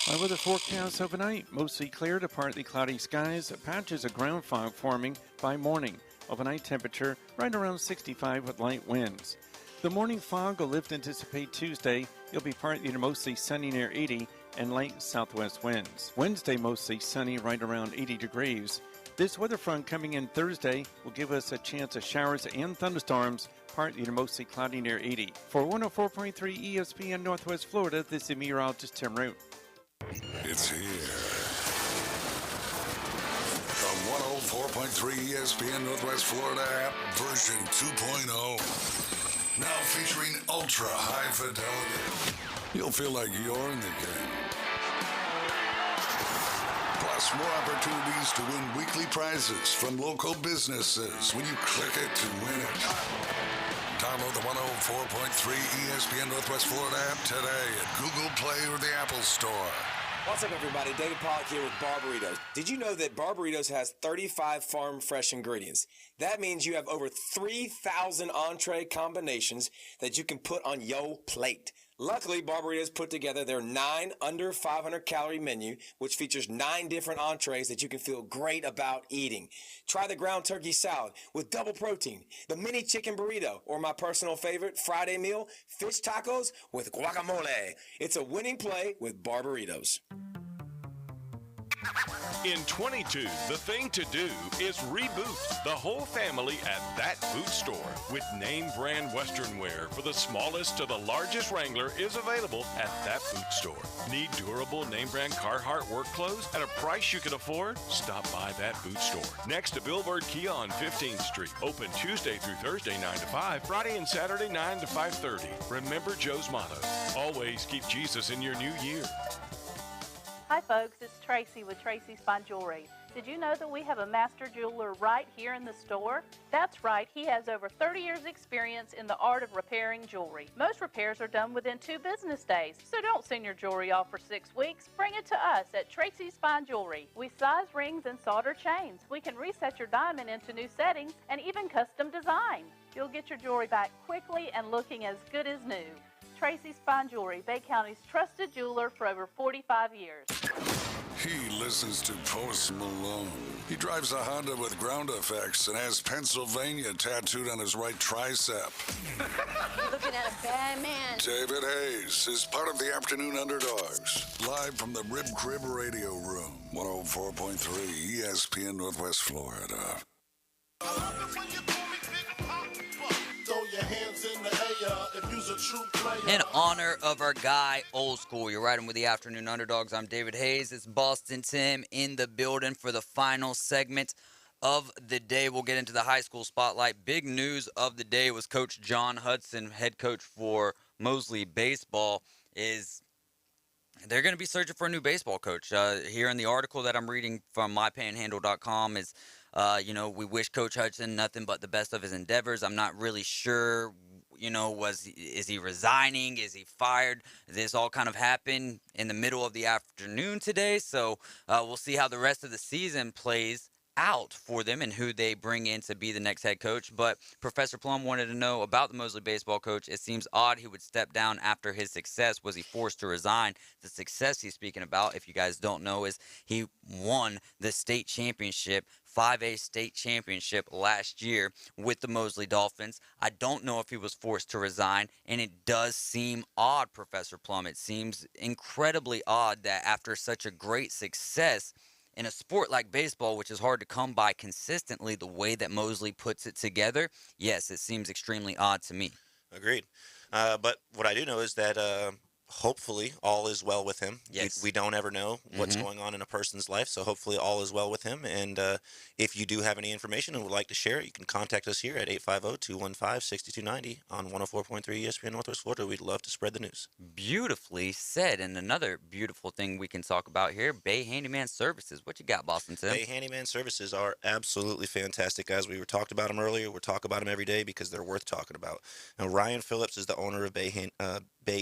My weather forecast overnight, mostly clear to partly cloudy skies, patches of ground fog forming by morning. Overnight temperature right around 65 with light winds. The morning fog will lift anticipate Tuesday. It'll be partly to mostly sunny near 80 and light southwest winds. Wednesday mostly sunny right around 80 degrees. This weather front coming in Thursday will give us a chance of showers and thunderstorms, partly to mostly cloudy near 80. For 104.3 ESPN Northwest Florida, this is meteorologist Tim Root. It's here. The 104.3 ESPN Northwest Florida app version 2.0. Now featuring ultra high fidelity. You'll feel like you're in the game. Plus more opportunities to win weekly prizes from local businesses when you click it to win it. Download the 104.3 ESPN Northwest Florida app today at Google Play or the Apple Store. What's up, everybody? David Pollock here with Bar Burritos. Did you know that Bar Burritos has 35 farm fresh ingredients? That means you have over 3,000 entree combinations that you can put on your plate. Luckily, Bar Burritos put together their 9 under 500 calorie menu, which features 9 different entrees that you can feel great about eating. Try the ground turkey salad with double protein, the mini chicken burrito, or my personal favorite Friday meal, fish tacos with guacamole. It's a winning play with Bar Burritos. In 22, the thing to do is reboot the whole family at That Boot Store. With name brand Western wear for the smallest to the largest Wrangler is available at That Boot Store. Need durable name brand Carhartt work clothes at a price you can afford? Stop by That Boot Store. Next to Billboard Kia on 15th Street. Open Tuesday through Thursday 9 to 5, Friday and Saturday 9 to 5:30. Remember Joe's motto, always keep Jesus in your new year. Hi folks, it's Tracy with Tracy's Fine Jewelry. Did you know that we have a master jeweler right here in the store? That's right, he has over 30 years experience in the art of repairing jewelry. Most repairs are done within 2 business days, so don't send your jewelry off for 6 weeks. Bring it to us at Tracy's Fine Jewelry. We size rings and solder chains. We can reset your diamond into new settings and even custom design. You'll get your jewelry back quickly and looking as good as new. Tracy's Fine Jewelry, Bay County's trusted jeweler for over 45 years. He listens to Post Malone. He drives a Honda with ground effects and has Pennsylvania tattooed on his right tricep. Looking at a bad man. David Hayes is part of the Afternoon Underdogs. Live from the Rib Crib Radio Room. 104.3 ESPN Northwest Florida. In honor of our guy, Old School, you're riding with the Afternoon Underdogs. I'm David Hayes. It's Boston Tim in the building for the final segment of the day. We'll get into the high school spotlight. Big news of the day was Coach John Hudson, head coach for Mosley Baseball, is They're going to be searching for a new baseball coach. Here in the article that I'm reading from mypanhandle.com is, we wish Coach Hudson nothing but the best of his endeavors. I'm not really sure, is he resigning? Is he fired? This all kind of happened in the middle of the afternoon today, so we'll see how the rest of the season plays out for them and who they bring in to be the next head coach. But Professor Plum wanted to know about the Mosley baseball coach. It seems odd he would step down after his success. Was he forced to resign? The success he's speaking about, if you guys don't know, is he won the state championship, 5A state championship last year with the Mosley Dolphins. I don't know if he was forced to resign, and it does seem odd, Professor Plum. It seems incredibly odd that after such a great success in a sport like baseball, which is hard to come by consistently, the way that Mosley puts it together, yes, it seems extremely odd to me. Agreed. But what I do know is that hopefully all is well with him. Yes. We don't ever know what's going on in a person's life, so hopefully all is well with him. And if you do have any information and would like to share it, you can contact us here at 850-215-6290 on 104.3 ESPN Northwest Florida. We'd love to spread the news. Beautifully said. And another beautiful thing we can talk about here, Bay Handyman Services. What you got, Boston Tim? Bay Handyman Services are absolutely fantastic, guys. We were talked about them earlier. We're talking about them every day because they're worth talking about. Now, Ryan Phillips is the owner of Bay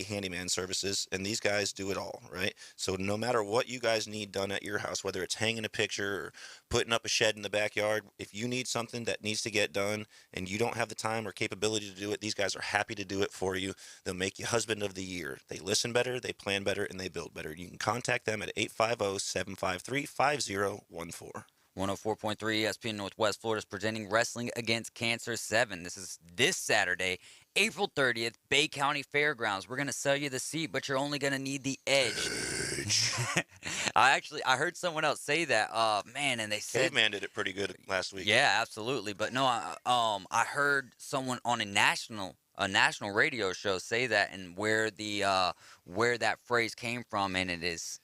Handyman Services, and these guys do it all, right? So no matter what you guys need done at your house, whether it's hanging a picture or putting up a shed in the backyard, if you need something that needs to get done and you don't have the time or capability to do it, these guys are happy to do it for you. They'll make you husband of the year. They listen better, they plan better, and they build better. You can contact them at 850-753-5014. 104.3 ESPN Northwest Florida is presenting Wrestling Against Cancer 7. This is this Saturday, April 30th, Bay County Fairgrounds. We're going to sell you the seat, but you're only going to need the edge. I heard someone else say that, and they said... Caveman did it pretty good last week. Yeah, absolutely. But no, I heard someone on a national radio show say that, and where that phrase came from, and it is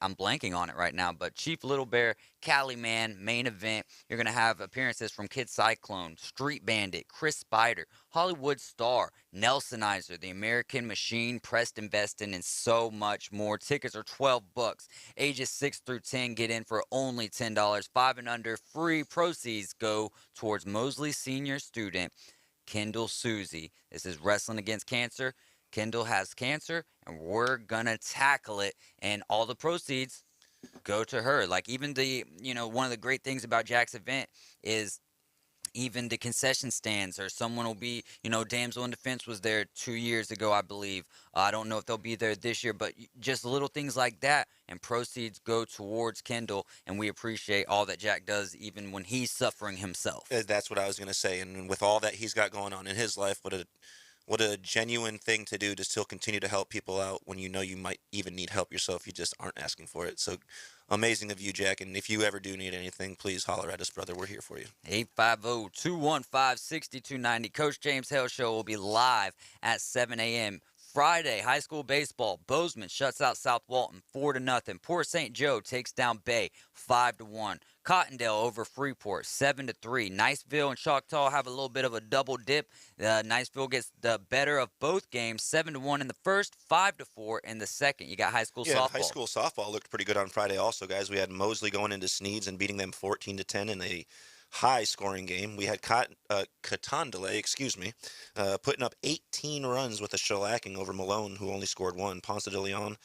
I'm blanking on it right now, but Chief Little Bear, Cali Man, main event. You're gonna have appearances from Kid Cyclone, Street Bandit, Chris Spider, Hollywood Star, Nelsonizer, The American Machine, Preston Beston, and so much more. Tickets are $12. Ages 6 through 10 get in for only $10. 5 and under, free. Proceeds go towards Mosley senior student Kendall Susie. This is Wrestling Against Cancer. Kendall has cancer, and we're gonna tackle it, and all the proceeds go to her. Like, even one of the great things about Jack's event is even the concession stands, or someone will be, Damsel in Defense was there 2 years ago, I believe. I don't know if they'll be there this year, but just little things like that, and proceeds go towards Kendall, and we appreciate all that Jack does, even when he's suffering himself. That's what I was going to say, and with all that he's got going on in his life, what a genuine thing to do to still continue to help people out when you know you might even need help yourself. You just aren't asking for it. So amazing of you, Jack. And if you ever do need anything, please holler at us, brother. We're here for you. 850-215-6290. Coach James Hale Show will be live at 7 a.m. Friday, high school baseball. Bozeman shuts out South Walton 4-0. Port St. Joe takes down Bay 5-1. Cottondale over Freeport 7-3. Niceville and Choctaw have a little bit of a double dip. Niceville gets the better of both games, 7-1 in the first, 5-4 in the second. You got high school softball. High school softball looked pretty good on Friday also, guys. We had Mosley going into Sneeds and beating them 14-10 in a high-scoring game. We had Catondelay, putting up 18 runs with a shellacking over Malone, who only scored one. Ponce de Leon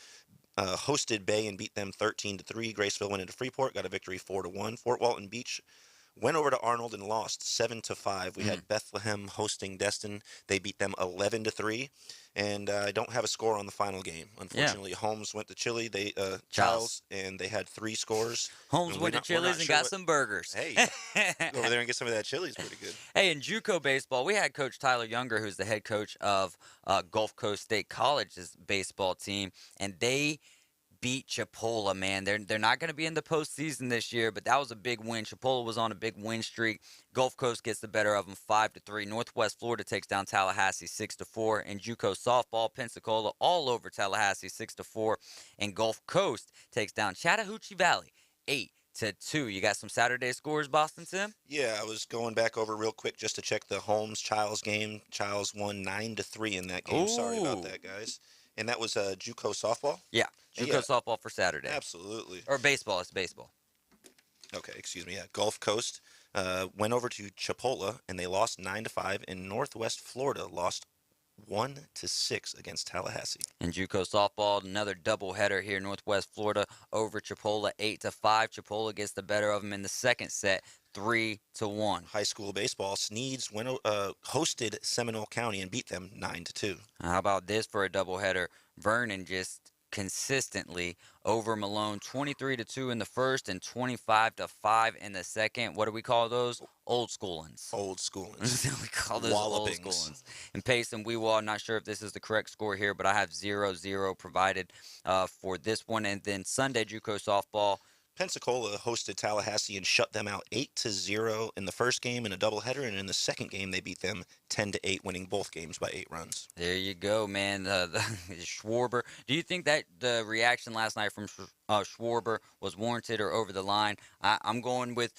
hosted Bay and beat them 13-3. Graceville went into Freeport, got a victory 4-1. Fort Walton Beach went over to Arnold and lost 7-5. We had Bethlehem hosting Destin. They beat them 11-3. And I don't have a score on the final game, unfortunately. Yeah. Holmes went to Chile, Charles, and they had 3 scores. Holmes went to Chili's and got some burgers. Hey, go over there and get some of that Chili's. Pretty good. Hey, in JUCO baseball, we had Coach Tyler Younger, who's the head coach of Gulf Coast State College's baseball team, and they beat Chipola, man. They're not going to be in the postseason this year, but that was a big win. Chipola was on a big win streak. Gulf Coast gets the better of them 5-3. Northwest Florida takes down Tallahassee 6-4. And JUCO softball, Pensacola all over Tallahassee 6-4. And Gulf Coast takes down Chattahoochee Valley 8-2. You got some Saturday scores, Boston Tim? Yeah, I was going back over real quick just to check the Holmes-Childs game. Childs won 9-3 in that game. Ooh. Sorry about that, guys. And that was JUCO softball? Yeah, JUCO softball for Saturday. Absolutely. Or baseball. It's baseball. Okay, excuse me. Yeah, Gulf Coast went over to Chipola, and they lost 9-5. And Northwest Florida lost 1-6 against Tallahassee. And JUCO softball, another doubleheader here in Northwest Florida over Chipola, 8-5. Chipola gets the better of them in the second set, 3-1. High school baseball, Sneads hosted Seminole County and beat them 9-2. How about this for a doubleheader? Vernon just consistently over Malone, 23-2 in the first and 25-5 in the second. What do we call those? Old schoolins. Old schoolins. We call those old schoolins. And Pace and Weewall, I'm not sure if this is the correct score here, but I have 0-0 provided for this one. And then Sunday, JUCO softball. Pensacola hosted Tallahassee and shut them out 8-0 in the first game in a doubleheader, and in the second game they beat them 10-8, winning both games by 8 runs. There you go, man. Schwarber. Do you think that the reaction last night from Schwarber was warranted or over the line? I'm going with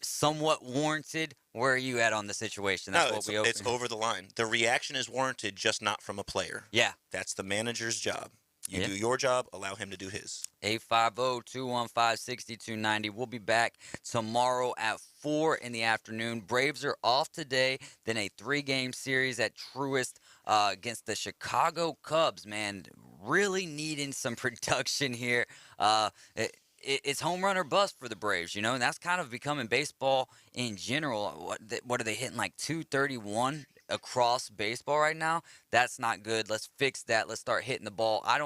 somewhat warranted. Where are you at on the situation? That's it's over the line. The reaction is warranted, just not from a player. Yeah. That's the manager's job. You do your job, allow him to do his. 850-215-6290. We'll be back tomorrow at 4 in the afternoon. Braves are off today, then a 3-game series at Truist against the Chicago Cubs, man. Really needing some production here. It's home run or bust for the Braves, you know, and that's kind of becoming baseball in general. What are they hitting, like 231 across baseball right now? That's not good. Let's fix that. Let's start hitting the ball. I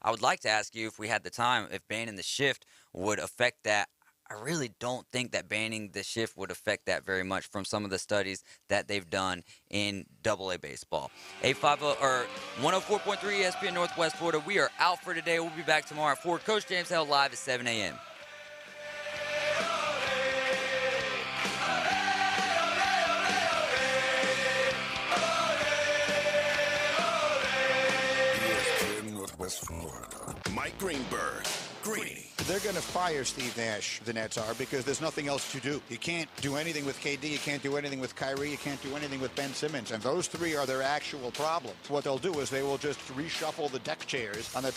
would like to ask you, if we had the time, if banning the shift would affect that. I really don't think that banning the shift would affect that very much from some of the studies that they've done in AA baseball. 850 or 104.3 ESPN Northwest Florida. We are out for today. We'll be back tomorrow at 4. Coach James Hale live at 7 a.m. Northwest Florida. Mike Greenberg. Greeny. They're going to fire Steve Nash, the Nets are, because there's nothing else to do. You can't do anything with KD. You can't do anything with Kyrie. You can't do anything with Ben Simmons. And those three are their actual problems. What they'll do is they will just reshuffle the deck chairs on the top.